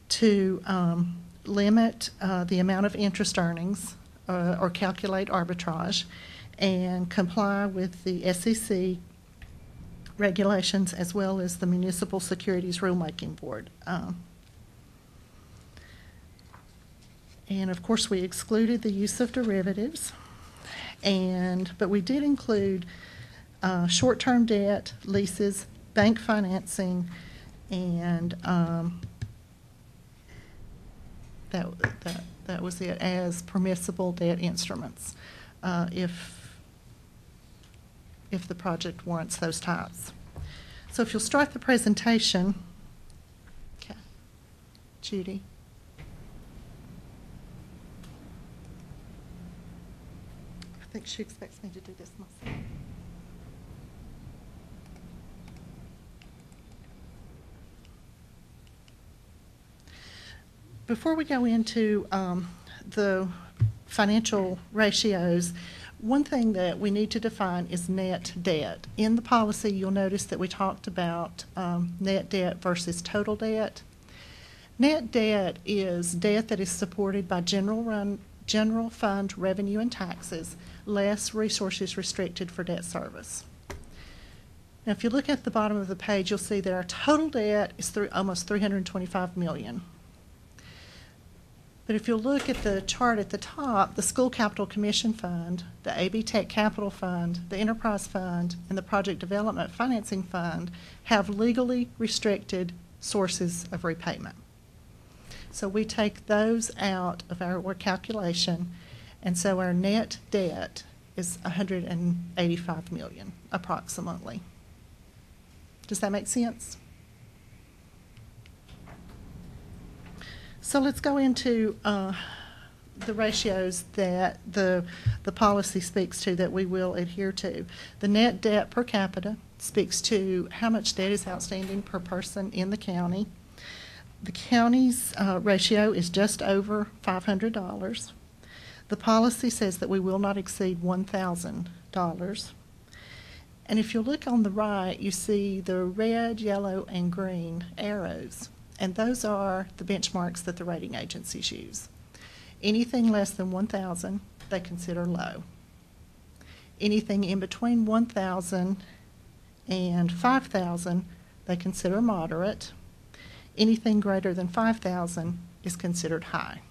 to limit the amount of interest earnings or calculate arbitrage, and comply with the SEC regulations as well as the Municipal Securities Rulemaking Board. And of course, we excluded the use of derivatives, but we did include short-term debt, leases, bank financing, and that was it, as permissible debt instruments if the project warrants those types. So if you'll start the presentation. Okay. Judy. I think she expects me to do this myself. Before we go into the financial ratios, one thing that we need to define is net debt. In the policy, you'll notice that we talked about net debt versus total debt. Net debt is debt that is supported by general fund revenue and taxes, less resources restricted for debt service. Now, if you look at the bottom of the page, you'll see that our total debt is almost $325 million. But if you'll look at the chart at the top, the School Capital Commission Fund, the AB Tech Capital Fund, the Enterprise Fund, and the Project Development Financing Fund have legally restricted sources of repayment. So we take those out of our calculation, and so our net debt is $185 million, approximately. Does that make sense? So let's go into the ratios that the policy speaks to that we will adhere to. The net debt per capita speaks to how much debt is outstanding per person in the county. The county's ratio is just over $500. The policy says that we will not exceed $1,000. And if you look on the right, you see the red, yellow, and green arrows. And those are the benchmarks that the rating agencies use. Anything less than 1,000, they consider low. Anything in between 1,000 and 5,000, they consider moderate. Anything greater than 5,000 is considered high.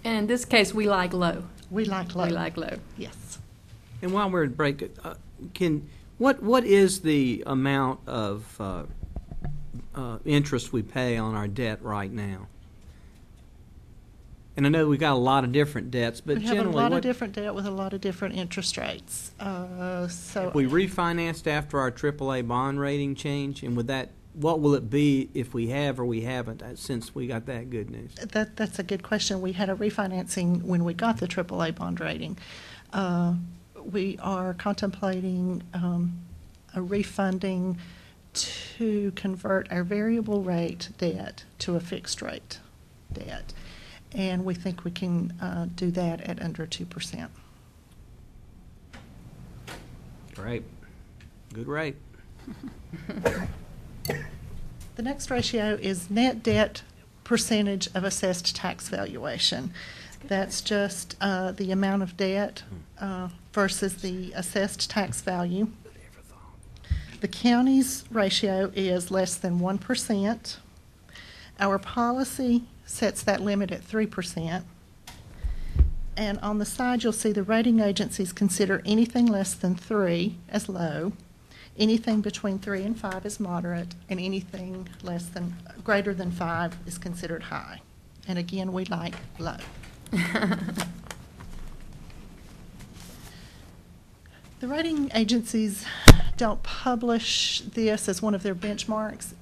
And in this case, we like low. We like low. We like low. Yes. And while we're at break, what is the amount of interest we pay on our debt right now? And I know we've got a lot of different debts, but we have generally, a lot of different debt with a lot of different interest rates. So we refinanced after our AAA bond rating change, and with that, what will it be if we have or we haven't since we got that good news? That's a good question. We had a refinancing when we got the AAA bond rating. We are contemplating a refunding to convert our variable rate debt to a fixed rate debt. And we think we can do that at under 2%. Great. Good rate. The next ratio is net debt percentage of assessed tax valuation. That's just the amount of debt versus the assessed tax value. The county's ratio is less than 1%. Our policy sets that limit at 3%. And on the side, you'll see the rating agencies consider anything less than 3 as low, anything between 3 and 5 is moderate, and anything greater than 5 is considered high. And again, we like low. The rating agencies don't publish this as one of their benchmarks.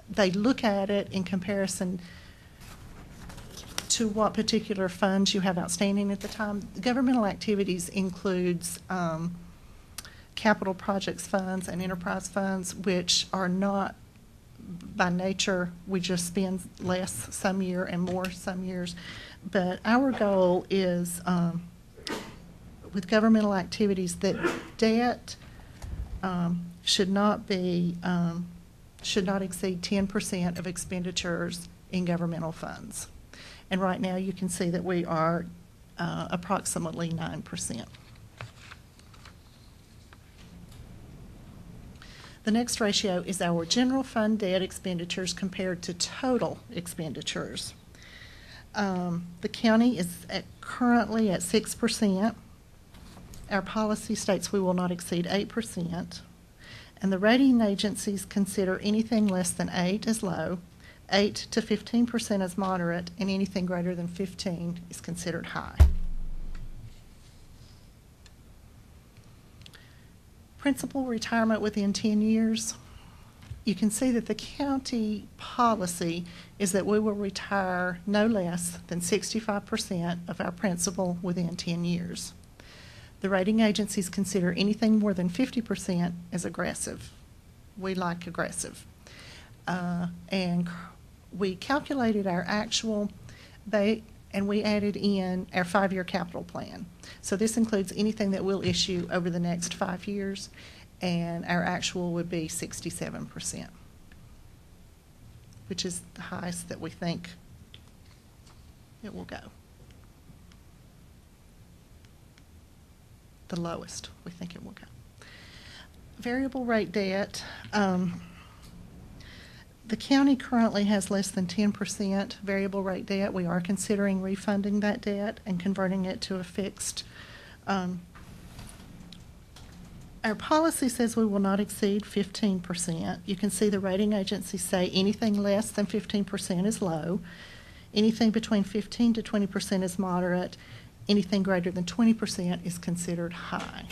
They look at it in comparison to what particular funds you have outstanding at the time. Governmental activities includes capital projects funds and enterprise funds, which are not, by nature, we just spend less some year and more some years. But our goal is, with governmental activities, that debt should not exceed 10% of expenditures in governmental funds. And right now, you can see that we are approximately 9%. The next ratio is our general fund debt expenditures compared to total expenditures. The county is currently at 6%. Our policy states we will not exceed 8%. And the rating agencies consider anything less than 8 as low, 8 to 15% as moderate, and anything greater than 15 is considered high. Principal retirement within 10 years. You can see that the county policy is that we will retire no less than 65% of our principal within 10 years. The rating agencies consider anything more than 50% as aggressive. We like aggressive. And we calculated our actual, and we added in our 5-year capital plan. So this includes anything that we'll issue over the next 5 years, and our actual would be 67%, which is the highest that we think it will go. The lowest we think it will go. Variable rate debt. The county currently has less than 10% variable rate debt. We are considering refunding that debt and converting it to a fixed. Our policy says we will not exceed 15%. You can see the rating agencies say anything less than 15% is low, anything between 15 to 20% is moderate, anything greater than 20% is considered high.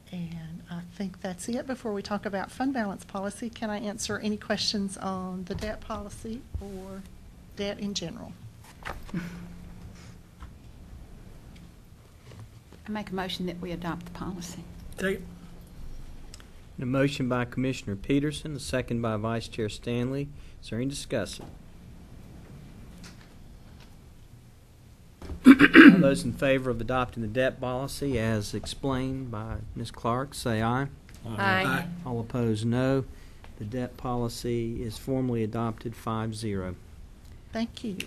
And I think that's it. Before we talk about fund balance policy, can I answer any questions on the debt policy or debt in general? I make a motion that we adopt the policy. Take it. A motion by Commissioner Peterson, a second by Vice Chair Stanley. Is there any discussion? All those in favor of adopting the debt policy as explained by Ms. Clark, say aye. Aye. All opposed, no. The debt policy is formally adopted 5-0. Thank you.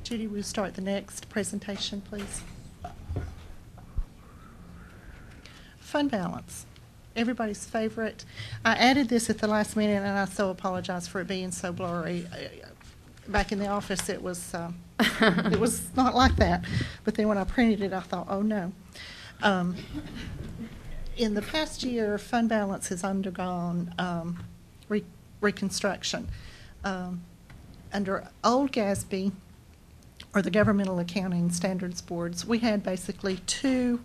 Judy, we'll start the next presentation, please. Fund balance. Everybody's favorite. I added this at the last minute, and I so apologize for it being so blurry. Back in the office, it was not like that. But then when I printed it, I thought, oh no. In the past year, fund balance has undergone reconstruction. Under old GASB, or the Governmental Accounting Standards Boards, we had basically two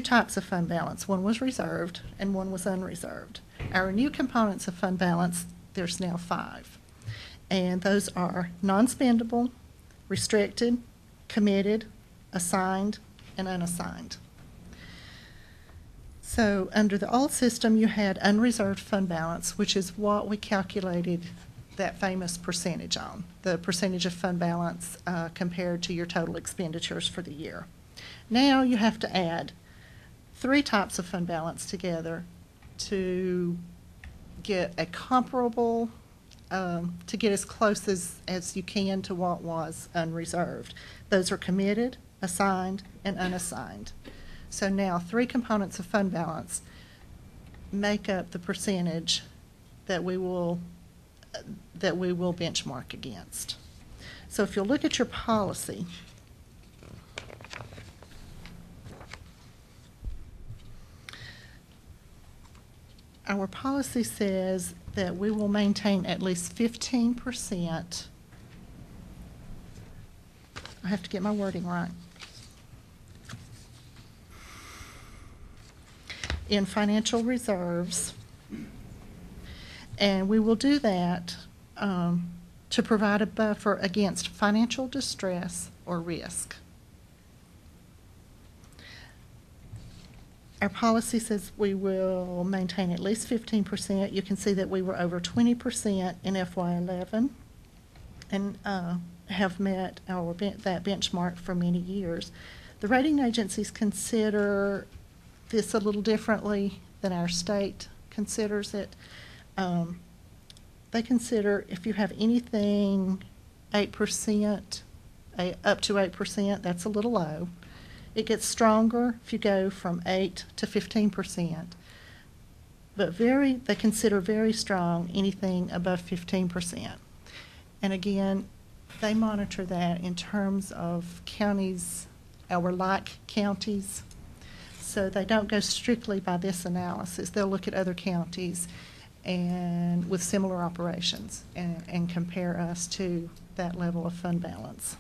types of fund balance. One was reserved and one was unreserved. Our new components of fund balance, there's now 5. And those are non-spendable, restricted, committed, assigned, and unassigned. So under the old system, you had unreserved fund balance, which is what we calculated that famous percentage on, the percentage of fund balance compared to your total expenditures for the year. Now you have to add 3 types of fund balance together to get a comparable, to get as close as you can to what was unreserved. Those are committed, assigned, and unassigned. So now 3 components of fund balance make up the percentage that we will benchmark against. So if you'll look at your policy, our policy says that we will maintain at least 15%. I have to get my wording right. In financial reserves, and we will do that to provide a buffer against financial distress or risk. Our policy says we will maintain at least 15%. You can see that we were over 20% in FY11 and have met that benchmark for many years. The rating agencies consider this a little differently than our state considers it. They consider if you have anything 8%, up to 8%, that's a little low. It gets stronger if you go from 8 to 15%. But they consider very strong anything above 15%. And again, they monitor that in terms of counties, our like counties. So they don't go strictly by this analysis. They'll look at other counties and with similar operations and compare us to that level of fund balance.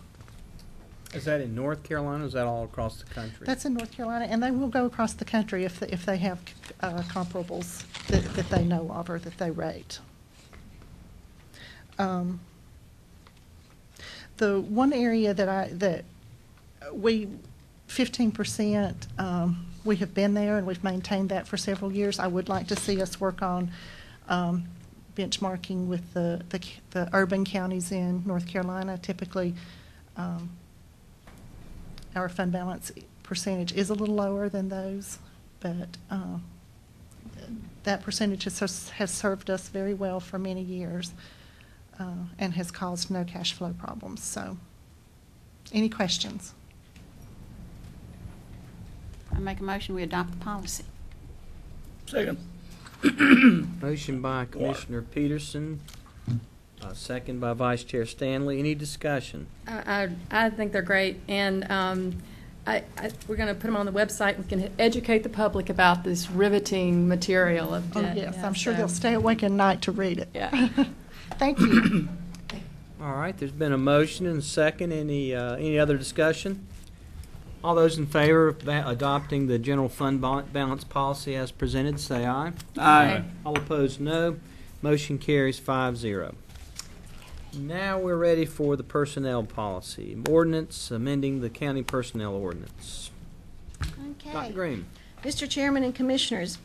Is that in North Carolina, or is that all across the country? That's in North Carolina, and they will go across the country if they have comparables that they know of or that they rate. The one area that we 15%, we have been there and we've maintained that for several years. I would like to see us work on benchmarking with the urban counties in North Carolina. Typically, our fund balance percentage is a little lower than those, but that percentage has served us very well for many years and has caused no cash flow problems. So, any questions? I make a motion we adopt the policy. Second. Motion by Commissioner Peterson, second by Vice Chair Stanley. Any discussion? I think they're great, and we're going to put them on the website. We can educate the public about this riveting material of debt. Oh, yes, I'm sure they'll stay awake at night to read it. Yeah. Thank you. All right, there's been a motion and a second. Any other discussion? All those in favor of adopting the general fund balance policy as presented, say aye. Aye. All opposed, no. Motion carries 5-0. Now we're ready for the personnel policy. Ordinance, amending the county personnel ordinance. Okay. Dr. Green. Mr. Chairman and Commissioners,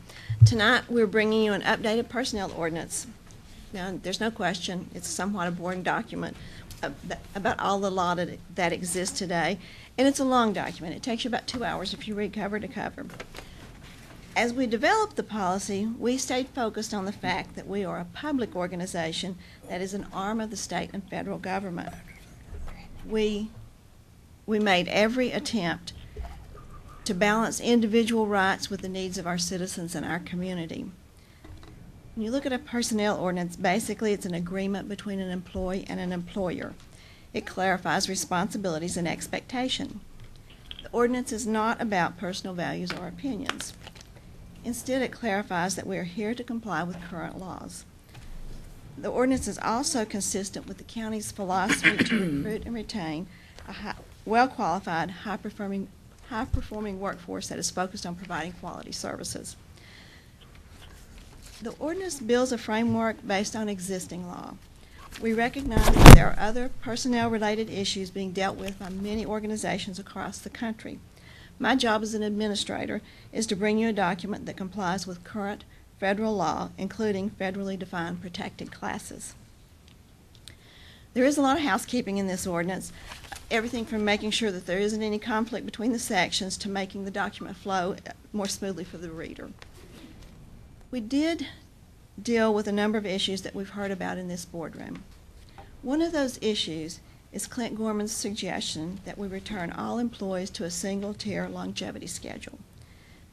tonight we're bringing you an updated personnel ordinance. Now, there's no question, it's somewhat a boring document about all the law that exists today, and it's a long document. It takes you about 2 hours if you read cover to cover. As we developed the policy, we stayed focused on the fact that we are a public organization that is an arm of the state and federal government. We made every attempt to balance individual rights with the needs of our citizens and our community. When you look at a personnel ordinance, basically it's an agreement between an employee and an employer. It clarifies responsibilities and expectation. The ordinance is not about personal values or opinions. Instead, it clarifies that we are here to comply with current laws. The ordinance is also consistent with the county's philosophy to recruit and retain a well-qualified, high-performing workforce that is focused on providing quality services. The ordinance builds a framework based on existing law. We recognize that there are other personnel-related issues being dealt with by many organizations across the country. My job as an administrator is to bring you a document that complies with current federal law, including federally defined protected classes. There is a lot of housekeeping in this ordinance, everything from making sure that there isn't any conflict between the sections to making the document flow more smoothly for the reader. We did deal with a number of issues that we've heard about in this boardroom. One of those issues is Clint Gorman's suggestion that we return all employees to a single-tier longevity schedule.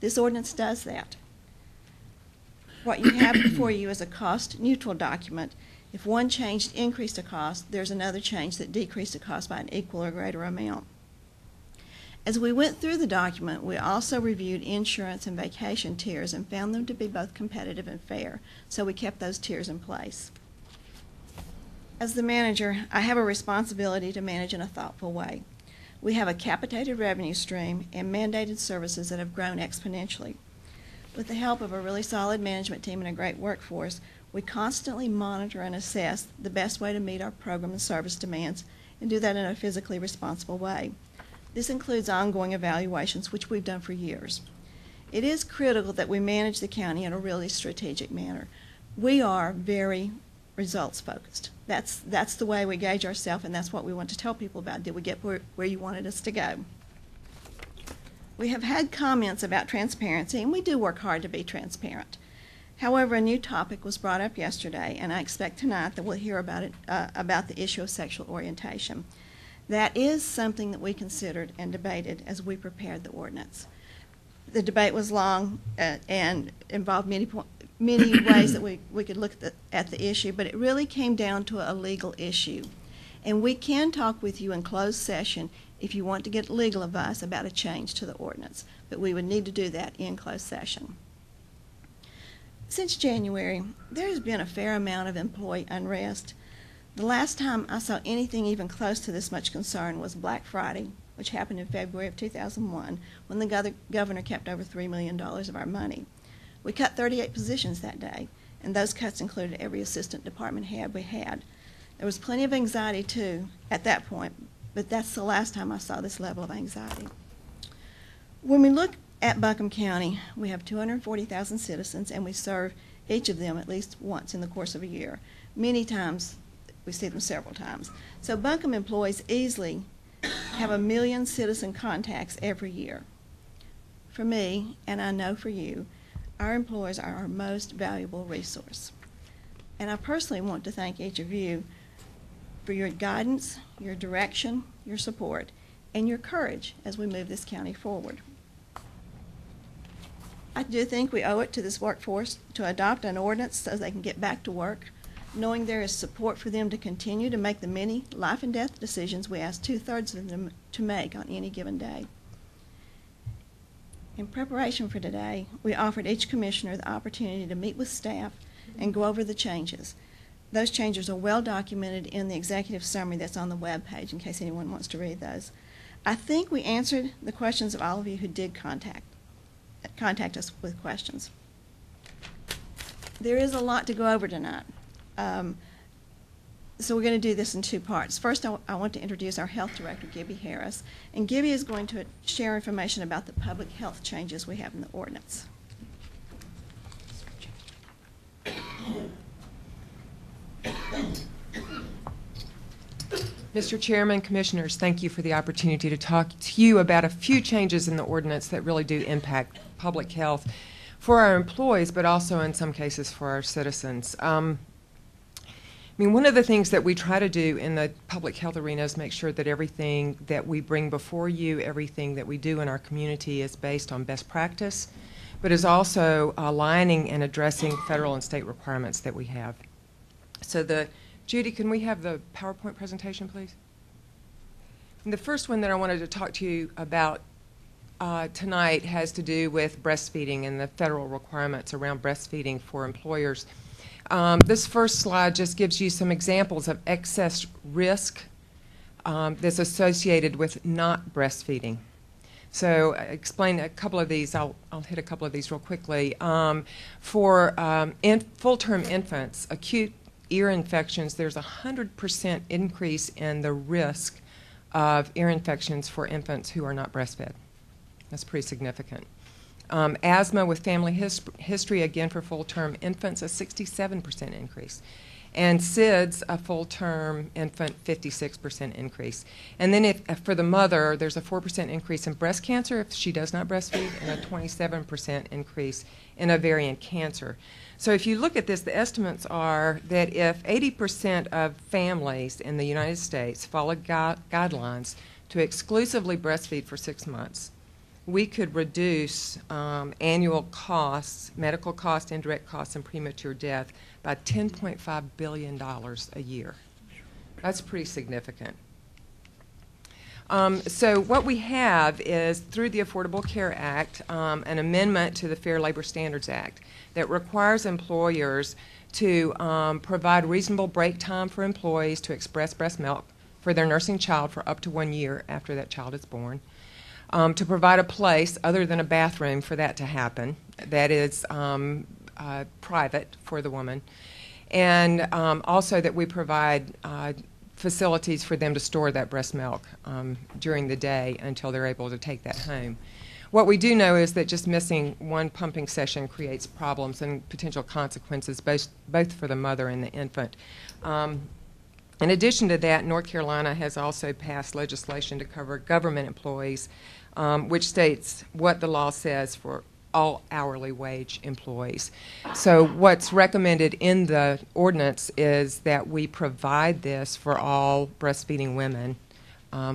This ordinance does that. What you have before you is a cost-neutral document. If one change increased a cost, there's another change that decreased the cost by an equal or greater amount. As we went through the document, we also reviewed insurance and vacation tiers and found them to be both competitive and fair, so we kept those tiers in place. As the manager, I have a responsibility to manage in a thoughtful way. We have a capitated revenue stream and mandated services that have grown exponentially. With the help of a really solid management team and a great workforce, we constantly monitor and assess the best way to meet our program and service demands and do that in a physically responsible way. This includes ongoing evaluations, which we've done for years. It is critical that we manage the county in a really strategic manner. We are very results focused. That's the way we gauge ourselves, and that's what we want to tell people about. Did we get where you wanted us to go? We have had comments about transparency, and we do work hard to be transparent. However, a new topic was brought up yesterday, and I expect tonight that we'll hear about it, about the issue of sexual orientation. That is something that we considered and debated as we prepared the ordinance. The debate was long and involved many ways that we could look at the issue, but it really came down to a legal issue. And we can talk with you in closed session if you want to get legal advice about a change to the ordinance, but we would need to do that in closed session. Since January, there has been a fair amount of employee unrest. The last time I saw anything even close to this much concern was Black Friday, which happened in February of 2001, when the governor kept over $3 million of our money. We cut 38 positions that day, and those cuts included every assistant department head we had. There was plenty of anxiety, too, at that point, but that's the last time I saw this level of anxiety. When we look at Buncombe County, we have 240,000 citizens, and we serve each of them at least once in the course of a year. Many times, we see them several times. So Buncombe employees easily have 1 million citizen contacts every year. For me, and I know for you, our employees are our most valuable resource. And I personally want to thank each of you for your guidance, your direction, your support, and your courage as we move this county forward. I do think we owe it to this workforce to adopt an ordinance so they can get back to work, knowing there is support for them to continue to make the many life and death decisions we ask 2/3 of them to make on any given day. In preparation for today, we offered each commissioner the opportunity to meet with staff and go over the changes. Those changes are well documented in the executive summary that's on the web page in case anyone wants to read those. I think we answered the questions of all of you who did contact us with questions. There is a lot to go over tonight. So we're going to do this in two parts. First, I want to introduce our health director, Gibby Harris, and Gibby is going to share information about the public health changes we have in the ordinance. Mr. Chairman, Commissioners, thank you for the opportunity to talk to you about a few changes in the ordinance that really do impact public health. for our employees, but also in some cases for our citizens. I mean, one of the things that we try to do in the public health arena is make sure that everything that we bring before you, everything that we do in our community is based on best practice, but is also aligning and addressing federal and state requirements that we have. So Judy, can we have the PowerPoint presentation, please? And the first one that I wanted to talk to you about tonight has to do with breastfeeding and the federal requirements around breastfeeding for employers. This first slide just gives you some examples of excess risk that's associated with not breastfeeding. So explain a couple of these. I'll hit a couple of these real quickly. For full-term infants, acute ear infections, there's a 100% increase in the risk of ear infections for infants who are not breastfed. That's pretty significant. Asthma with family history, again for full-term infants, a 67% increase. And SIDS, a full-term infant, 56% increase. And then for the mother, there's a 4% increase in breast cancer if she does not breastfeed, and a 27% increase in ovarian cancer. So if you look at this, the estimates are that if 80% of families in the United States followed guidelines to exclusively breastfeed for 6 months, we could reduce annual costs, medical costs, indirect costs, and premature death by $10.5 billion a year. That's pretty significant. So what we have is, through the Affordable Care Act, an amendment to the Fair Labor Standards Act that requires employers to provide reasonable break time for employees to express breast milk for their nursing child for up to 1 year after that child is born. To provide a place other than a bathroom for that to happen that is private for the woman, and also that we provide facilities for them to store that breast milk during the day until they're able to take that home. What we do know is that just missing one pumping session creates problems and potential consequences both for the mother and the infant. In addition to that, North Carolina has also passed legislation to cover government employees, which states what the law says for all hourly wage employees. So what's recommended in the ordinance is that we provide this for all breastfeeding women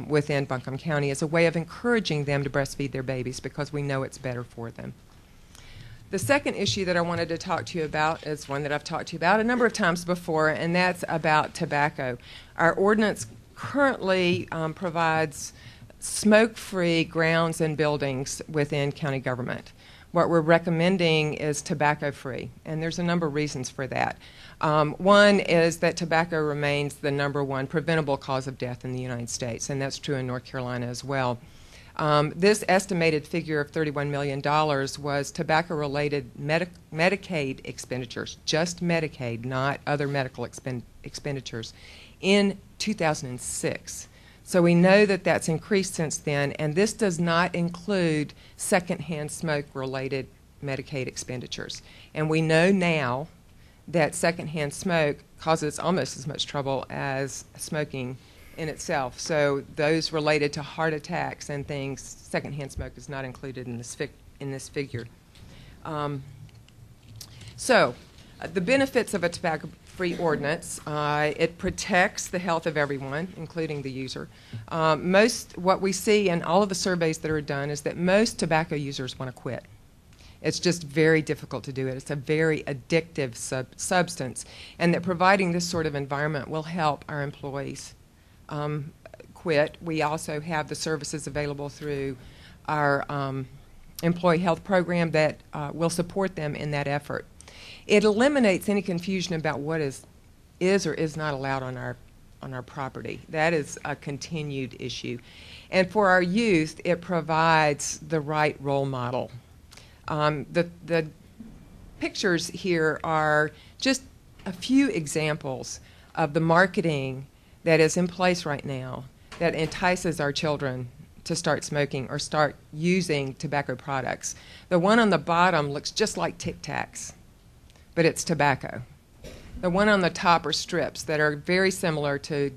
within Buncombe County as a way of encouraging them to breastfeed their babies because we know it's better for them. The second issue that I wanted to talk to you about is one that I've talked to you about a number of times before, and that's about tobacco. Our ordinance currently provides smoke-free grounds and buildings within county government. What we're recommending is tobacco-free, and there's a number of reasons for that. One is that tobacco remains the #1 preventable cause of death in the United States, and that's true in North Carolina as well. This estimated figure of $31 million was tobacco-related Medicaid expenditures, just Medicaid, not other medical expenditures, in 2006. So we know that that's increased since then, and this does not include secondhand smoke-related Medicaid expenditures. And we know now that secondhand smoke causes almost as much trouble as smoking in itself. So those related to heart attacks and things, secondhand smoke is not included in this figure. The benefits of a tobacco-free ordinance, it protects the health of everyone, including the user. What we see in all of the surveys that are done is that most tobacco users want to quit. It's just very difficult to do it. It's a very addictive substance, and that providing this sort of environment will help our employees quit. We also have the services available through our employee health program that will support them in that effort. It eliminates any confusion about what is or is not allowed on our property. That is a continued issue. And for our youth, it provides the right role model. The pictures here are just a few examples of the marketing that is in place right now that entices our children to start smoking or start using tobacco products. The one on the bottom looks just like Tic Tacs, but it's tobacco. The one on the top are strips that are very similar to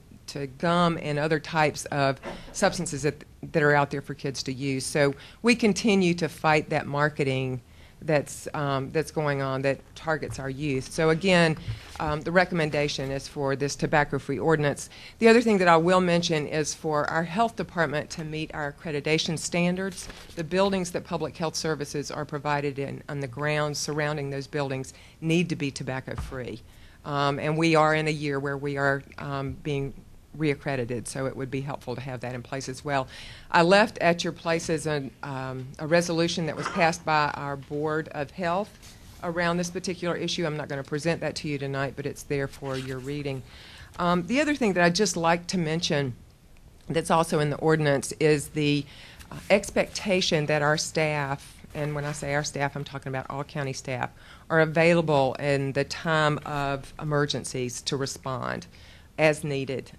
gum and other types of substances that are out there for kids to use. So we continue to fight that marketing that's going on that targets our youth. So again, the recommendation is for this tobacco-free ordinance. The other thing that I will mention is for our health department to meet our accreditation standards. The buildings that public health services are provided in on the grounds surrounding those buildings need to be tobacco-free. And we are in a year where we are being reaccredited, so it would be helpful to have that in place as well. I left at your places a resolution that was passed by our Board of Health around this particular issue. I'm not going to present that to you tonight, but it's there for your reading. The other thing that I'd just like to mention that's also in the ordinance is the expectation that our staff, and when I say our staff, I'm talking about all county staff, are available in the time of emergencies to respond as needed.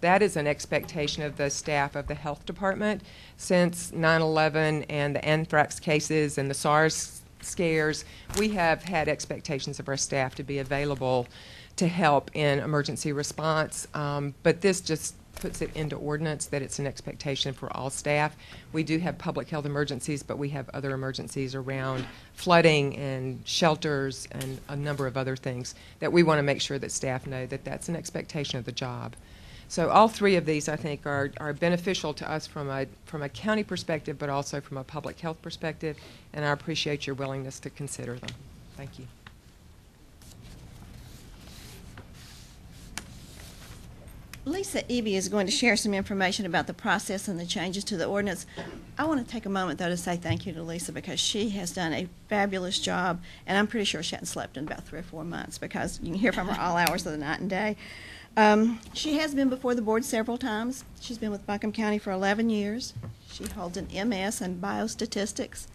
That is an expectation of the staff of the health department. Since 9/11 and the anthrax cases and the SARS scares, we have had expectations of our staff to be available to help in emergency response, but this just puts it into ordinance that it's an expectation for all staff. We do have public health emergencies, but we have other emergencies around flooding and shelters and a number of other things that we want to make sure that staff know that that's an expectation of the job. So all three of these, I think, are beneficial to us from a county perspective, but also from a public health perspective, and I appreciate your willingness to consider them. Thank you. Lisa Eby is going to share some information about the process and the changes to the ordinance. I want to take a moment, though, to say thank you to Lisa because she has done a fabulous job, and I'm pretty sure she hasn't slept in about 3 or 4 months because you can hear from her all hours of the night and day. She has been before the board several times. She's been with Buncombe County for 11 years. She holds an MS in biostatistics,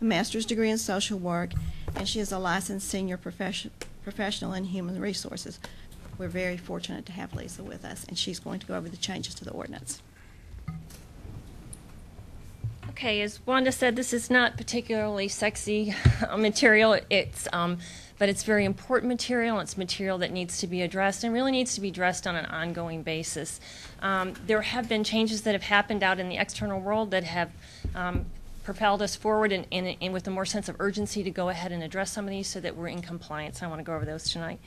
a master's degree in social work, and she is a licensed senior professional in human resources. We're very fortunate to have Lisa with us, and she's going to go over the changes to the ordinance. Okay, as Wanda said, this is not particularly sexy material. But it's very important material. It's material that needs to be addressed and really needs to be addressed on an ongoing basis. There have been changes that have happened out in the external world that have propelled us forward and with a more sense of urgency to go ahead and address some of these so that we're in compliance. I want to go over those tonight.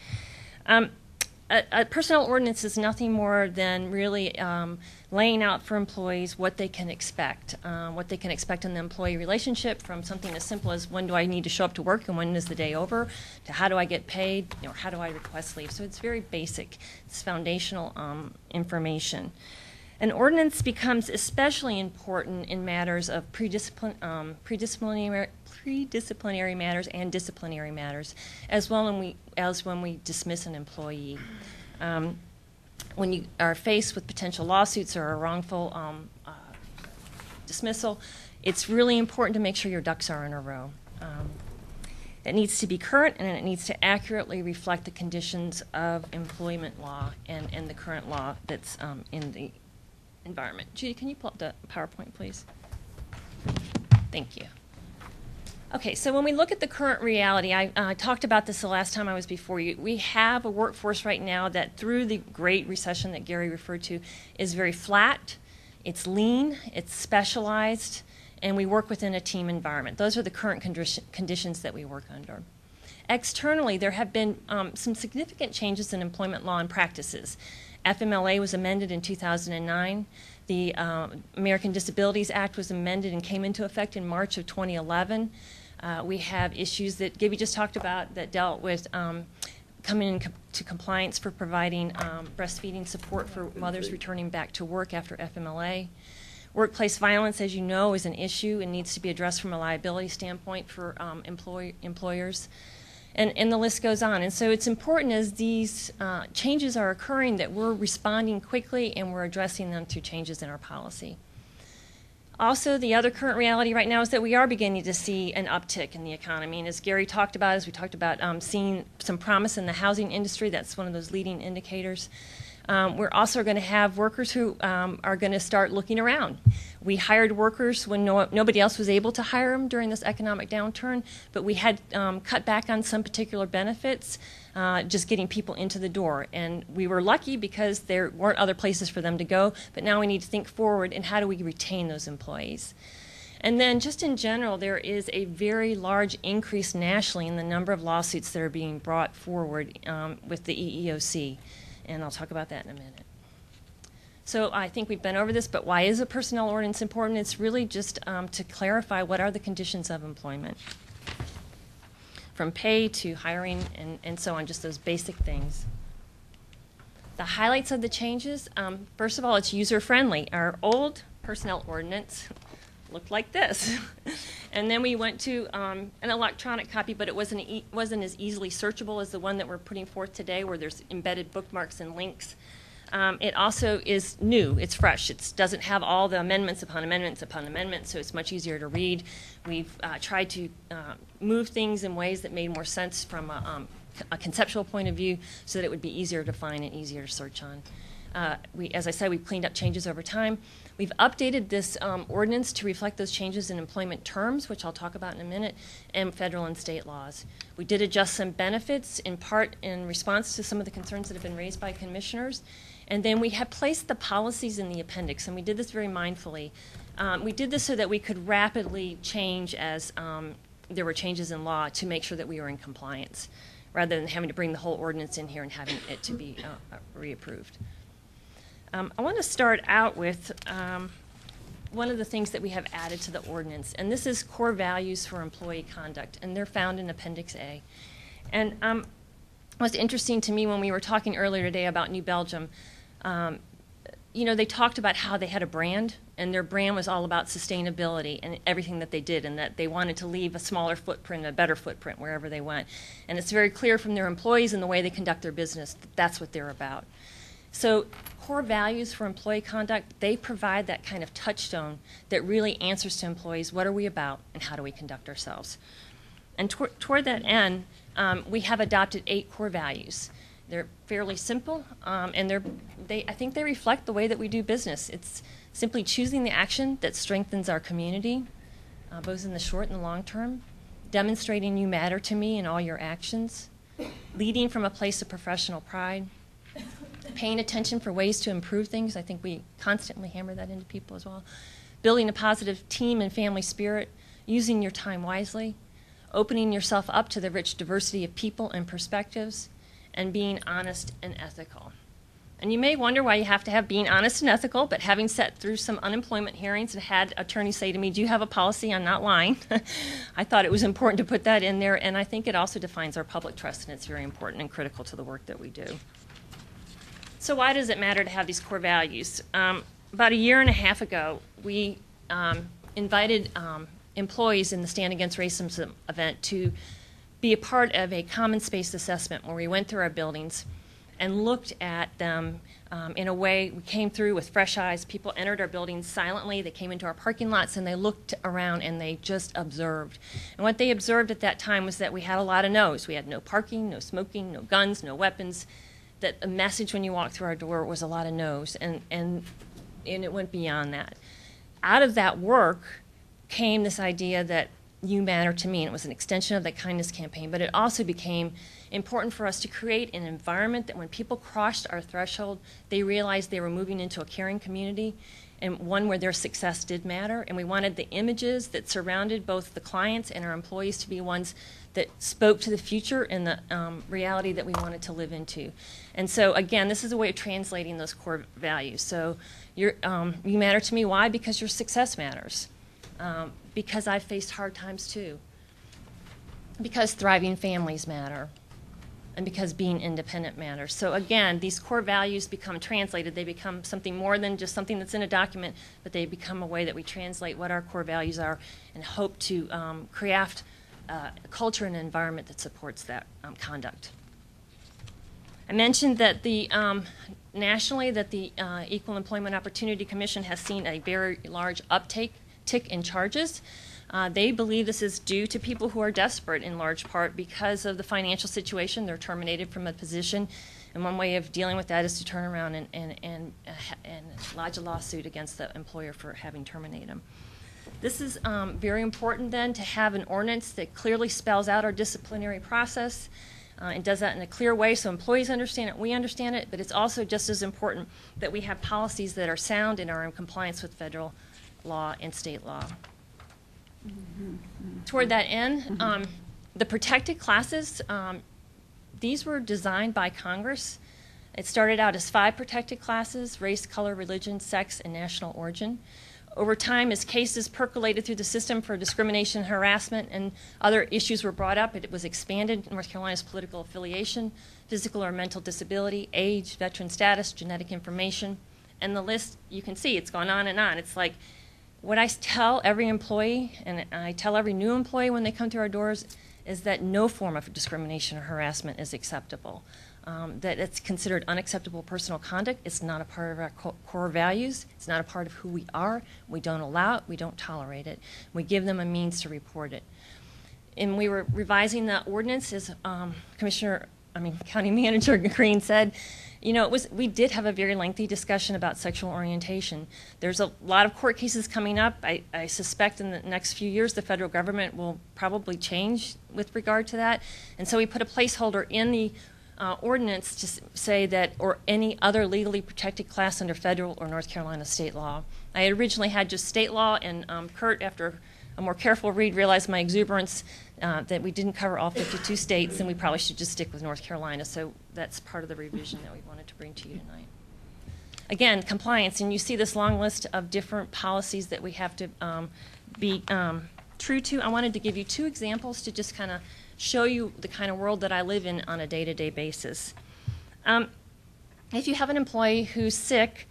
A personnel ordinance is nothing more than really laying out for employees what they can expect in the employee relationship, from something as simple as when do I need to show up to work and when is the day over, to how do I get paid, or how do I request leave. So it's very basic. It's foundational information. An ordinance becomes especially important in matters of predisciplinary matters and disciplinary matters, as well as when we dismiss an employee. When you are faced with potential lawsuits or a wrongful dismissal, it's really important to make sure your ducks are in a row. It needs to be current, and it needs to accurately reflect the conditions of employment law and the current law that's in the environment. Judy, can you pull up the PowerPoint, please? Thank you. Okay, so when we look at the current reality, I talked about this the last time I was before you. We have a workforce right now that, through the Great Recession that Gary referred to, is very flat, it's lean, it's specialized, and we work within a team environment. Those are the current conditions that we work under. Externally, there have been some significant changes in employment law and practices. FMLA was amended in 2009. The American Disabilities Act was amended and came into effect in March of 2011. We have issues that Gibby just talked about that dealt with coming into compliance for providing breastfeeding support for mothers returning back to work after FMLA. Workplace violence, as you know, is an issue and needs to be addressed from a liability standpoint for employers. And the list goes on. And so it's important, as these changes are occurring, that we're responding quickly and we're addressing them through changes in our policy. Also, the other current reality right now is that we are beginning to see an uptick in the economy. And as Gary talked about, as we talked about seeing some promise in the housing industry, that's one of those leading indicators. We're also going to have workers who are going to start looking around. We hired workers when nobody else was able to hire them during this economic downturn, but we had cut back on some particular benefits, just getting people into the door. And we were lucky because there weren't other places for them to go, but now we need to think forward and how do we retain those employees. And then just in general, there is a very large increase nationally in the number of lawsuits that are being brought forward with the EEOC. And I'll talk about that in a minute. So I think we've been over this, but why is a personnel ordinance important? It's really just to clarify what are the conditions of employment, from pay to hiring and so on, just those basic things. The highlights of the changes, first of all, it's user-friendly. Our old personnel ordinance looked like this. And then we went to an electronic copy, but it wasn't as easily searchable as the one that we're putting forth today, where there's embedded bookmarks and links. It also is new, it's fresh. It doesn't have all the amendments upon amendments upon amendments, so it's much easier to read. We've tried to move things in ways that made more sense from a conceptual point of view so that it would be easier to find and easier to search on. As I said, we've cleaned up changes over time. We've updated this ordinance to reflect those changes in employment terms, which I'll talk about in a minute, and federal and state laws. We did adjust some benefits, in part in response to some of the concerns that have been raised by commissioners. And then we have placed the policies in the appendix, and we did this very mindfully. We did this so that we could rapidly change as there were changes in law to make sure that we were in compliance, rather than having to bring the whole ordinance in here and having it to be reapproved. I want to start out with one of the things that we have added to the ordinance, and this is core values for employee conduct, and they're found in Appendix A. And what's interesting to me when we were talking earlier today about New Belgium, you know, they talked about how they had a brand, and their brand was all about sustainability and everything that they did, and that they wanted to leave a smaller footprint, a better footprint wherever they went. And it's very clear from their employees and the way they conduct their business that that's what they're about. So core values for employee conduct, they provide that kind of touchstone that really answers to employees, what are we about and how do we conduct ourselves? And toward that end, we have adopted 8 core values. They're fairly simple, and I think they reflect the way that we do business. It's simply choosing the action that strengthens our community, both in the short and the long term, demonstrating you matter to me in all your actions, leading from a place of professional pride, paying attention for ways to improve things. I think we constantly hammer that into people as well. Building a positive team and family spirit, using your time wisely, opening yourself up to the rich diversity of people and perspectives, and being honest and ethical. And you may wonder why you have to have being honest and ethical, but having sat through some unemployment hearings and had attorneys say to me, do you have a policy on not lying? I thought it was important to put that in there, and I think it also defines our public trust, and it's very important and critical to the work that we do. So why does it matter to have these core values? About a year and a half ago, we invited employees in the Stand Against Racism event to be a part of a common space assessment where we went through our buildings and looked at them in a way. We came through with fresh eyes. People entered our buildings silently. They came into our parking lots and they looked around and they just observed. And what they observed at that time was that we had a lot of no's. We had no parking, no smoking, no guns, no weapons. That the message when you walked through our door was a lot of no's, and it went beyond that. Out of that work came this idea that you matter to me, and it was an extension of that kindness campaign, but it also became important for us to create an environment that when people crossed our threshold, they realized they were moving into a caring community, and one where their success did matter, and we wanted the images that surrounded both the clients and our employees to be ones that spoke to the future and the reality that we wanted to live into. And so, again, this is a way of translating those core values. So you matter to me. Why? Because your success matters. Because I've faced hard times too. Because thriving families matter. And because being independent matters. So again, these core values become translated. They become something more than just something that's in a document, but they become a way that we translate what our core values are and hope to craft a culture and an environment that supports that conduct. I mentioned that nationally that the Equal Employment Opportunity Commission has seen a very large tick in charges. They believe this is due to people who are desperate in large part because of the financial situation. They're terminated from a position, and one way of dealing with that is to turn around and lodge a lawsuit against the employer for having terminated them. This is very important then to have an ordinance that clearly spells out our disciplinary process and does that in a clear way so employees understand it, we understand it, but it's also just as important that we have policies that are sound and are in compliance with federal law and state law. toward that end, the protected classes, these were designed by Congress. It started out as 5 protected classes: race, color, religion, sex, and national origin. Over time, as cases percolated through the system for discrimination, harassment, and other issues were brought up, it was expanded. North Carolina's political affiliation, physical or mental disability, age, veteran status, genetic information, and the list, you can see, it's gone on and on. It's like what I tell every employee, and I tell every new employee when they come through our doors, is that no form of discrimination or harassment is acceptable. That it's considered unacceptable personal conduct. It's not a part of our core values. It's not a part of who we are. We don't allow it. We don't tolerate it. We give them a means to report it. And we were revising that ordinance, as County Manager Green said. You know, we did have a very lengthy discussion about sexual orientation. There's a lot of court cases coming up. I suspect in the next few years the federal government will probably change with regard to that. And so we put a placeholder in the ordinance to say that, or any other legally protected class under federal or North Carolina state law. I originally had just state law, and Kurt, after a more careful read, realized my exuberance that we didn't cover all 52 states, and we probably should just stick with North Carolina. So that's part of the revision that we wanted to bring to you tonight. Again, compliance, and you see this long list of different policies that we have to be true to. I wanted to give you 2 examples to just kind of show you the kind of world that I live in on a day-to-day basis. If you have an employee who's sick,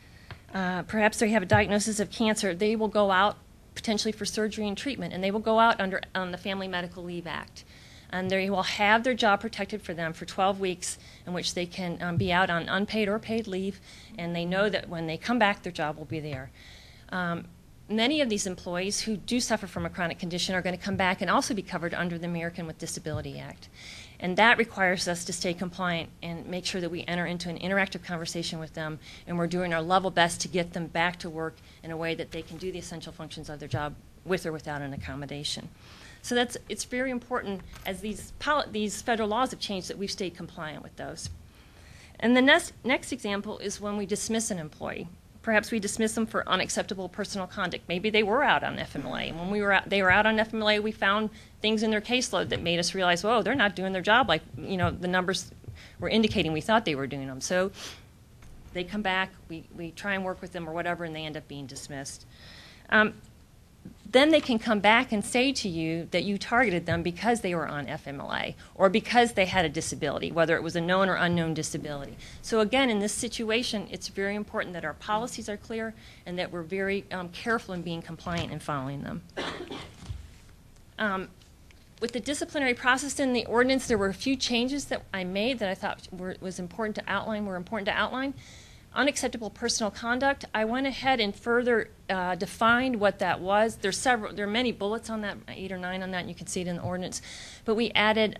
perhaps they have a diagnosis of cancer, they will go out potentially for surgery and treatment, and they will go out on the Family Medical Leave Act. And they will have their job protected for them for 12 weeks in which they can be out on unpaid or paid leave, and they know that when they come back, their job will be there. Many of these employees who do suffer from a chronic condition are going to come back and also be covered under the American with Disability Act. And that requires us to stay compliant and make sure that we enter into an interactive conversation with them, and we're doing our level best to get them back to work in a way that they can do the essential functions of their job with or without an accommodation. So it's very important, as these federal laws have changed, that we've stayed compliant with those. And the next example is when we dismiss an employee. Perhaps we dismiss them for unacceptable personal conduct. Maybe they were out on FMLA. And when they were out on FMLA, we found things in their caseload that made us realize, whoa, they're not doing their job like, the numbers were indicating we thought they were doing them. So they come back, we try and work with them or whatever, and they end up being dismissed. Then they can come back and say to you that you targeted them because they were on FMLA or because they had a disability, whether it was a known or unknown disability. So again, in this situation, it's very important that our policies are clear and that we're very careful in being compliant and following them. With the disciplinary process in the ordinance, there were a few changes that I made that I thought were important to outline. Unacceptable personal conduct, I went ahead and further defined what that was. There are many bullets on that, 8 or 9 on that, and you can see it in the ordinance. But we added,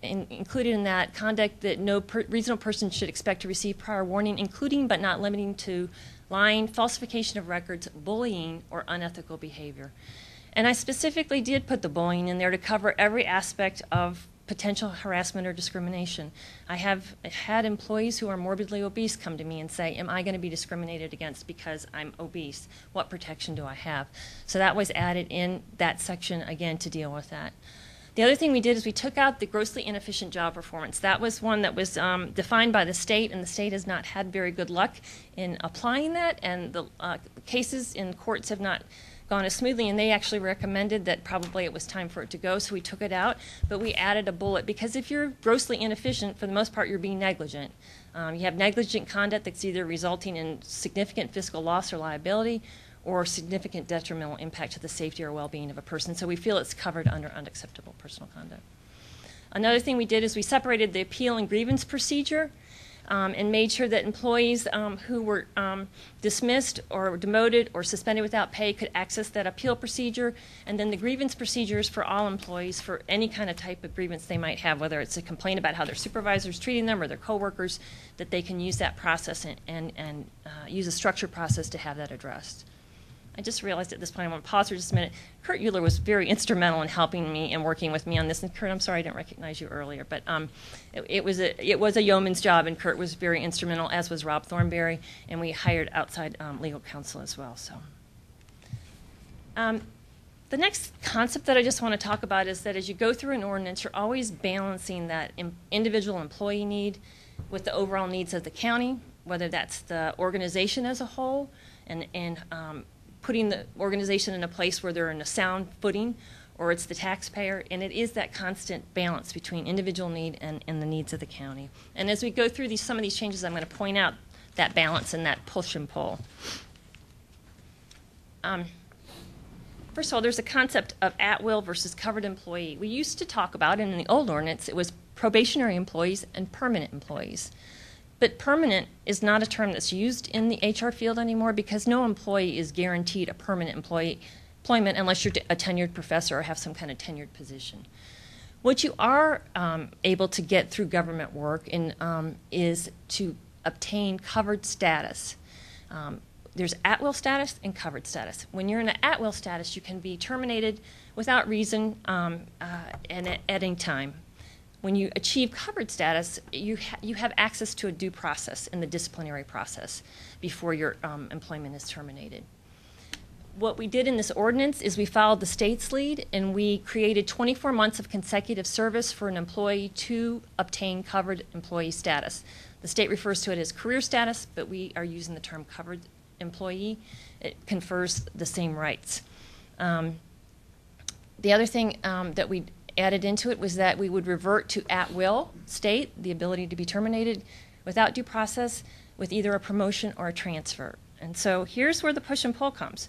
included in that, conduct that no reasonable person should expect to receive prior warning, including but not limiting to lying, falsification of records, bullying, or unethical behavior. And I specifically did put the bullying in there to cover every aspect of potential harassment or discrimination. I have had employees who are morbidly obese come to me and say, am I going to be discriminated against because I'm obese? What protection do I have? So that was added in that section, again, to deal with that. The other thing we did is we took out the grossly inefficient job performance. That was one that was defined by the state, and the state has not had very good luck in applying that, and the cases in courts have not gone as smoothly, and they actually recommended that probably it was time for it to go, so we took it out. But we added a bullet, because if you're grossly inefficient, for the most part, you're being negligent. You have negligent conduct that's either resulting in significant fiscal loss or liability or significant detrimental impact to the safety or well-being of a person. So we feel it's covered under unacceptable personal conduct. Another thing we did is we separated the appeal and grievance procedure. And made sure that employees who were dismissed or demoted or suspended without pay could access that appeal procedure, and then the grievance procedures for all employees for any kind of type of grievance they might have, whether it's a complaint about how their supervisor's treating them or their coworkers, that they can use that process and use a structured process to have that addressed. I just realized at this point I want to pause for just a minute. Kurt Euler was very instrumental in helping me and working with me on this. And Kurt, I'm sorry I didn't recognize you earlier, but it was a yeoman's job, and Kurt was very instrumental, as was Rob Thornberry, and we hired outside legal counsel as well. So, The next concept that I just want to talk about is that as you go through an ordinance, you're always balancing that individual employee need with the overall needs of the county, whether that's the organization as a whole and putting the organization in a place where they're in a sound footing, or it's the taxpayer, and it is that constant balance between individual need and the needs of the county. And as we go through some of these changes, I'm going to point out that balance and that push and pull. First of all, there's a concept of at-will versus covered employee. We used to talk about, and in the old ordinance, it was probationary employees and permanent employees. But permanent is not a term that's used in the HR field anymore because no employee is guaranteed a permanent employment unless you're a tenured professor or have some kind of tenured position. What you are able to get through government work is to obtain covered status. There's at-will status and covered status. When you're in an at-will status, you can be terminated without reason and at any time. When you achieve covered status, you have access to a due process in the disciplinary process before your employment is terminated. What we did in this ordinance is we followed the state's lead and we created 24 months of consecutive service for an employee to obtain covered employee status. The state refers to it as career status, but we are using the term covered employee. It confers the same rights. The other thing that we added into it was that we would revert to at-will state, the ability to be terminated without due process with either a promotion or a transfer. And so here's where the push and pull comes.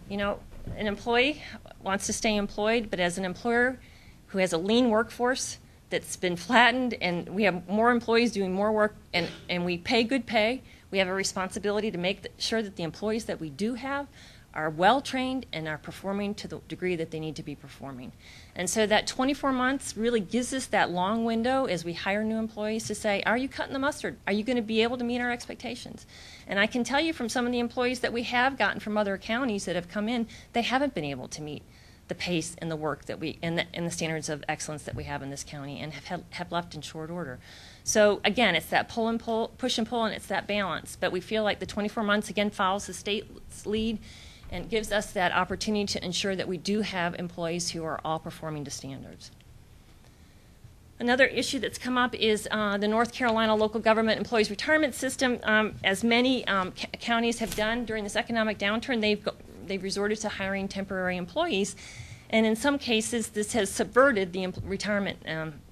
You know, an employee wants to stay employed, but as an employer who has a lean workforce that's been flattened and we have more employees doing more work and we pay good pay, we have a responsibility to make sure that the employees that we do have are well trained and are performing to the degree that they need to be performing. And so that 24 months really gives us that long window as we hire new employees to say, are you cutting the mustard? Are you going to be able to meet our expectations? And I can tell you from some of the employees that we have gotten from other counties that have come in, they haven't been able to meet the pace and the work that we and the standards of excellence that we have in this county and have left in short order. So again, it's that push and pull, and it's that balance. But we feel like the 24 months again follows the state's lead and gives us that opportunity to ensure that we do have employees who are all performing to standards. Another issue that's come up is the North Carolina Local Government Employees Retirement System. As many counties have done during this economic downturn, they've resorted to hiring temporary employees. And in some cases, this has subverted the retirement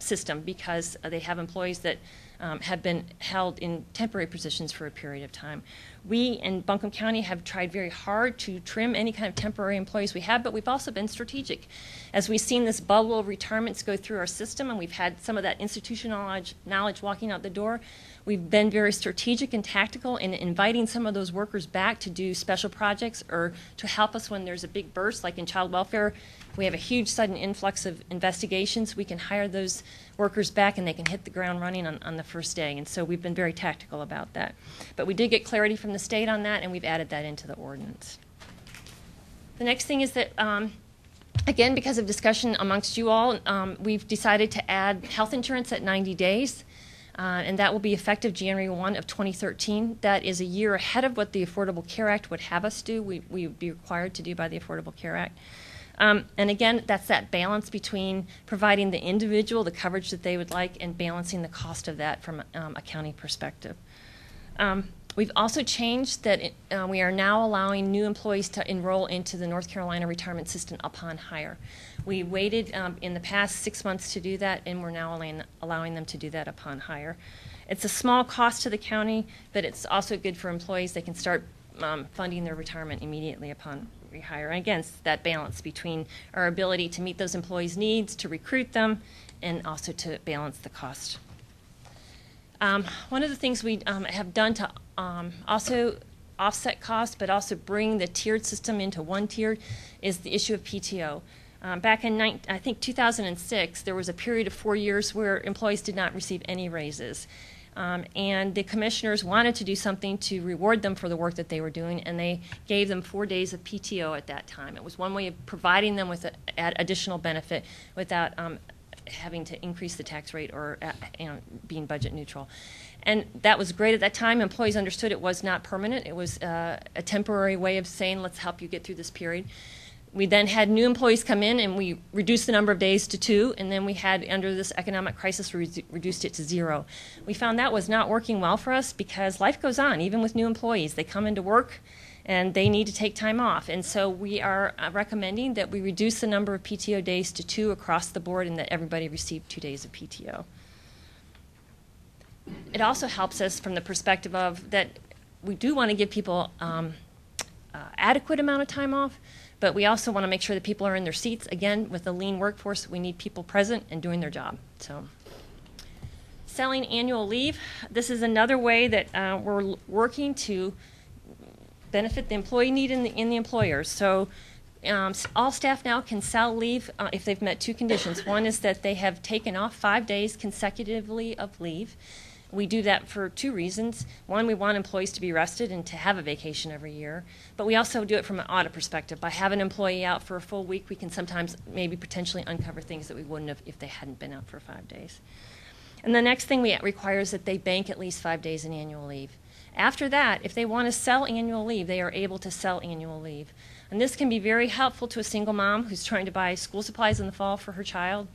system because they have employees that have been held in temporary positions for a period of time. We in Buncombe County have tried very hard to trim any kind of temporary employees we have, but we've also been strategic. As we've seen this bubble of retirements go through our system and we've had some of that institutional knowledge walking out the door, we've been very strategic and tactical in inviting some of those workers back to do special projects or to help us when there's a big burst, like in child welfare. If we have a huge sudden influx of investigations, we can hire those workers back and they can hit the ground running on the first day. And so we've been very tactical about that. But we did get clarity from the state on that, and we've added that into the ordinance. The next thing is that, again, because of discussion amongst you all, we've decided to add health insurance at 90 days. And that will be effective January 1 of 2013. That is a year ahead of what the Affordable Care Act would have us do. We would be required to do by the Affordable Care Act. And again, that's that balance between providing the individual the coverage that they would like and balancing the cost of that from a county perspective. We've also changed that we are now allowing new employees to enroll into the North Carolina retirement system upon hire. We waited in the past 6 months to do that, and we're now allowing them to do that upon hire. It's a small cost to the county, but it's also good for employees. They can start funding their retirement immediately upon rehire. And again, it's that balance between our ability to meet those employees' needs, to recruit them, and also to balance the cost. One of the things we have done to also offset costs, but also bring the tiered system into one tier, is the issue of PTO. Back in, I think, 2006, there was a period of 4 years where employees did not receive any raises. And the commissioners wanted to do something to reward them for the work that they were doing, and they gave them 4 days of PTO at that time. It was one way of providing them with additional benefit without having to increase the tax rate or being budget neutral. And that was great at that time. Employees understood it was not permanent. It was a temporary way of saying, let's help you get through this period. We then had new employees come in, and we reduced the number of days to 2, and then we had, under this economic crisis, we reduced it to 0. We found that was not working well for us because life goes on, even with new employees. They come into work, and they need to take time off. And so we are recommending that we reduce the number of PTO days to 2 across the board, and that everybody receive 2 days of PTO. It also helps us from the perspective of that we do want to give people adequate amount of time off, but we also want to make sure that people are in their seats. Again, with a lean workforce, we need people present and doing their job. So, selling annual leave. This is another way that we're working to benefit the employee need in the employers. So, all staff now can sell leave if they've met 2 conditions. One is that they have taken off 5 days consecutively of leave. We do that for 2 reasons. One, we want employees to be rested and to have a vacation every year. But we also do it from an audit perspective. By having an employee out for a full week, we can sometimes maybe potentially uncover things that we wouldn't have if they hadn't been out for 5 days. And the next thing we require is that they bank at least 5 days in annual leave. After that, if they want to sell annual leave, they are able to sell annual leave. And this can be very helpful to a single mom who's trying to buy school supplies in the fall for her child,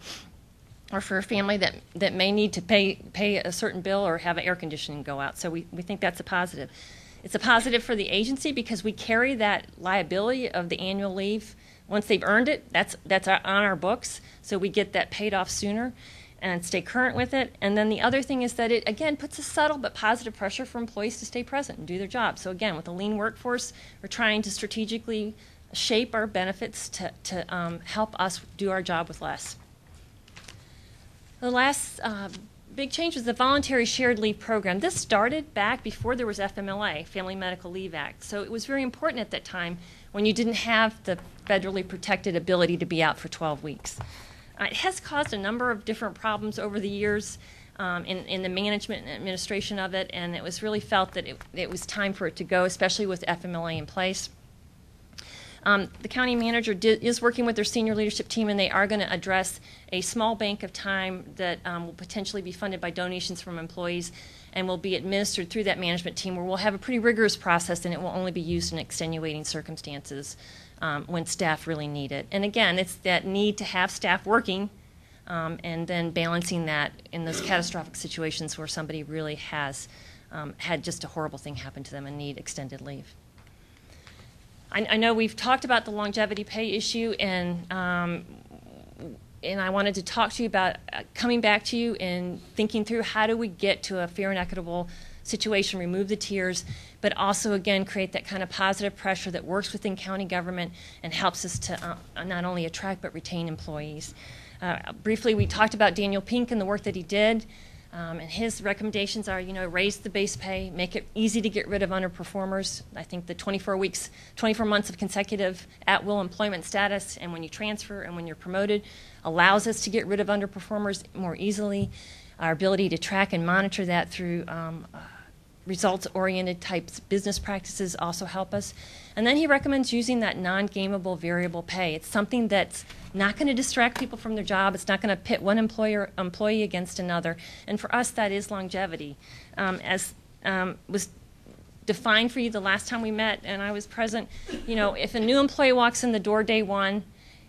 or for a family that may need to pay a certain bill or have air conditioning go out. So we think that's a positive. It's a positive for the agency because we carry that liability of the annual leave. Once they've earned it, that's on our books, so we get that paid off sooner and stay current with it. And then the other thing is that it, again, puts a subtle but positive pressure for employees to stay present and do their job. So again, with a lean workforce, we're trying to strategically shape our benefits to help us do our job with less. The last big change was the voluntary shared leave program. This started back before there was FMLA, Family Medical Leave Act. So it was very important at that time when you didn't have the federally protected ability to be out for 12 weeks. It has caused a number of different problems over the years in the management and administration of it, and it was really felt that it was time for it to go, especially with FMLA in place. The county manager is working with their senior leadership team, and they are going to address a small bank of time that will potentially be funded by donations from employees and will be administered through that management team, where we'll have a pretty rigorous process, and it will only be used in extenuating circumstances when staff really need it. And again, it's that need to have staff working and then balancing that in those catastrophic situations where somebody really has had just a horrible thing happen to them and need extended leave. I know we've talked about the longevity pay issue, and I wanted to talk to you about coming back to you and thinking through how do we get to a fair and equitable situation, remove the tiers, but also, again, create that kind of positive pressure that works within county government and helps us to not only attract but retain employees. Briefly, we talked about Daniel Pink and the work that he did. And his recommendations are, raise the base pay, make it easy to get rid of underperformers. I think the 24 months of consecutive at-will employment status, and when you transfer and when you're promoted, allows us to get rid of underperformers more easily. Our ability to track and monitor that through results-oriented types business practices also help us. And then he recommends using that non-gameable variable pay. It's something that's not going to distract people from their job. It's not going to pit one employee against another. And for us, that is longevity. As was defined for you the last time we met, and I was present, if a new employee walks in the door day one,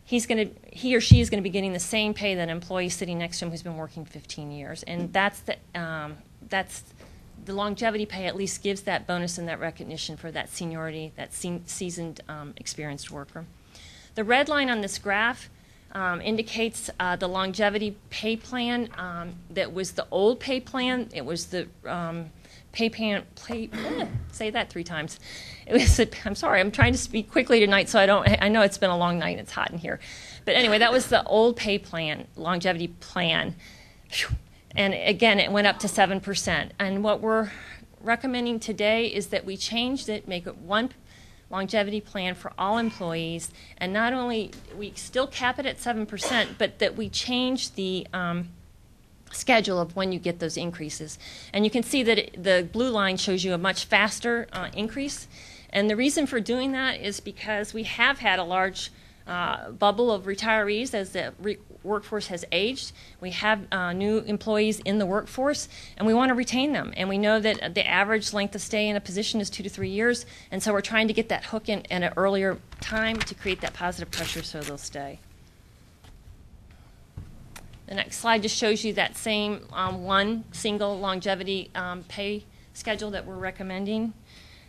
he or she is going to be getting the same pay that an employee sitting next to him who's been working 15 years. And that's the longevity pay at least gives that bonus and that recognition for that seniority, that seasoned, experienced worker. The red line on this graph indicates the longevity pay plan that was the old pay plan. It was the say that 3 times. It was I'm sorry, I'm trying to speak quickly tonight, so I know it's been a long night, it's hot in here. But anyway, that was the old pay plan, longevity plan. And again, it went up to 7%. And what we're recommending today is that we change it, make it one longevity plan for all employees, and not only we still cap it at 7%, but that we change the schedule of when you get those increases. And you can see that the blue line shows you a much faster increase. And the reason for doing that is because we have had a large bubble of retirees as the workforce has aged. We have new employees in the workforce, and we want to retain them. And we know that the average length of stay in a position is 2 to 3 years, and so we're trying to get that hook in at an earlier time to create that positive pressure so they'll stay. The next slide just shows you that same one single longevity pay schedule that we're recommending.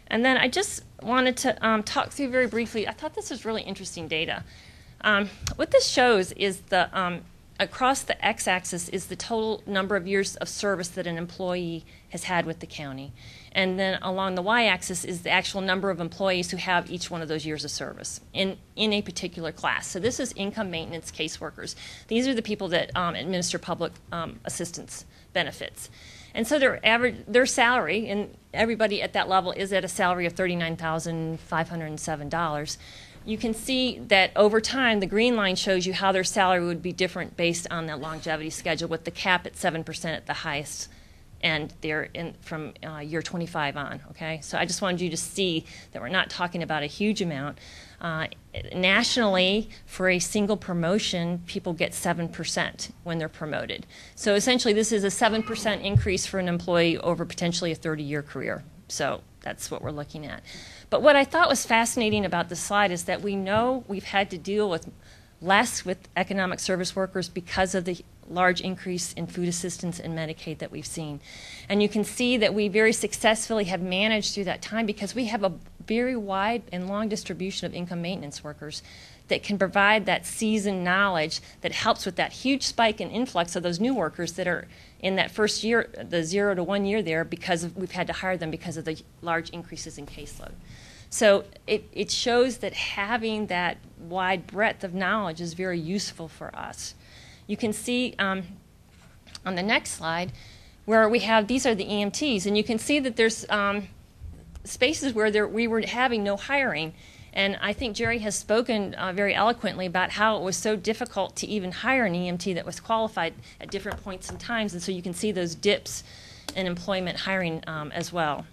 And then I just wanted to talk through very briefly. I thought this was really interesting data. What this shows is the across the x-axis is the total number of years of service that an employee has had with the county. And then along the y-axis is the actual number of employees who have each one of those years of service in a particular class. So this is income maintenance caseworkers. These are the people that administer public assistance benefits. And so their salary, and everybody at that level is at a salary of $39,507. You can see that over time, the green line shows you how their salary would be different based on that longevity schedule, with the cap at 7% at the highest end there from year 25 on, okay? So I just wanted you to see that we're not talking about a huge amount. Nationally, for a single promotion, people get 7% when they're promoted. So essentially, this is a 7% increase for an employee over potentially a 30-year career. So that's what we're looking at. But what I thought was fascinating about this slide is that we know we've had to deal with less with economic service workers because of the large increase in food assistance and Medicaid that we've seen. And you can see that we very successfully have managed through that time because we have a very wide and long distribution of income maintenance workers that can provide that seasoned knowledge that helps with that huge spike and influx of those new workers that are in that first year, the 0 to 1 year there, because we've had to hire them because of the large increases in caseload. So it shows that having that wide breadth of knowledge is very useful for us. You can see on the next slide where we have, these are the EMTs, and you can see that there's spaces where we were having no hiring. And I think Jerry has spoken very eloquently about how it was so difficult to even hire an EMT that was qualified at different points in times. And so you can see those dips in employment hiring as well.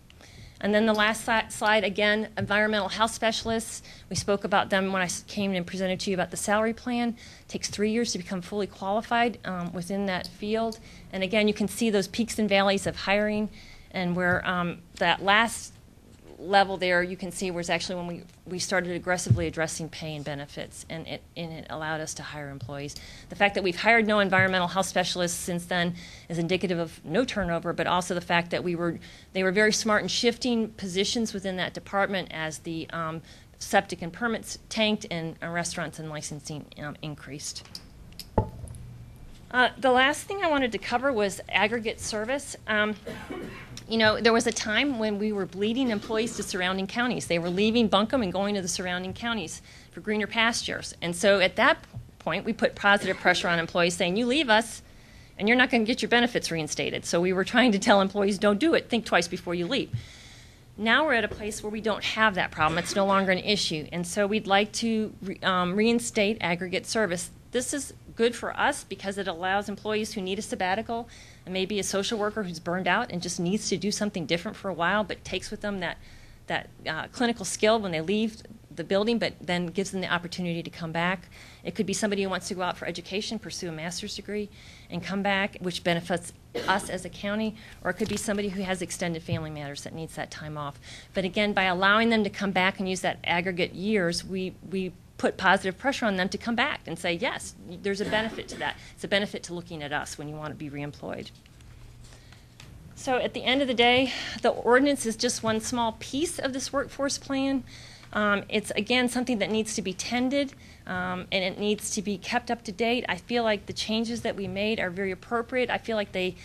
And then the last slide, again, environmental health specialists. We spoke about them when I came and presented to you about the salary plan. It takes 3 years to become fully qualified within that field. And again, you can see those peaks and valleys of hiring, and where that last level there you can see was actually when we started aggressively addressing pay and benefits, and it allowed us to hire employees. The fact that we've hired no environmental health specialists since then is indicative of no turnover, but also the fact that they were very smart in shifting positions within that department as the septic and permits tanked and restaurants and licensing increased. The last thing I wanted to cover was aggregate service. You know, there was a time when we were bleeding employees to surrounding counties. They were leaving Buncombe and going to the surrounding counties for greener pastures. And so at that point, we put positive pressure on employees saying, you leave us and you're not going to get your benefits reinstated. So we were trying to tell employees, don't do it. Think twice before you leave. Now we're at a place where we don't have that problem. It's no longer an issue. And so we'd like to reinstate aggregate service. This is good for us because it allows employees who need a sabbatical, and maybe a social worker who's burned out and just needs to do something different for a while, but takes with them that clinical skill when they leave the building, but then gives them the opportunity to come back. It could be somebody who wants to go out for education, pursue a master's degree, and come back, which benefits us as a county, or it could be somebody who has extended family matters that needs that time off. But again, by allowing them to come back and use that aggregate years, we put positive pressure on them to come back and say, yes, there's a benefit to that. It's a benefit to looking at us when you want to be reemployed. So at the end of the day, the ordinance is just one small piece of this workforce plan. It's, again, something that needs to be tended, and it needs to be kept up to date. I feel like the changes that we made are very appropriate. I feel like they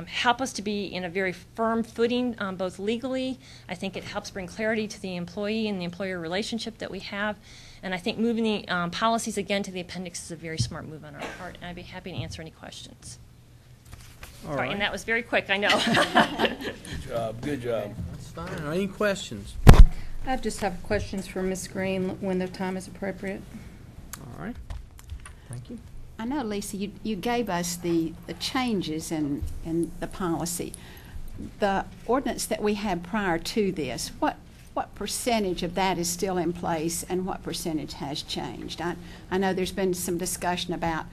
help us to be in a very firm footing, both legally. I think it helps bring clarity to the employee and the employer relationship that we have. And I think moving the policies again to the appendix is a very smart move on our part, and I'd be happy to answer any questions. All right. And that was very quick, I know. Good job, good job. That's fine. Are any questions? I just have questions for Ms. Green when the time is appropriate. All right. Thank you. I know, Lisa, you gave us the changes in the policy. The ordinance that we had prior to this, what percentage of that is still in place and what percentage has changed? I know there's been some discussion about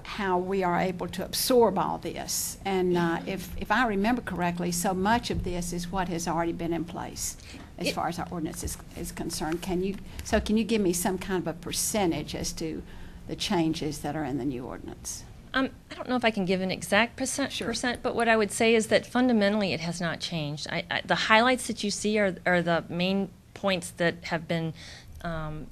how we are able to absorb all this. And if I remember correctly, so much of this is what has already been in place as far as our ordinance is concerned. Can you give me some kind of a percentage as to the changes that are in the new ordinance? I don't know if I can give an exact percent, but what I would say is that fundamentally it has not changed. The highlights that you see are the main points that have been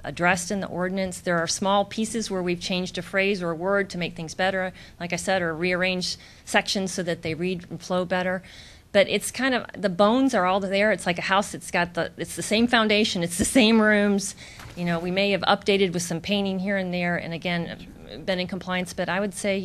addressed in the ordinance. There are small pieces where we've changed a phrase or a word to make things better, like I said, or rearranged sections so that they read and flow better. But it's kind of, the bones are all there. It's like a house that's it's the same foundation, it's the same rooms. You know, we may have updated with some painting here and there, and again, been in compliance, but I would say, I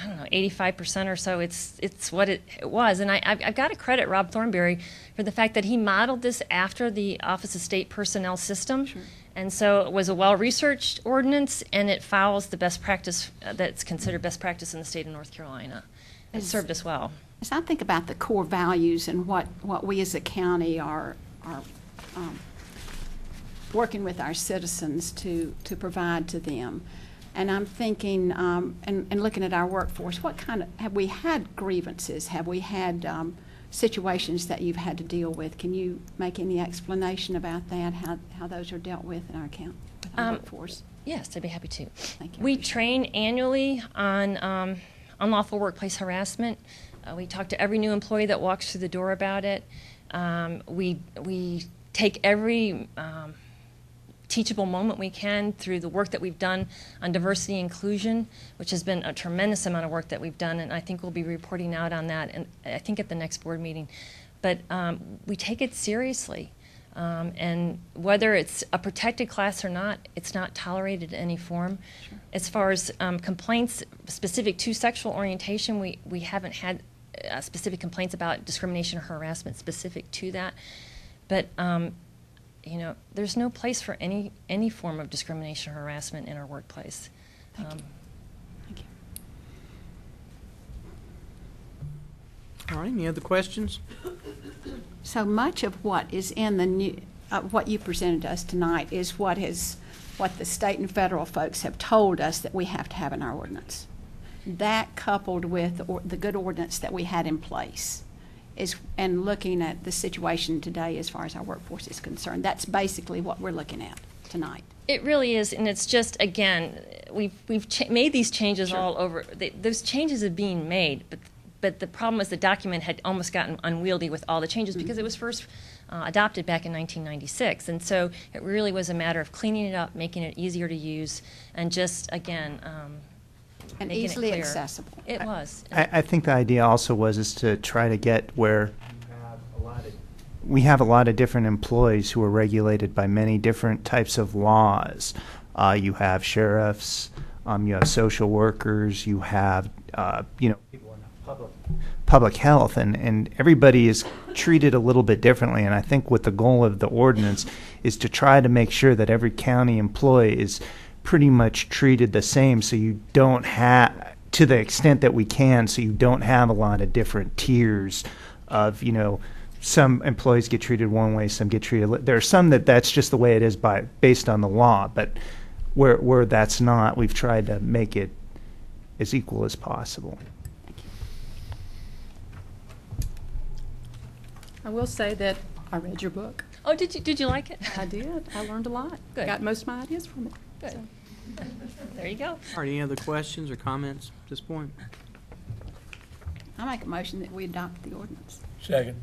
don't know, 85% or so, it's what it was. And I've got to credit Rob Thornberry for the fact that he modeled this after the Office of State Personnel system. Sure. And so it was a well-researched ordinance, and it follows the best practice that's considered best practice in the state of North Carolina. It served us well. As I think about the core values and what we as a county are working with our citizens to provide to them, and I'm thinking, and looking at our workforce, what kind of, have we had grievances? Have we had situations that you've had to deal with? Can you make any explanation about that, how those are dealt with in our workforce? Yes, I'd be happy to. Thank you. We train annually on unlawful workplace harassment. We talk to every new employee that walks through the door about it. We take every teachable moment we can through the work that we've done on diversity and inclusion, which has been a tremendous amount of work that we've done, and I think we'll be reporting out on that, and I think at the next board meeting. But we take it seriously, and whether it's a protected class or not, it's not tolerated in any form. Sure. As far as complaints specific to sexual orientation, we haven't had specific complaints about discrimination or harassment specific to that, but there's no place for any form of discrimination or harassment in our workplace. Thank you. Thank you. All right, any other questions? So much of what is in the new, what you presented to us tonight is what the state and federal folks have told us that we have to have in our ordinance. That coupled with the good ordinance that we had in place and looking at the situation today as far as our workforce is concerned, that's basically what we're looking at tonight. It really is, and it's just, again, we've made these changes all over. Those changes are being made, but the problem was the document had almost gotten unwieldy with all the changes because it was first adopted back in 1996, and so it really was a matter of cleaning it up, making it easier to use, and just, again, and easily accessible. It was. I think the idea also is to try to get where we have a lot of different employees who are regulated by many different types of laws. You have sheriffs, you have social workers, you have people in public health, and everybody is treated a little bit differently. And I think what the goal of the ordinance is to try to make sure that every county employee is pretty much treated the same, so you don't have, to the extent that we can, so you don't have a lot of different tiers of, some employees get treated one way, some get treated. There are some that's just the way it is based on the law, but where that's not, we've tried to make it as equal as possible. I will say that I read your book. Oh, did you like it? I did. I learned a lot. Good. Got most of my ideas from it. Good. So. There you go. All right, any other questions or comments at this point? I make a motion that we adopt the ordinance. Second.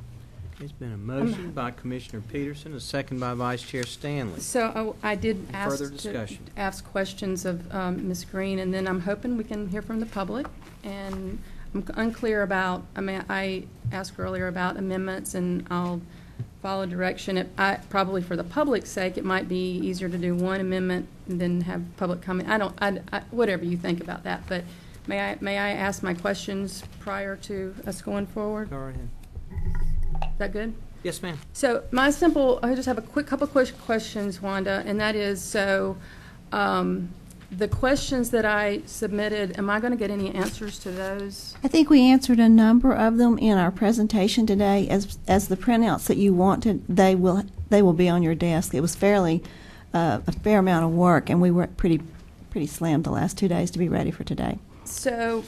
There's been a motion by Commissioner Peterson, a second by Vice Chair Stanley. So I did Further discussion. ask questions of Ms. Green, and then I'm hoping we can hear from the public. And I'm unclear about, I asked earlier about amendments, and I'll follow direction. Probably for the public's sake, it might be easier to do one amendment and then have public comment. Whatever you think about that, but may I ask my questions prior to us going forward? Go right ahead. Is that good? Yes, ma'am. So I just have a couple quick questions, Wanda, and that is, the questions that I submitted, am I going to get any answers to those? I think we answered a number of them in our presentation today. As the printouts that you wanted, they will be on your desk. It was a fair amount of work, and we were pretty pretty slammed the last 2 days to be ready for today. So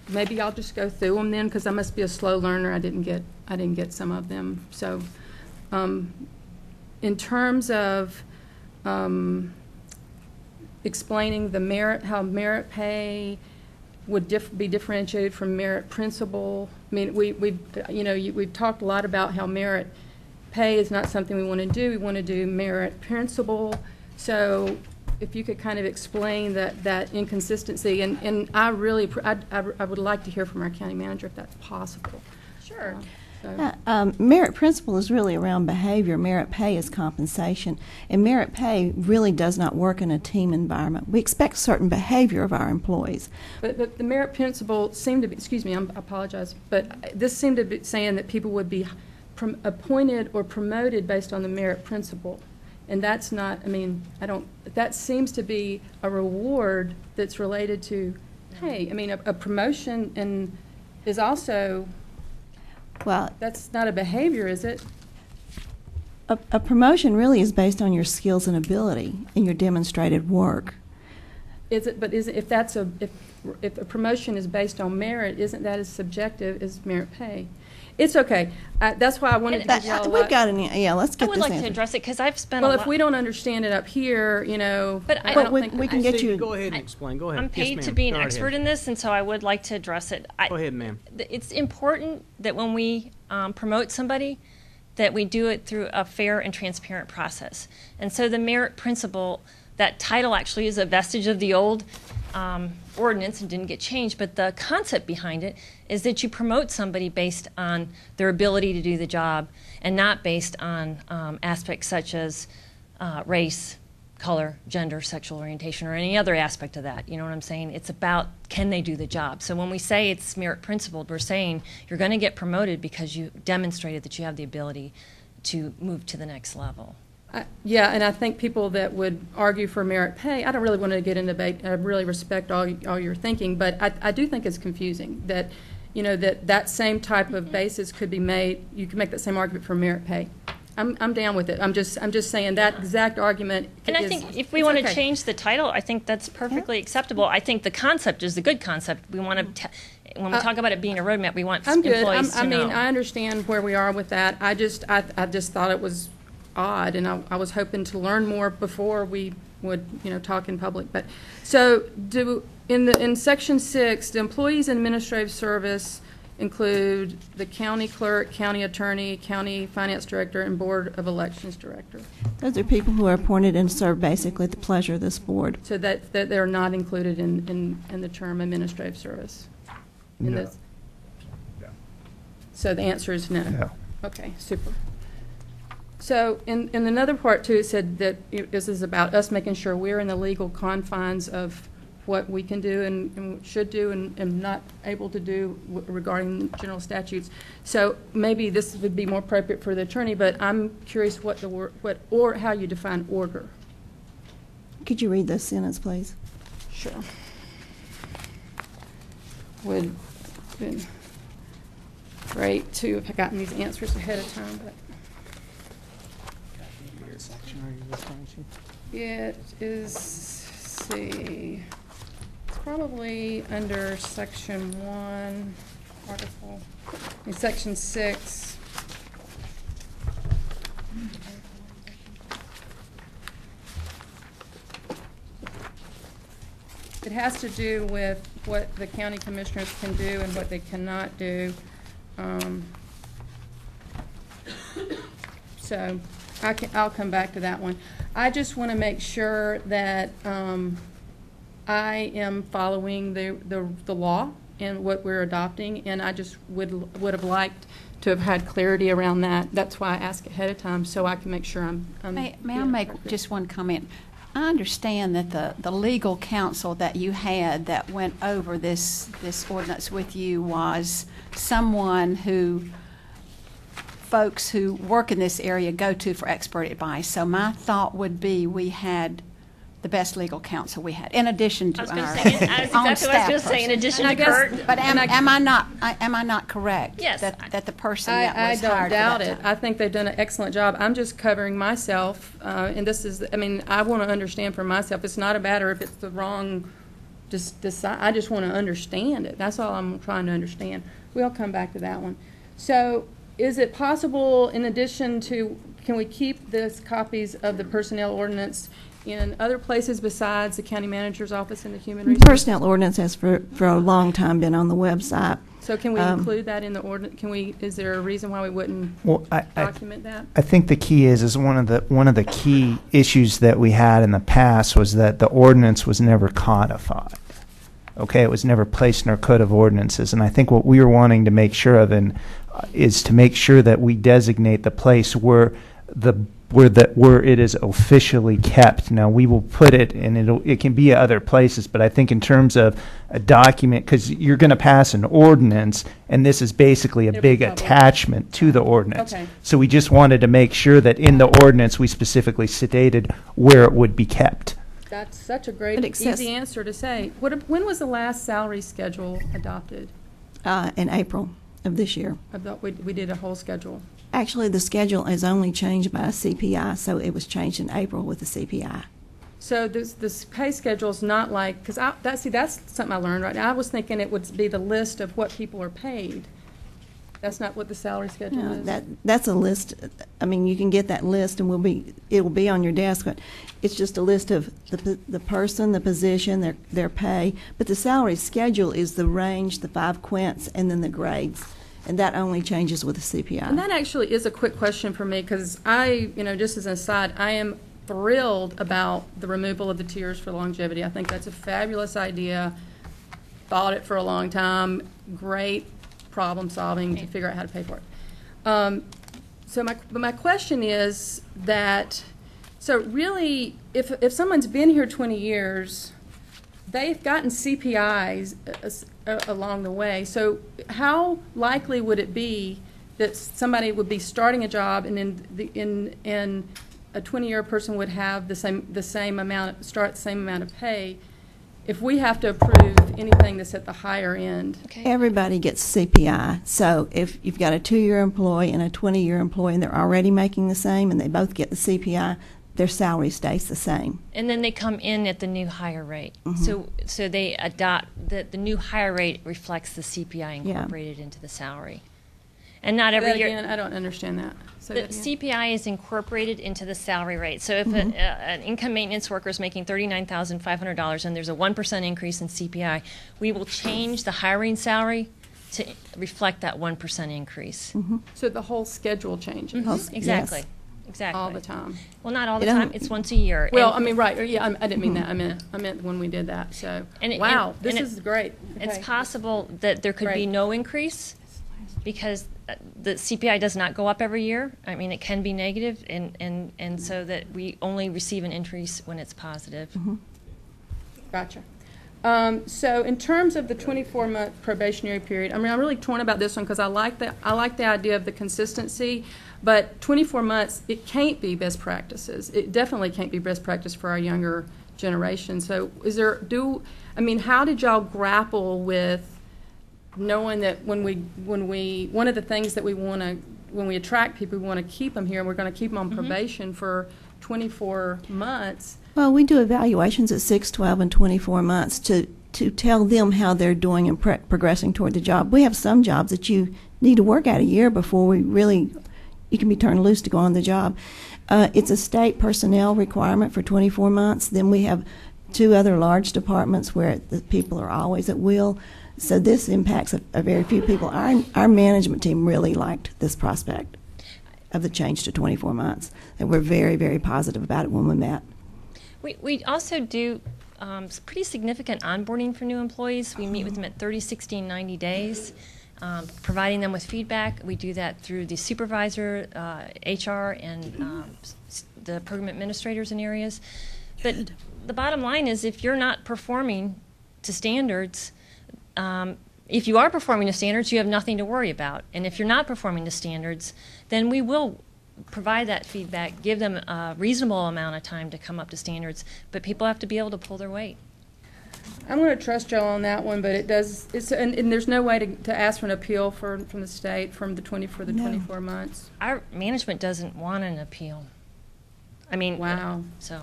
maybe I'll just go through them then, because I must be a slow learner. I didn't get some of them. So, in terms of explaining the merit, how merit pay would be differentiated from merit principle. I mean, we've talked a lot about how merit pay is not something we want to do. We want to do merit principle. So, if you could kind of explain that inconsistency, and I would like to hear from our county manager if that's possible. Sure. Merit principle is really around behavior. Merit pay is compensation. And merit pay really does not work in a team environment. We expect certain behavior of our employees. But the merit principle seemed to be, excuse me, I apologize, but this seemed to be saying that people would be appointed or promoted based on the merit principle. And that's not, I mean, that seems to be a reward that's related to pay. I mean, a promotion is also... Well, that's not a behavior, is it? A promotion really is based on your skills and ability and your demonstrated work. Is it? But if a promotion is based on merit, isn't that as subjective as merit pay? It's okay. That's why I wanted to give y'all We've got an yeah. Let's get I would this like answer. to address it because I've spent. Well, a if lot. we don't understand it up here, but I don't think we can get you. Go ahead and explain. Go ahead. I'm paid to be an expert in this, and so I would like to address it. Go ahead, ma'am. It's important that when we promote somebody, that we do it through a fair and transparent process. And so the merit principle, that title actually is a vestige of the old ordinance and didn't get changed, but the concept behind it is that you promote somebody based on their ability to do the job and not based on aspects such as race, color, gender, sexual orientation, or any other aspect of that. You know what I'm saying? It's about, can they do the job? So when we say it's merit principled, we're saying you're going to get promoted because you demonstrated that you have the ability to move to the next level. Yeah, and I think people that would argue for merit pay, I don't really want to get into debate. I really respect all your thinking, but I do think it's confusing that, that same type of basis could be made. You can make that same argument for merit pay. I'm down with it. I'm just saying that exact argument. And I think if we want to change the title, I think that's perfectly acceptable. I think the concept is the good concept. We want to. When we talk about it being a roadmap, we want employees to know. I understand where we are with that. I just thought it was odd, and I was hoping to learn more before we would talk in public. But so in section 6, the employees in administrative service include the county clerk, county attorney, county finance director, and board of elections director. Those are people who are appointed and serve basically at the pleasure of this board. So that they're not included in the term administrative service. No. So the answer is no. No. Okay, super. So in another part too, it said that this is about us making sure we're in the legal confines of what we can do and should do and not able to do regarding general statutes. So maybe this would be more appropriate for the attorney, but I'm curious or how you define order. Could you read this sentence, please? Sure. Would have been great to have gotten these answers ahead of time, but it is, see, it's probably under section 1, article, in section 6. It has to do with what the county commissioners can do and what they cannot do. So I'll come back to that one. I just want to make sure that I am following the law and what we're adopting, and I just would have liked to have had clarity around that. That's why I ask ahead of time, so I can make sure I'm May I make just one comment? I understand that the legal counsel that you had that went over this ordinance with you was someone who folks who work in this area go to for expert advice. So my thought would be we had the best legal counsel we had, in addition to I was going our to say, that's own exactly what I was staff going to say. In person. addition And to I guess- Kurt, But am I not correct? Yes. That the person that I was don't hired for doubt that it. time- I think they've done an excellent job. I'm just covering myself, and this is, I mean, I want to understand for myself. It's not a matter if it's the wrong, just decide. I just want to understand it. That's all I'm trying to understand. We'll come back to that one. So is it possible, in addition to, can we keep this copies of the personnel ordinance in other places besides the county manager's office and the human The resources? personnel ordinance has for a long time been on the website. So can we include that in the ordinance? Can we, is there a reason why we wouldn't Well, document that? I think the key is one of the key issues that we had in the past was that the ordinance was never codified. Okay, it was never placed in our code of ordinances, and I think what we were wanting to make sure of is to make sure that we designate the place where it is officially kept. Now we will put it, and it can be other places, but I think in terms of a document, because you're going to pass an ordinance, and this is basically a big attachment to the ordinance. Okay. So we just wanted to make sure that in the ordinance we specifically stated where it would be kept. That's such a great, But access- easy answer to say. When was the last salary schedule adopted? In April of this year. I thought we did a whole schedule. Actually, the schedule is only changed by CPI, so it was changed in April with the CPI. So this pay schedule is not like, because that's something I learned right now. I was thinking it would be the list of what people are paid. That's not what the salary schedule No, is. that's a list. I mean, you can get that list, and it will be on your desk. But it's just a list of the person, the position, their pay. But the salary schedule is the range, the 5 quints, and then the grades, and that only changes with the CPI. And that actually is a quick question for me, because just as an aside, I am thrilled about the removal of the tiers for longevity. I think that's a fabulous idea. Thought it for a long time. Great problem solving to figure out how to pay for it. So my question is that, so really, if someone's been here 20 years, they've gotten CPIs along the way. So how likely would it be that somebody would be starting a job and then in a 20-year person would have the same amount of pay if we have to approve anything that's at the higher end? okay. Everybody gets CPI. So if you've got a 2-year employee and a 20-year employee, and they're already making the same, and they both get the CPI, their salary stays the same. And then they come in at the new higher rate. So they adopt the new higher rate reflects the CPI incorporated into the salary. And not every year. Again, I don't understand that. Say The that again. CPI is incorporated into the salary rate. So if an income maintenance worker is making $39,500 and there's a 1% increase in CPI, we will change the hiring salary to reflect that 1% increase. So the whole schedule changes Exactly. Yes. Exactly. all the time. Well, not all the It don't- time. It's once a year. Well, And- I mean, right? Yeah, I didn't mean that. I meant when we did that. So wow, this is great. It's Okay. possible that there could be Great. no increase because the CPI does not go up every year. I mean, it can be negative, and so that we only receive an increase when it's positive. Gotcha. So in terms of the 24-month probationary period, I mean, I'm really torn about this one because I like the idea of the consistency, but 24 months, it can't be best practices. It definitely can't be best practice for our younger generation. So how did y'all grapple with knowing that when one of the things that we want to, when we attract people, we want to keep them here, and we're going to keep them on probation for 24 months. Well, we do evaluations at 6, 12, and 24 months to tell them how they're doing and progressing toward the job. We have some jobs that you need to work out a year before you can be turned loose to go on the job. It's a state personnel requirement for 24 months. Then we have 2 other large departments where the people are always at will. So this impacts a very few people. Our management team really liked this prospect of the change to 24 months. And we're very, very positive about it when we met. We also do pretty significant onboarding for new employees. We meet with them at 30, 60, and 90 days, providing them with feedback. We do that through the supervisor, HR, and the program administrators in areas. But the bottom line is if you're not performing to standards, if you are performing to standards, you have nothing to worry about. And if you're not performing to standards, then we will provide that feedback, give them a reasonable amount of time to come up to standards, but people have to be able to pull their weight. I'm going to trust y'all on that one, but it does. And there's no way to ask for an appeal from the state for the 24 months. Our management doesn't want an appeal. I mean, wow. So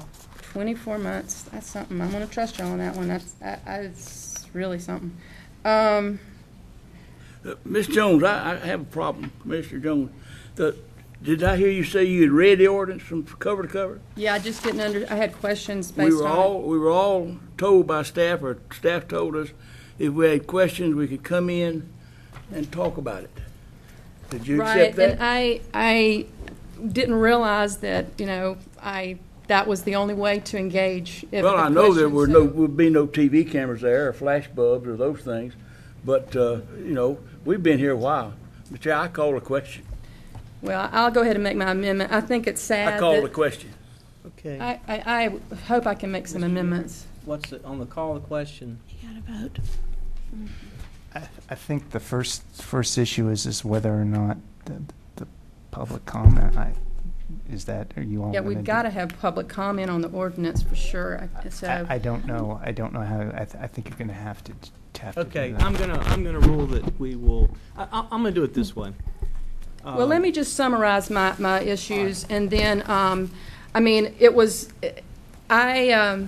24 months. That's something. I'm going to trust y'all on that one. That's really something. Ms. Jones, I have a problem, Commissioner Jones. Did I hear you say you had read the ordinance from cover to cover? Yeah, I just didn't I had questions based on We were all told by staff, or staff told us, if we had questions, we could come in and talk about it. Did you accept that? And I didn't realize that, that was the only way to engage. Well, I know there would be no TV cameras there, or flash bulbs, or those things. But, we've been here a while. But, yeah, I call a question. Well, I'll go ahead and make my amendment. I think it's sad. I call the question. Okay. I hope I can make some amendments. What's it on the call the question? You got to vote. I think the first issue is whether or not the public comment. Are you all? Yeah, we've got to have public comment on the ordinance for sure. So I don't know. I don't know how. I think you're going to have to. Okay, I'm gonna rule that we will. I'm gonna do it this way. Well, let me just summarize my issues, and then, it was, I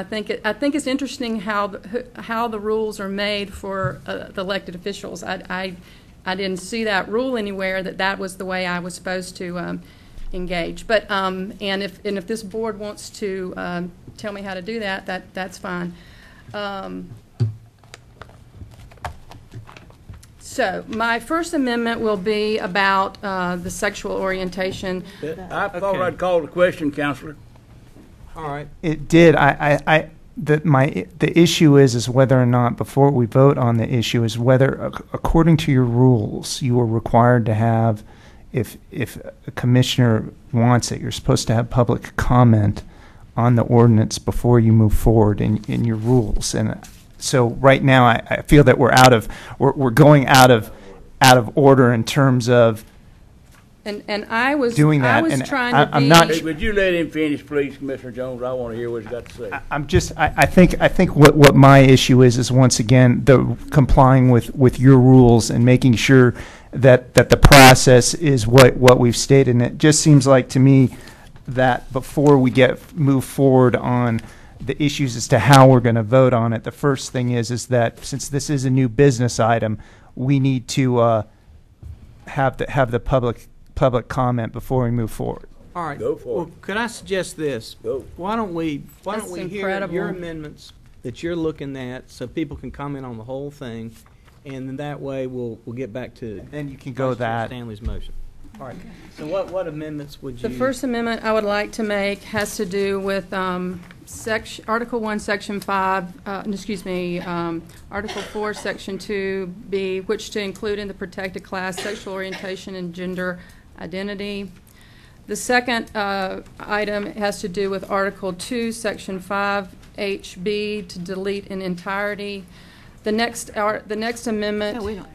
think it's interesting how the rules are made for the elected officials. I didn't see that rule anywhere that was the way I was supposed to engage. But and if this board wants to tell me how to do that's fine. So my first amendment will be about the sexual orientation. I thought I'd call the question, Counselor. All right. It did. The issue is whether or not, before we vote on the issue, is whether, according to your rules, you are required to have, if a commissioner wants it, you're supposed to have public comment on the ordinance before you move forward in your rules. And so right now, I feel that we're going out of order in terms of and I was doing that. I was and trying to I'm be. not. Hey, would you let him finish, please, Commissioner Jones? I want to hear what he's got to say. I think what my issue is once again the complying with your rules and making sure that the process is what we've stated. And it just seems like to me that before we move forward on the issues as to how we're going to vote on it, the first thing is that since this is a new business item, we need to have the public comment before we move forward. All right. Go for it. Well, could I suggest this? Go. Why don't we hear incredible. your amendments that you're looking at, so people can comment on the whole thing, and then that way we'll get back to. Then you can go Vice Chair that. Stanley's motion. All right. So what amendments would you? The first amendment I would like to make has to do with Article 1, Section 5, Article 4, Section 2B, which to include in the protected class sexual orientation and gender identity. The second item has to do with Article 2, Section 5HB, to delete in entirety. The next amendment. No, we don't.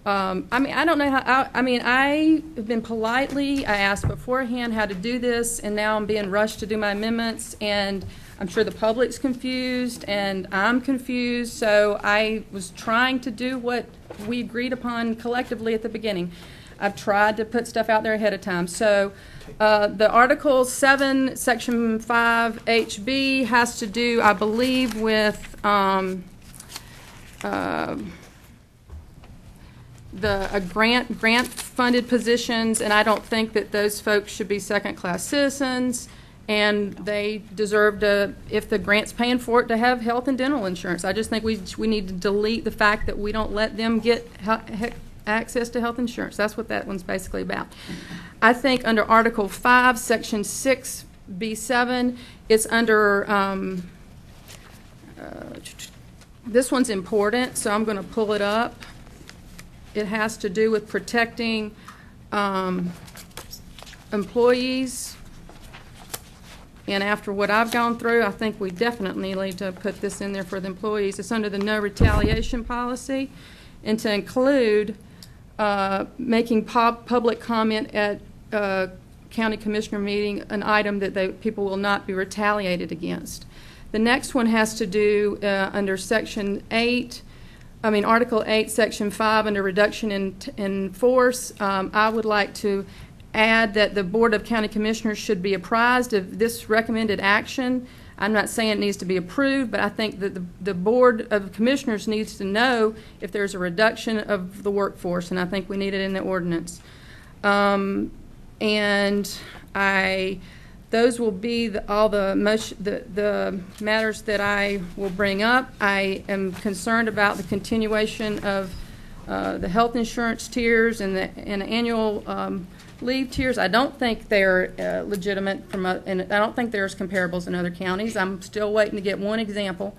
I don't know how. I have been politely. I asked beforehand how to do this, and now I'm being rushed to do my amendments, and I'm sure the public's confused, and I'm confused. So I was trying to do what we agreed upon collectively at the beginning. I've tried to put stuff out there ahead of time. So the Article 7, Section 5HB has to do, I believe, with grant-funded positions, and I don't think that those folks should be second-class citizens, and they deserve to, if the grant's paying for it, to have health and dental insurance. I just think we need to delete the fact that we don't let them get access to health insurance. That's what that one's basically about. I think under Article 5, Section 6B7, it's under, this one's important, so I'm going to pull it up. It has to do with protecting employees. And after what I've gone through, I think we definitely need to put this in there for the employees. It's under the no retaliation policy. and to include making public comment at county commissioner meeting an item that people will not be retaliated against. The next one has to do under Section 8, Article 8, Section 5, under reduction in force. I would like to add that the Board of County Commissioners should be apprised of this recommended action. I'm not saying it needs to be approved, but I think that the Board of Commissioners needs to know if there's a reduction of the workforce, and I think we need it in the ordinance. Those will be all the matters that I will bring up. I am concerned about the continuation of the health insurance tiers and the annual leave tiers. I don't think they're legitimate and I don't think there's comparables in other counties. I'm still waiting to get one example,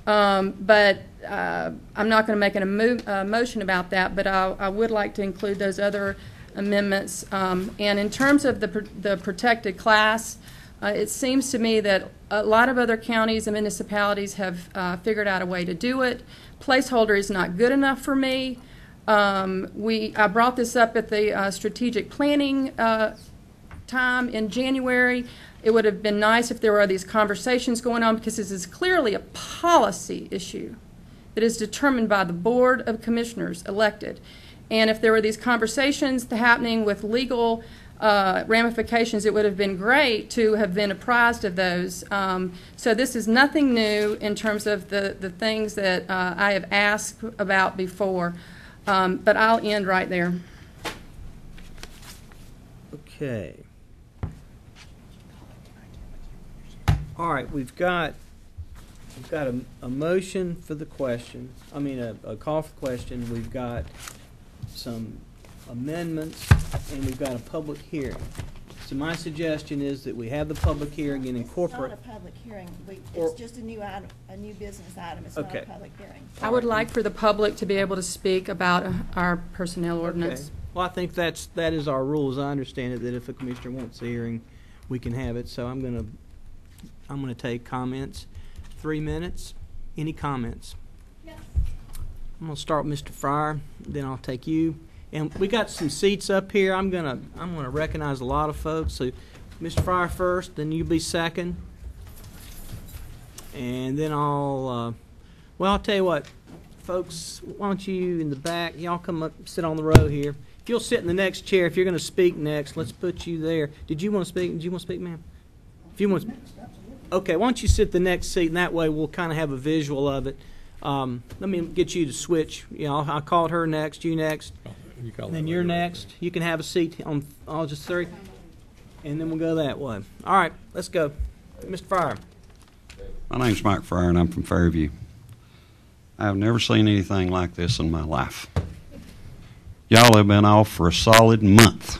but I'm not going to make a motion about that. But I would like to include those other amendments. And in terms of the protected class, it seems to me that a lot of other counties and municipalities have figured out a way to do it. Placeholder is not good enough for me. I brought this up at the strategic planning time in January. It would have been nice if there were these conversations going on, because this is clearly a policy issue that is determined by the Board of Commissioners elected. And if there were these conversations happening with legal ramifications, it would have been great to have been apprised of those. So this is nothing new in terms of the things that I have asked about before. But I'll end right there. Okay. All right, we've got a motion for the question. A call for question. We've got some amendments, and we've got a public hearing. So my suggestion is that we have the public hearing and incorporate. It's not a public hearing. It's just a new item, a new business item. It's not a public hearing. I would like for the public to be able to speak about our personnel ordinance. Okay. Well, I think that is our rule, as I understand it, that if a commissioner wants a hearing, we can have it. So I'm gonna take comments. 3 minutes. Any comments? Yes. I'm gonna start with Mr. Fryer, then I'll take you. And we got some seats up here. I'm gonna recognize a lot of folks. So, Mr. Fryer first, then you be second, and then I'll tell you what, folks. Why don't you in the back? Y'all come up, sit on the row here. If you'll sit in the next chair, if you're going to speak next, let's put you there. Did you want to speak? Did you want to speak, ma'am? If you want, okay. Why don't you sit the next seat, and that way we'll kind of have a visual of it. Let me get you to switch. I called her next. You next. Then you're next. You can have a seat on all just three, and then we'll go that way. All right, let's go. Mr. Fryer. My name's Mike Fryer, and I'm from Fairview. I've never seen anything like this in my life. Y'all have been off for a solid month,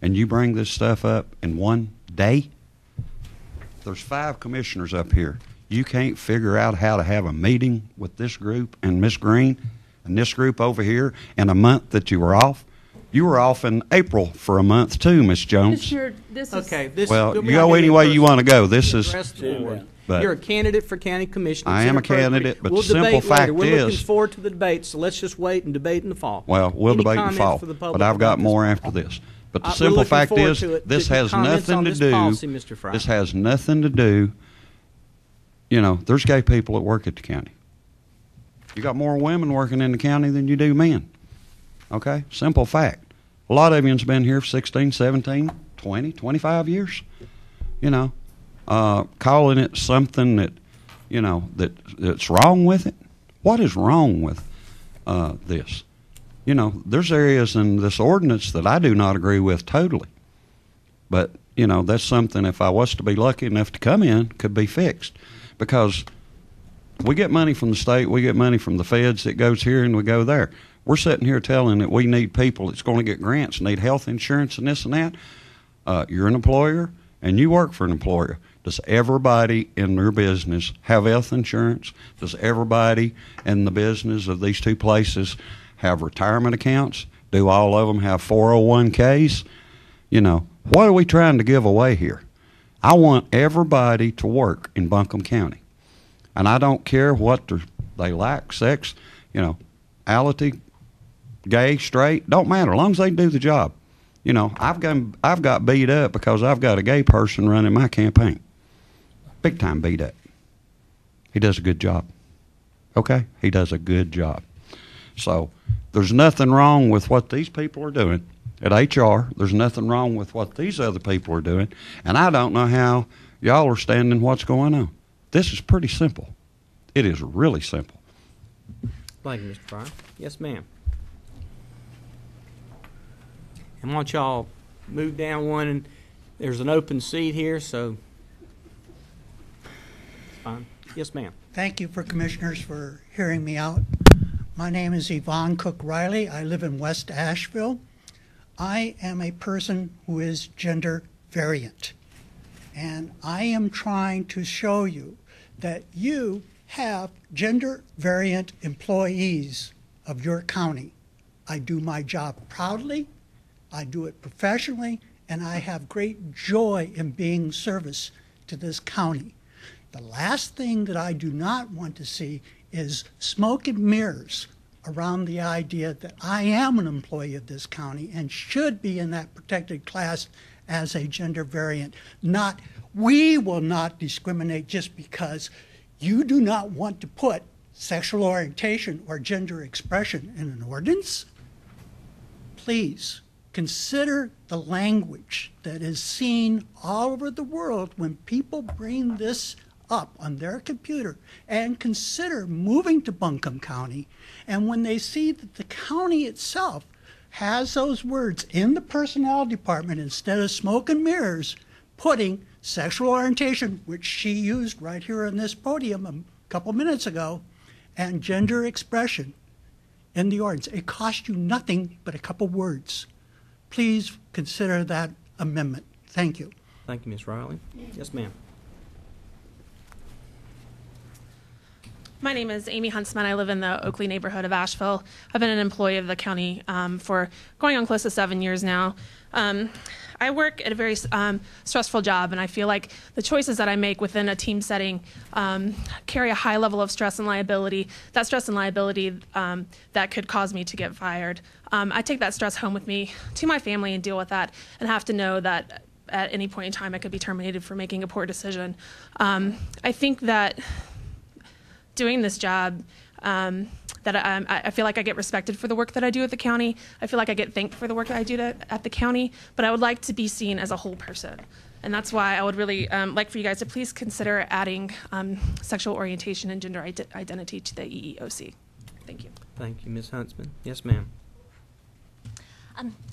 and you bring this stuff up in one day? There's 5 commissioners up here. You can't figure out how to have a meeting with this group and Miss Green and this group over here in a month that you were off? You were off in April for a month too, Miss Jones. Okay. Well, you go any way you want to go. This is. But you're a candidate for county commissioner. I am a candidate, but we'll the simple fact We're looking forward to the debate, so let's just wait and debate in the fall. Well, we'll debate in the fall, but I've got more after this. But the simple fact is, this has nothing to do. This has nothing to do. There's gay people that work at the county. You got more women working in the county than you do men. Okay? Simple fact. A lot of you's been here for 16, 17, 20, 25 years. Calling it something that, that's wrong with it. What is wrong with this? There's areas in this ordinance that I do not agree with totally. But, that's something, if I was to be lucky enough to come in, could be fixed. Because we get money from the state, we get money from the feds, it goes here and we go there. We're sitting here telling that we need people that's going to get grants, need health insurance and this and that. You're an employer and you work for an employer. Does everybody in their business have health insurance? Does everybody in the business of these 2 places have retirement accounts? Do all of them have 401ks? What are we trying to give away here? I want everybody to work in Buncombe County. And I don't care what they lack, sex, homosexuality, gay, straight, don't matter, as long as they do the job. You know, I've got beat up because I've got a gay person running my campaign. Big time beat up. He does a good job. Okay? He does a good job. So there's nothing wrong with what these people are doing at HR. There's nothing wrong with what these other people are doing. And I don't know how y'all are standing what's going on. This is pretty simple. It is really simple. Thank you, Mr. Fryer. Yes, ma'am. And why don't y'all move down one, and there's an open seat here, so it's fine. Yes, ma'am. Thank you for commissioners for hearing me out. My name is Yvonne Cook Riley. I live in West Asheville. I am a person who is gender variant, and I am trying to show you that you have gender variant employees of your county. I do my job proudly, I do it professionally, and I have great joy in being service to this county. The last thing that I do not want to see is smoke and mirrors around the idea that I am an employee of this county and should be in that protected class as a gender variant. Not, we will not discriminate just because you do not want to put sexual orientation or gender expression in an ordinance. Please consider the language that is seen all over the world when people bring this up on their computer and consider moving to Buncombe County, and when they see that the county itself has those words in the personnel department instead of smoke and mirrors, putting sexual orientation, which she used right here on this podium a couple minutes ago, and gender expression in the ordinance. It costs you nothing but a couple words. Please consider that amendment. Thank you. Thank you, Ms. Riley. Yes, ma'am. My name is Amy Huntsman. I live in the Oakley neighborhood of Asheville. I've been an employee of the county for going on close to 7 years now. I work at a very stressful job, and I feel like the choices that I make within a team setting carry a high level of stress and liability. That stress and liability that could cause me to get fired. I take that stress home with me to my family and deal with that, and have to know that at any point in time I could be terminated for making a poor decision. I think that doing this job, that I feel like I get respected for the work that I do at the county. I feel like I get thanked for the work that I do at the county, but I would like to be seen as a whole person. And that's why I would really like for you guys to please consider adding sexual orientation and gender identity to the EEOC. Thank you. Thank you, Ms. Huntsman. Yes, ma'am.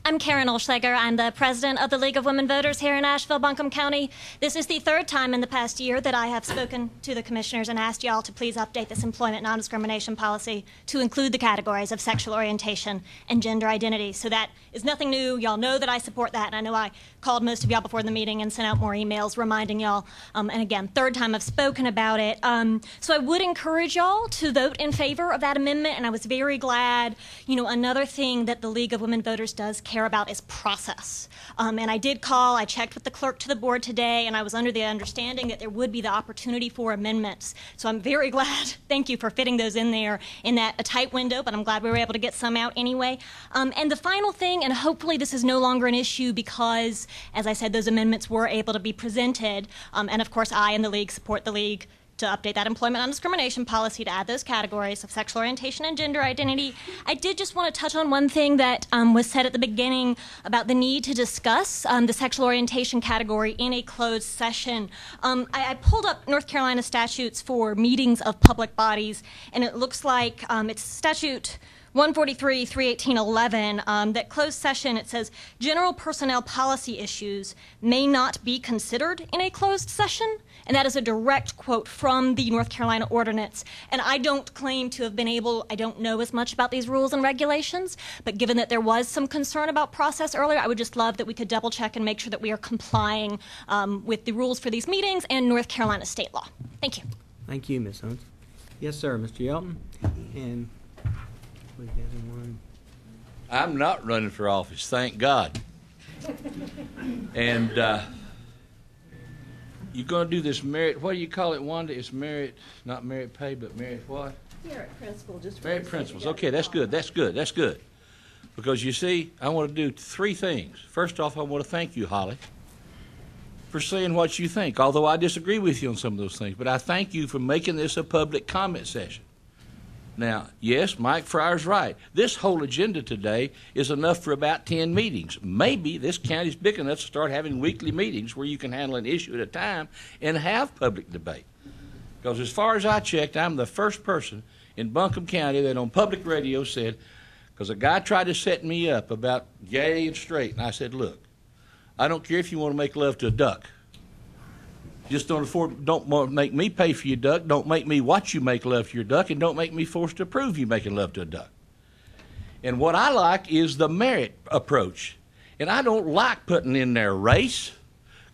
I'm Karen Olschlager. I'm the president of the League of Women Voters here in Asheville, Buncombe County. This is the third time in the past year that I have spoken to the commissioners and asked y'all to please update this employment non-discrimination policy to include the categories of sexual orientation and gender identity. So that is nothing new. Y'all know that I support that, and I know I called most of y'all before the meeting and sent out more emails reminding y'all. And again, third time I've spoken about it. So I would encourage y'all to vote in favor of that amendment, and I was very glad. You know, another thing that the League of Women Voters does care about is process. And I did call, I checked with the clerk to the board today, and I was under the understanding that there would be the opportunity for amendments. So I'm very glad, thank you for fitting those in there in that a tight window, but I'm glad we were able to get some out anyway. And the final thing, and hopefully this is no longer an issue because, as I said, those amendments were able to be presented, and of course I and the League support the League to update that employment non-discrimination policy to add those categories of sexual orientation and gender identity. I did just want to touch on one thing that was said at the beginning about the need to discuss the sexual orientation category in a closed session. I pulled up North Carolina statutes for meetings of public bodies, and it looks like it's statute 143, 318.11, that closed session, it says, general personnel policy issues may not be considered in a closed session. And that is a direct quote from the North Carolina Ordinance. And I don't claim to have been able, I don't know as much about these rules and regulations, but given that there was some concern about process earlier, I would just love that we could double check and make sure that we are complying with the rules for these meetings and North Carolina state law. Thank you. Thank you, Ms. Hunt. Yes, sir, Mr. Yelton. And we got one. I'm not running for office, thank God. And you're going to do this merit, what do you call it, Wanda? It's merit, not merit pay, but merit what? Merit principle, just for Merit principles. Okay, that's good. That's good. That's good. Because you see, I want to do three things. First off, I want to thank you, Holly, for saying what you think, although I disagree with you on some of those things. But I thank you for making this a public comment session. Now, yes, Mike Fryer's right. This whole agenda today is enough for about 10 meetings. Maybe this county's big enough to start having weekly meetings where you can handle an issue at a time and have public debate. Because as far as I checked, I'm the first person in Buncombe County that on public radio said, because a guy tried to set me up about gay and straight, and I said, look, I don't care if you want to make love to a duck. Just don't make me pay for your duck. Don't make me watch you make love to your duck, and don't make me forced to approve you making love to a duck. And what I like is the merit approach. And I don't like putting in there race,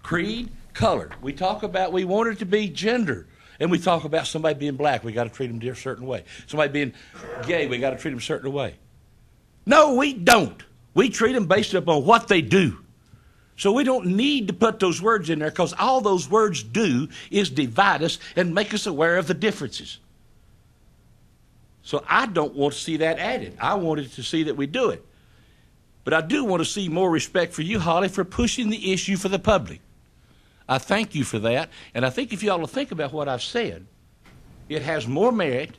creed, color. We talk about, we want it to be gender. And we talk about somebody being black, we got to treat them a certain way. Somebody being gay, we got to treat them a certain way. No, we don't. We treat them based upon what they do. So we don't need to put those words in there, because all those words do is divide us and make us aware of the differences. So I don't want to see that added. I wanted to see that we do it. But I do want to see more respect for you, Holly, for pushing the issue for the public. I thank you for that. And I think if you all will think about what I've said, it has more merit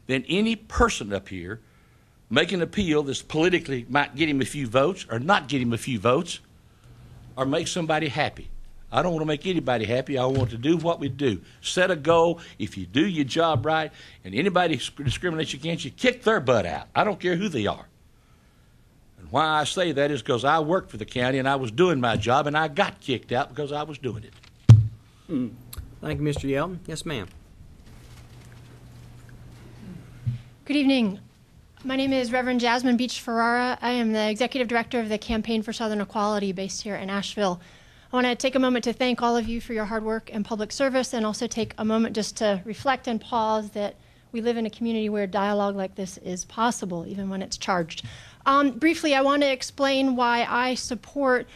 than any person up here making an appeal that's politically might get him a few votes or not get him a few votes, or make somebody happy. I don't want to make anybody happy. I want to do what we do. Set a goal. If you do your job right and anybody discriminates against you, kick their butt out. I don't care who they are. And why I say that is because I worked for the county and I was doing my job and I got kicked out because I was doing it. Thank you, Mr. Yelton. Yes, ma'am. Good evening. My name is Reverend Jasmine Beach Ferrara. I am the Executive Director of the Campaign for Southern Equality based here in Asheville. I want to take a moment to thank all of you for your hard work and public service, and also take a moment just to reflect and pause that we live in a community where dialogue like this is possible, even when it's charged. Briefly, I want to explain why I support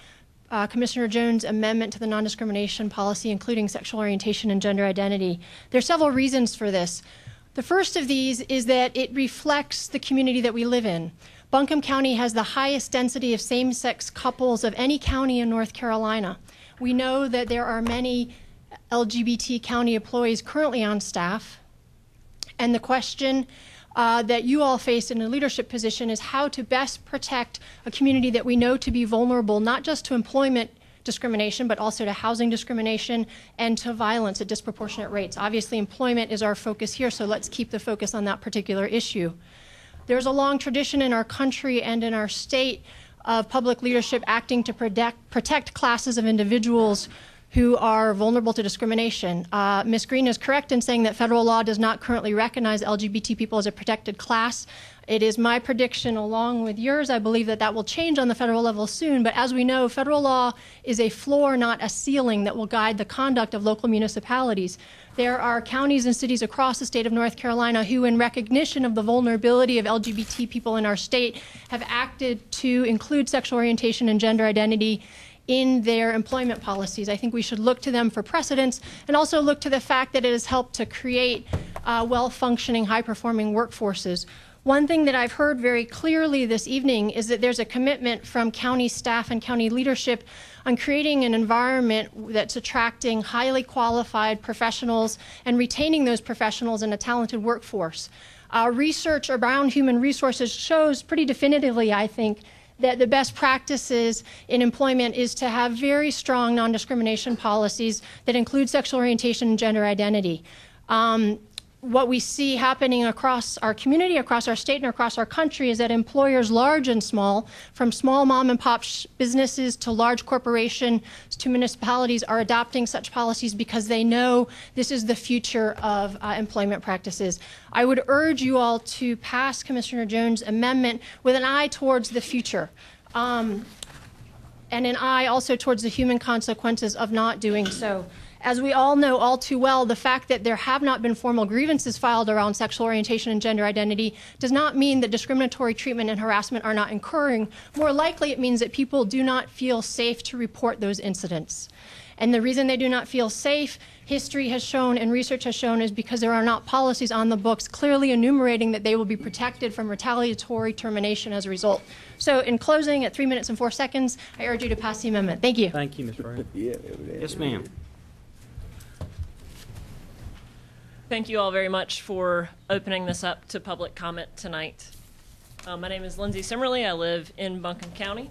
Commissioner Jones' amendment to the non-discrimination policy, including sexual orientation and gender identity. There are several reasons for this. The first of these is that it reflects the community that we live in. Buncombe County has the highest density of same-sex couples of any county in North Carolina. We know that there are many LGBT county employees currently on staff, and the question that you all face in a leadership position is how to best protect a community that we know to be vulnerable, not just to employment discrimination, but also to housing discrimination and to violence at disproportionate rates. Obviously, employment is our focus here, so let's keep the focus on that particular issue. There's a long tradition in our country and in our state of public leadership acting to protect classes of individuals who are vulnerable to discrimination. Ms. Green is correct in saying that federal law does not currently recognize LGBT people as a protected class. It is my prediction, along with yours, I believe that that will change on the federal level soon. But as we know, federal law is a floor, not a ceiling, that will guide the conduct of local municipalities. There are counties and cities across the state of North Carolina who, in recognition of the vulnerability of LGBT people in our state, have acted to include sexual orientation and gender identity in their employment policies. I think we should look to them for precedence, and also look to the fact that it has helped to create well-functioning, high-performing workforces. One thing that I've heard very clearly this evening is that there's a commitment from county staff and county leadership on creating an environment that's attracting highly qualified professionals and retaining those professionals in a talented workforce. Research around human resources shows pretty definitively, I think, that the best practices in employment is to have very strong non-discrimination policies that include sexual orientation and gender identity. What we see happening across our community, across our state, and across our country is that employers large and small, from small mom and pop businesses to large corporations to municipalities, are adopting such policies because they know this is the future of employment practices. I would urge you all to pass Commissioner Jones' amendment with an eye towards the future, and an eye also towards the human consequences of not doing so. As we all know all too well, the fact that there have not been formal grievances filed around sexual orientation and gender identity does not mean that discriminatory treatment and harassment are not occurring. More likely, it means that people do not feel safe to report those incidents. And the reason they do not feel safe, history has shown and research has shown, is because there are not policies on the books clearly enumerating that they will be protected from retaliatory termination as a result. So in closing, at 3 minutes and 4 seconds, I urge you to pass the amendment. Thank you. Thank you, Ms. Burton. Yes, ma'am. Thank you all very much for opening this up to public comment tonight. My name is Lindsay Simmerly. I live in Buncombe County.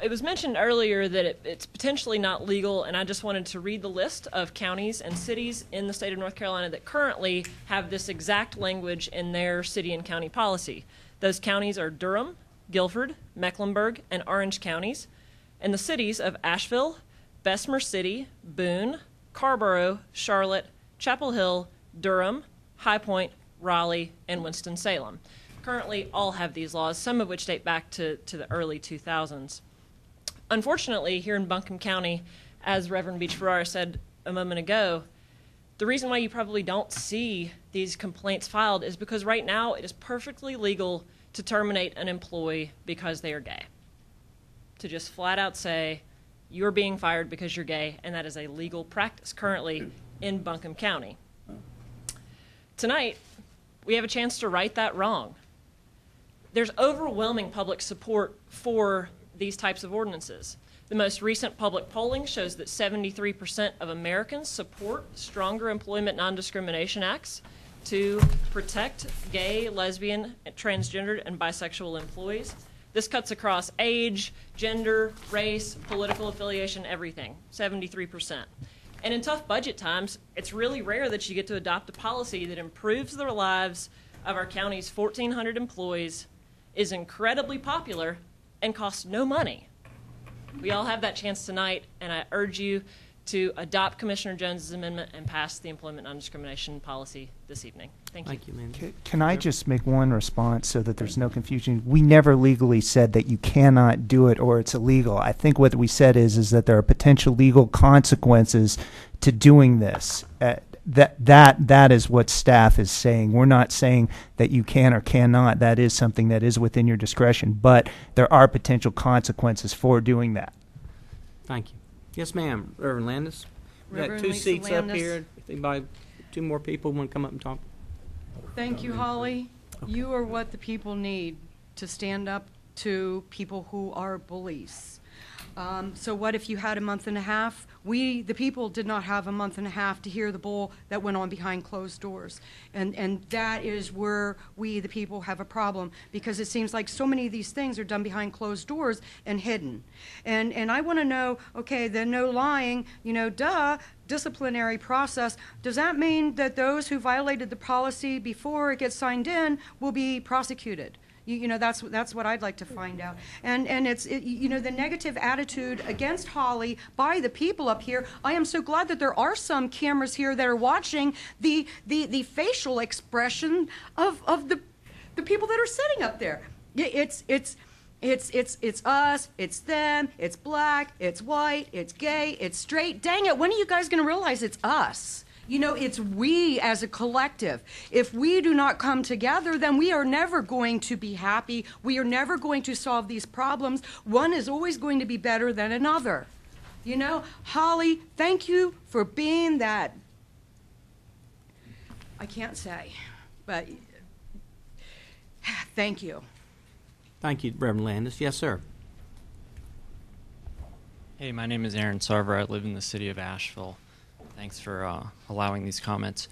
It was mentioned earlier that it's potentially not legal, and I just wanted to read the list of counties and cities in the state of North Carolina that currently have this exact language in their city and county policy. Those counties are Durham, Guilford, Mecklenburg, and Orange counties, and the cities of Asheville, Bessemer City, Boone, Carrboro, Charlotte, Chapel Hill, Durham, High Point, Raleigh, and Winston-Salem. Currently all have these laws, some of which date back to the early 2000s. Unfortunately, here in Buncombe County, as Reverend Beach-Ferrara said a moment ago, the reason why you probably don't see these complaints filed is because right now it is perfectly legal to terminate an employee because they are gay. To just flat out say, you're being fired because you're gay, and that is a legal practice currently in Buncombe County. Tonight, we have a chance to right that wrong. There's overwhelming public support for these types of ordinances. The most recent public polling shows that 73% of Americans support stronger employment non-discrimination acts to protect gay, lesbian, transgendered, and bisexual employees. This cuts across age, gender, race, political affiliation, everything, 73%. And in tough budget times, it's really rare that you get to adopt a policy that improves the lives of our county's 1,400 employees, is incredibly popular, and costs no money. We all have that chance tonight, and I urge you to adopt Commissioner Jones's amendment and pass the employment non-discrimination policy this evening. Thank you. Thank you, ma'am. Can I just make one response so that there's no confusion? We never legally said that you cannot do it or it's illegal. I think what we said is that there are potential legal consequences to doing this. That is what staff is saying. We're not saying that you can or cannot. That is something that is within your discretion, but there are potential consequences for doing that. Thank you. Yes, ma'am. Reverend Landis. We've got Reverend two Lisa seats Landis. up here. If anybody, two more people want to come up and talk. Thank you, Holly. You are what the people need to stand up to people who are bullies. So what if you had a month and a half? We, the people, did not have a month and a half to hear the bull that went on behind closed doors. And that is where we, the people, have a problem, because it seems like so many of these things are done behind closed doors and hidden. And I want to know, okay, the no lying, disciplinary process, does that mean that those who violated the policy before it gets signed in will be prosecuted? That's what I'd like to find out. And it's the negative attitude against Holly by the people up here. I am so glad that there are some cameras here that are watching the facial expression of the people that are sitting up there. It's us, it's them, it's black, it's white, it's gay, it's straight. Dang it, when are you guys going to realize it's us? It's we as a collective. If we do not come together, then we are never going to be happy. We are never going to solve these problems. One is always going to be better than another. Holly, thank you for being that. I can't say, but thank you. Thank you, Reverend Landis. Yes, sir. Hey, my name is Aaron Sarver. I live in the city of Asheville. Thanks for allowing these comments.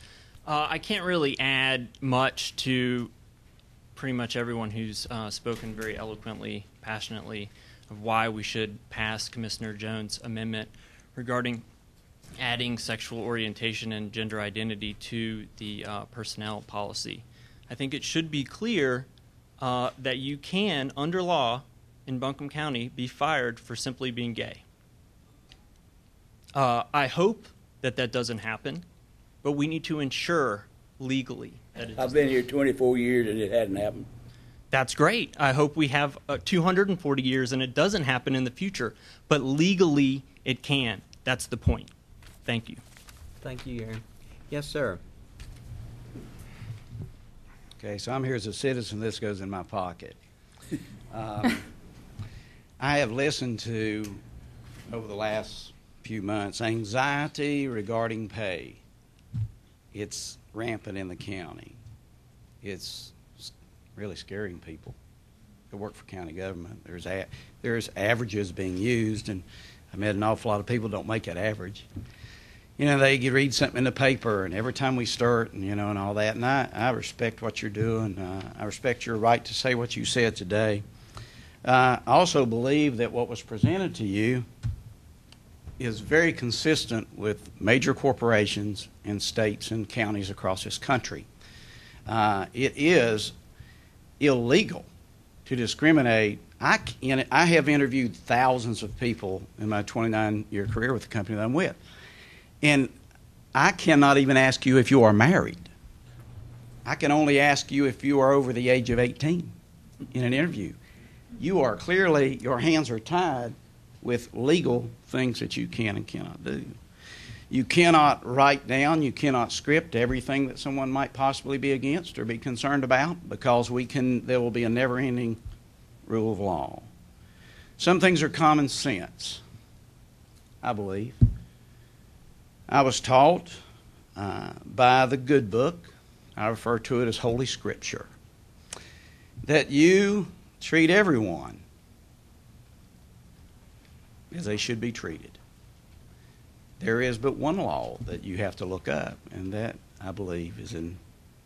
I can't really add much to pretty much everyone who's spoken very eloquently, passionately of why we should pass Commissioner Jones' amendment regarding adding sexual orientation and gender identity to the personnel policy. I think it should be clear that you can, under law in Buncombe County, be fired for simply being gay. I hope that doesn't happen, but we need to ensure legally that it I've been here 24 years and it hadn't happened. That's great. I hope we have 240 years and it doesn't happen in the future, but legally it can. That's the point. Thank you. Thank you, Aaron. Yes, sir. Okay, so I'm here as a citizen. This goes in my pocket. I have listened to, over the last few months, anxiety regarding pay. It's rampant in the county. It's really scaring people that work for county government. There's averages being used, and I met an awful lot of people don't make that average. You know, they read something in the paper, and every time we start, and, you know, and all that, and I respect what you're doing. I respect your right to say what you said today. I also believe that what was presented to you is very consistent with major corporations and states and counties across this country. It is illegal to discriminate. I have interviewed thousands of people in my 29-year career with the company that I'm with, and I cannot even ask you if you are married. I can only ask you if you are over the age of 18 in an interview. You are clearly, your hands are tied with legal things that you can and cannot do. You cannot write down, you cannot script everything that someone might possibly be against or be concerned about, because there will be a never-ending rule of law. Some things are common sense, I believe. I was taught by the good book, I refer to it as Holy Scripture, that you treat everyone as they should be treated. There is but one law that you have to look up, and that, I believe, is in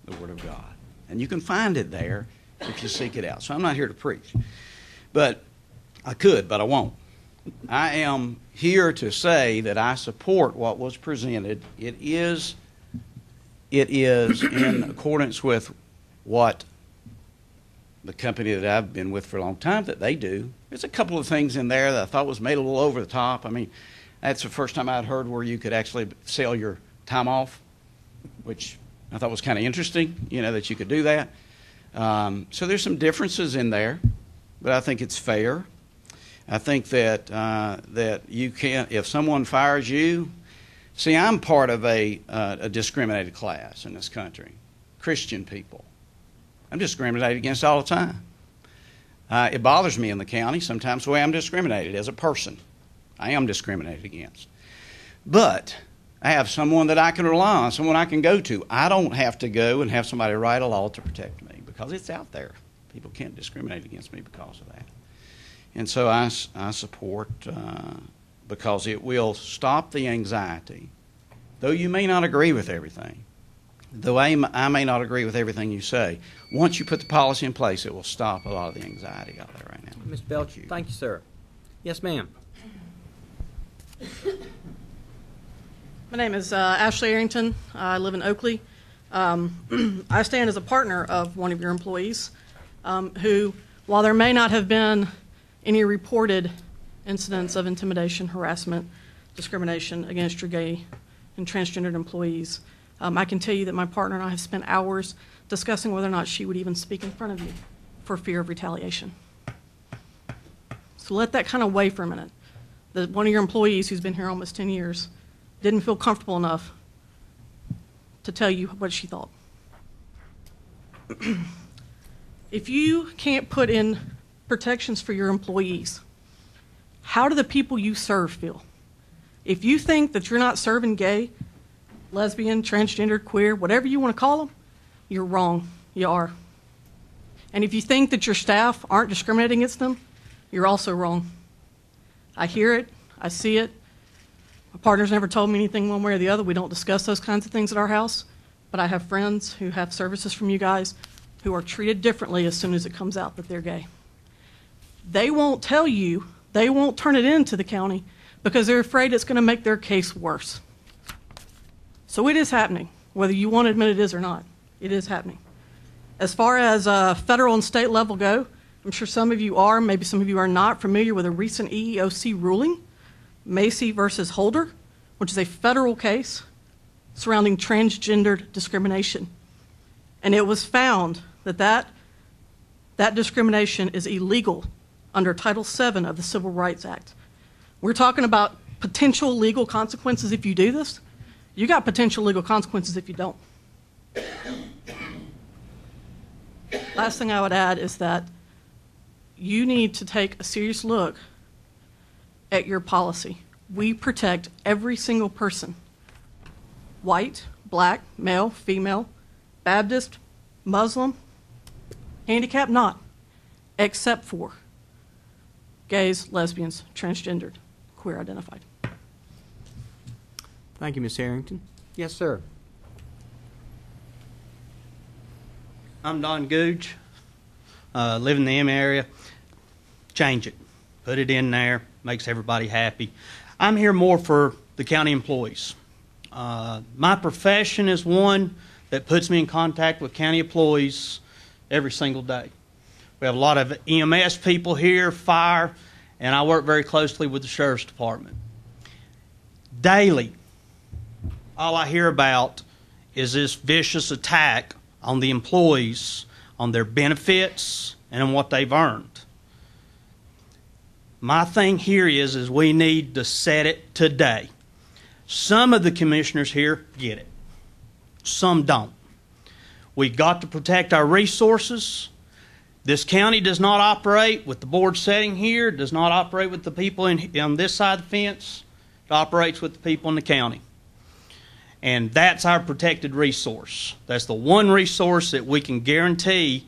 the Word of God. And you can find it there if you seek it out. So I'm not here to preach. But I could, but I won't. I am here to say that I support what was presented. It is in accordance with what the company that I've been with for a long time that they do. There's a couple of things in there that I thought was made a little over the top. I mean, that's the first time I'd heard where you could actually sell your time off, which I thought was kind of interesting, you know, that you could do that. So there's some differences in there, but I think it's fair. I think that that you can't, if someone fires you, see, I'm part of a discriminated class in this country, Christian people. I'm discriminated against all the time. It bothers me in the county sometimes the way I'm discriminated as a person. I am discriminated against. But I have someone that I can rely on, someone I can go to. I don't have to go and have somebody write a law to protect me because it's out there. People can't discriminate against me because of that. And so I support, because it will stop the anxiety. Though you may not agree with everything, though I may not agree with everything you say, once you put the policy in place, it will stop a lot of the anxiety out there right now. Mr. Belcher, thank you, sir. Yes, ma'am. My name is Ashley Arrington. I live in Oakley. I stand as a partner of one of your employees who, while there may not have been any reported incidents of intimidation, harassment, discrimination against your gay and transgendered employees, I can tell you that my partner and I have spent hours discussing whether or not she would even speak in front of you for fear of retaliation. So let that kind of weigh for a minute. That one of your employees who's been here almost 10 years didn't feel comfortable enough to tell you what she thought. If you can't put in protections for your employees, how do the people you serve feel? If you think that you're not serving gay, lesbian, transgender, queer, whatever you want to call them, you're wrong. You are. And if you think that your staff aren't discriminating against them, you're also wrong. I hear it. I see it. My partner's never told me anything one way or the other. We don't discuss those kinds of things at our house. But I have friends who have services from you guys who are treated differently as soon as it comes out that they're gay. They won't tell you. They won't turn it in to the county because they're afraid it's going to make their case worse. So it is happening, whether you want to admit it is or not. It is happening. As far as federal and state level go, I'm sure some of you are, maybe some of you are not familiar with a recent EEOC ruling, Macy versus Holder, which is a federal case surrounding transgendered discrimination. And it was found that that discrimination is illegal under Title VII of the Civil Rights Act. We're talking about potential legal consequences if you do this. You got potential legal consequences if you don't. Last thing I would add is that you need to take a serious look at your policy. we protect every single person, white, black, male, female, Baptist, Muslim, handicapped, not, except for gays, lesbians, transgendered, queer identified. Thank you, Ms. Harrington. Yes, sir. I'm Don Googe, live in the M area. Change it. Put it in there. Makes everybody happy. I'm here more for the county employees. My profession is one that puts me in contact with county employees every single day. We have a lot of EMS people here, fire, and I work very closely with the Sheriff's Department. Daily, all I hear about is this vicious attack on the employees, on their benefits, and on what they've earned. My thing here is we need to set it today. Some of the commissioners here get it. Some don't. We've got to protect our resources. This county does not operate with the board setting here, does not operate with the people on this side of the fence. It operates with the people in the county. And that's our protected resource. That's the one resource that we can guarantee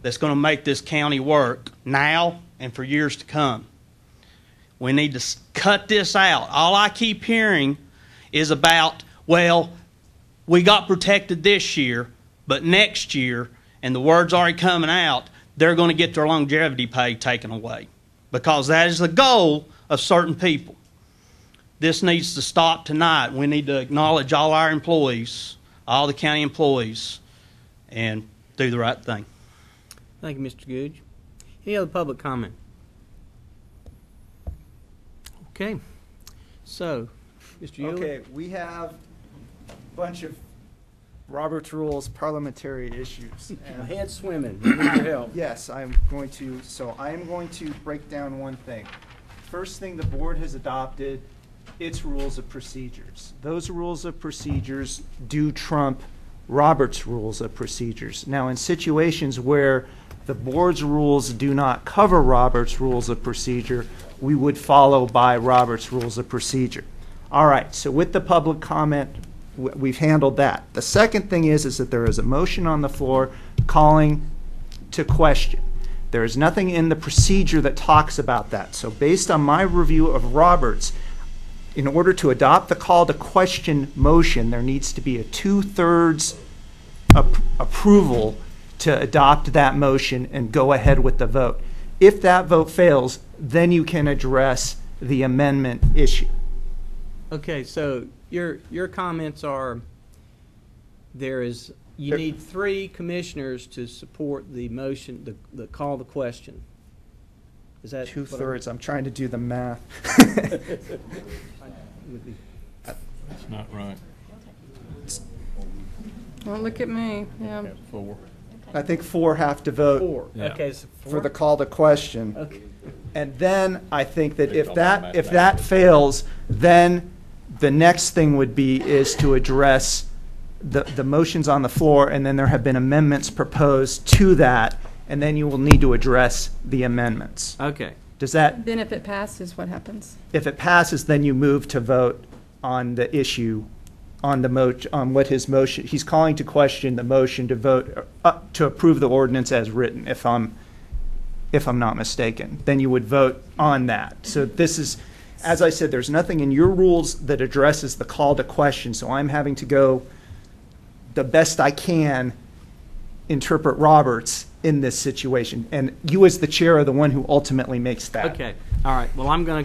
that's going to make this county work now and for years to come. We need to cut this out. All I keep hearing is about, well, we got protected this year, but next year, and the word's already coming out, they're going to get their longevity pay taken away because that is the goal of certain people. This needs to stop tonight. We need to acknowledge all our employees, all the county employees, and do the right thing. Thank you, Mr. Googe. Any other public comment? Okay. So, Mr. Ewell? Okay, we have a bunch of Robert's Rules parliamentary issues. My head's swimming. I need your help. Yes, I am going to break down one thing. First thing, the board has adopted its rules of procedures. Those rules of procedures do trump Robert's Rules of Procedures. Now, in situations where the board's rules do not cover Robert's Rules of Procedure, we would follow by Robert's Rules of Procedure. All right, so with the public comment, we've handled that. The second thing is that there is a motion on the floor calling to question. There is nothing in the procedure that talks about that. So based on my review of Roberts, in order to adopt the call to question motion, there needs to be a 2/3 approval to adopt that motion and go ahead with the vote. If that vote fails, then you can address the amendment issue. Okay, so your comments are you need 3 commissioners to support the motion, the call to question. Is that 2/3? I'm trying to do the math. That's not right. Well, look at me. Yeah. 4. I think 4 have to vote 4. Yeah. Okay, so 4? for the call to question. Okay. And then I think that if that fails, then the next thing would be is to address the motions on the floor, and then there have been amendments proposed to that, and then you will need to address the amendments. Okay. Does that? Then if it passes, what happens? If it passes, then you move to vote on the issue, on what his motion. He's calling to question the motion to vote to approve the ordinance as written. If I'm not mistaken, then you would vote on that. So this is, as I said, there's nothing in your rules that addresses the call to question. So I'm having to go the best I can interpret Roberts in this situation, and you as the chair are the one who ultimately makes that. Okay. All right. Well, we're going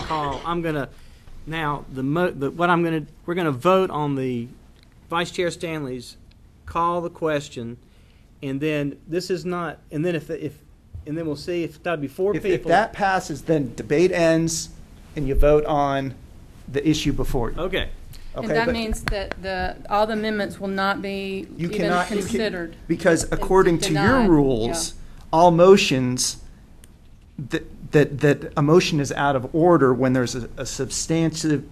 to vote on the Vice Chair Stanley's call the question, and then this is not, and then and then we'll see if that'd be 4 people. If that passes, then debate ends, and you vote on the issue before you. Okay. And that means that all the amendments will not be considered. Because according to your rules, all motions, that a motion is out of order when there's a substantive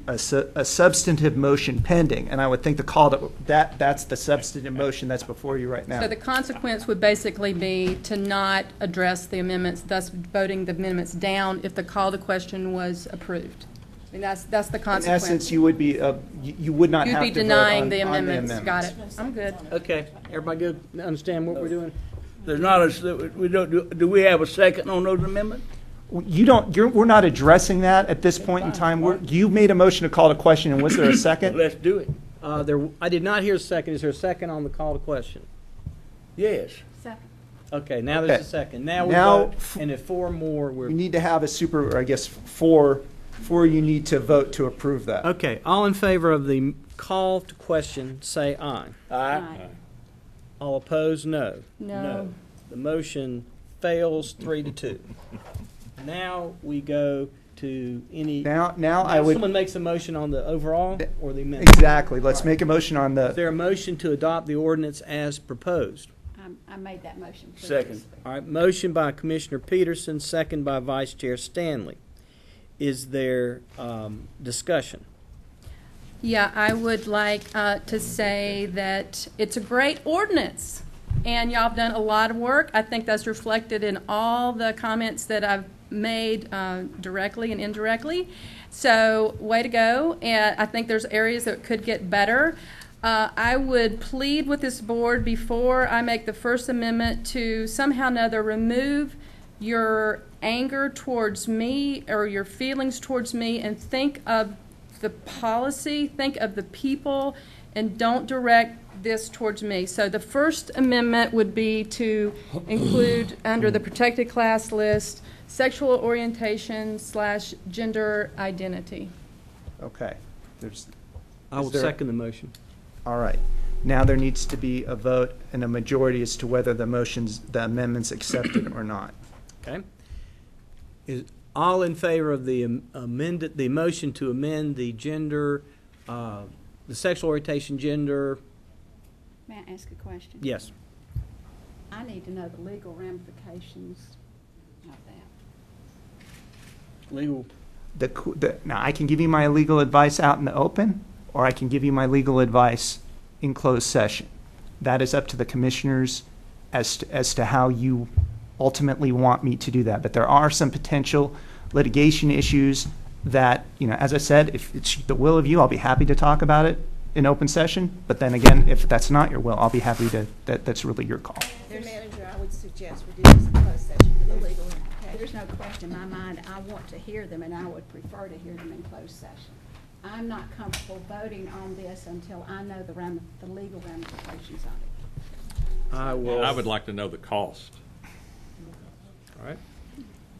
motion pending. And I would think that's the substantive motion that's before you right now. So the consequence would basically be to not address the amendments, thus voting the amendments down if the call to question was approved. mean, that's the In consequence. essence, you would be, you would not You'd have be to vote denying on the on amendments. Got it. I'm good. Okay, everybody good? Understand what we're doing? There's not a, we don't, do we have a second on those amendments? You don't, we're not addressing that at this point in time. You made a motion to call to question, and was there a second? Let's do it. I did not hear a second. Is there a second on the call to question? Yes. Okay, now there's a second. Now we Now, vote, and if four more, We need to have a or I guess, four you need to vote to approve that. Okay, all in favor of the call to question, say aye. Aye. All opposed, no. No. The motion fails 3-2. Now we go to any. Now I would. Someone makes a motion on the overall or the amendment. Exactly. Let's make a motion on Is the. there a motion to adopt the ordinance as proposed? I made that motion. Please. Second. All right, motion by Commissioner Peterson, second by Vice Chair Stanley. Is there discussion? Yeah, I would like to say that it's a great ordinance, and y'all have done a lot of work. I think that's reflected in all the comments that I've made directly and indirectly. So, way to go, and I think there's areas that could get better. I would plead with this board before I make the first amendment to somehow or another remove your anger towards me or your feelings towards me and think of the policy, think of the people, and don't direct this towards me. So the first amendment would be to include under the protected class list sexual orientation / gender identity. Okay. I will second the motion. All right. Now there needs to be a vote and a majority as to whether the amendment's accepted or not. Okay. Is all in favor of the the motion to amend the gender, the sexual orientation, gender? May I ask a question? Yes. I need to know the legal ramifications of that. Legal. Now I can give you my legal advice out in the open, or I can give you my legal advice in closed session. That is up to the commissioners as to how you ultimately want me to do that. But there are some potential litigation issues that, as I said, if it's the will of you, I'll be happy to talk about it in open session. But then again, if that's not your will, I'll be happy to, that's really your call. Mr. Manager, I would suggest we do this in closed session for the legal implications. There's no question in my mind. I want to hear them, and I would prefer to hear them in closed session. I'm not comfortable voting on this until I know the legal ramifications of it. I would like to know the cost. All right.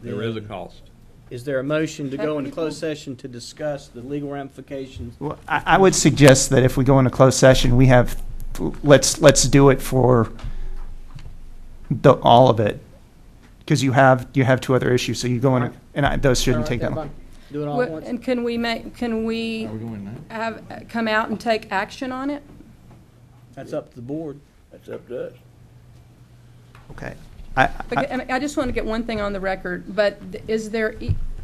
There is a cost. Is there a motion to go into closed session to discuss the legal ramifications? Well, I would suggest that if we go into closed session, let's do it for all of it, because you have two other issues. So you go in, and those shouldn't take that long. Do it all at once. And can we have come out and take action on it? That's up to the board. That's up to us. Okay. I just want to get one thing on the record, but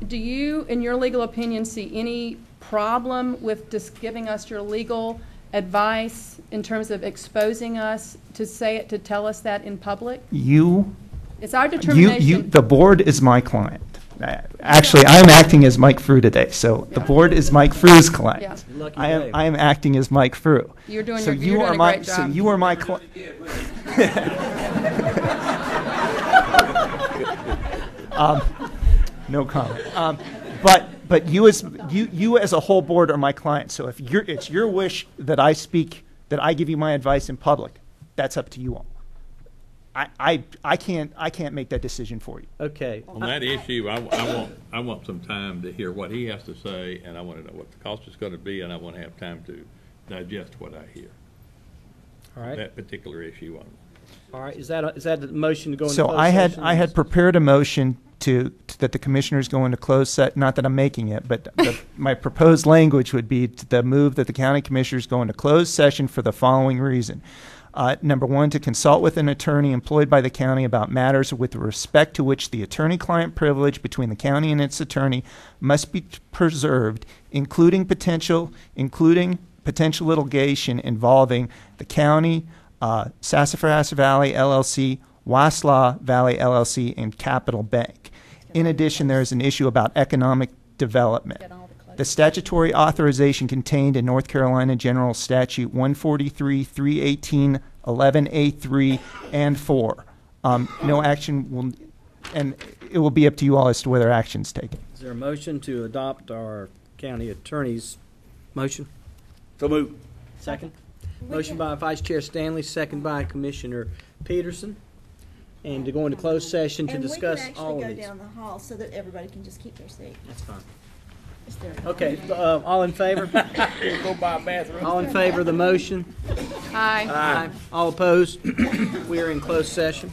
do you, in your legal opinion, see any problem with just giving us your legal advice in terms of exposing us to tell us that in public? It's our determination. The board is my client. Actually, I'm acting as Mike Frew today, so the board is Mike Frew's client. Yeah. I am acting as Mike Frew. You're doing so a great job. So you are my client. No comment. But you as a whole board are my client. So if it's your wish that I give you my advice in public, that's up to you all. I can't make that decision for you. Okay. On that issue, I want some time to hear what he has to say, and I want to know what the cost is going to be, and I want to have time to digest what I hear. All right. That particular issue on. All right. Is that the motion to go into So closed session? I had prepared a motion that the commissioners go into closed session. Not that I'm making it, but my proposed language would be the move that the county commissioners go into closed session for the following reason. Number one, to consult with an attorney employed by the county about matters with respect to which the attorney-client privilege between the county and its attorney must be preserved, including potential litigation involving the county, Sassafras Valley LLC, Wasla Valley LLC, and Capital Bank. In addition, there is an issue about economic development. The statutory authorization contained in North Carolina General Statute 143, 318, 11A3, and 4. No action will, and it will be up to you all as to whether action is taken. Is there a motion to adopt our county attorney's motion? So move. Second. Motion by Vice Chair Stanley, second by Commissioner Peterson. And to go into closed session to discuss all of And we these. can actually go down the hall so that everybody can just keep their seat. That's fine. Is there- Okay, all in favor? Go buy a bathroom. All in favor of the motion? Aye. All opposed? We are in closed session.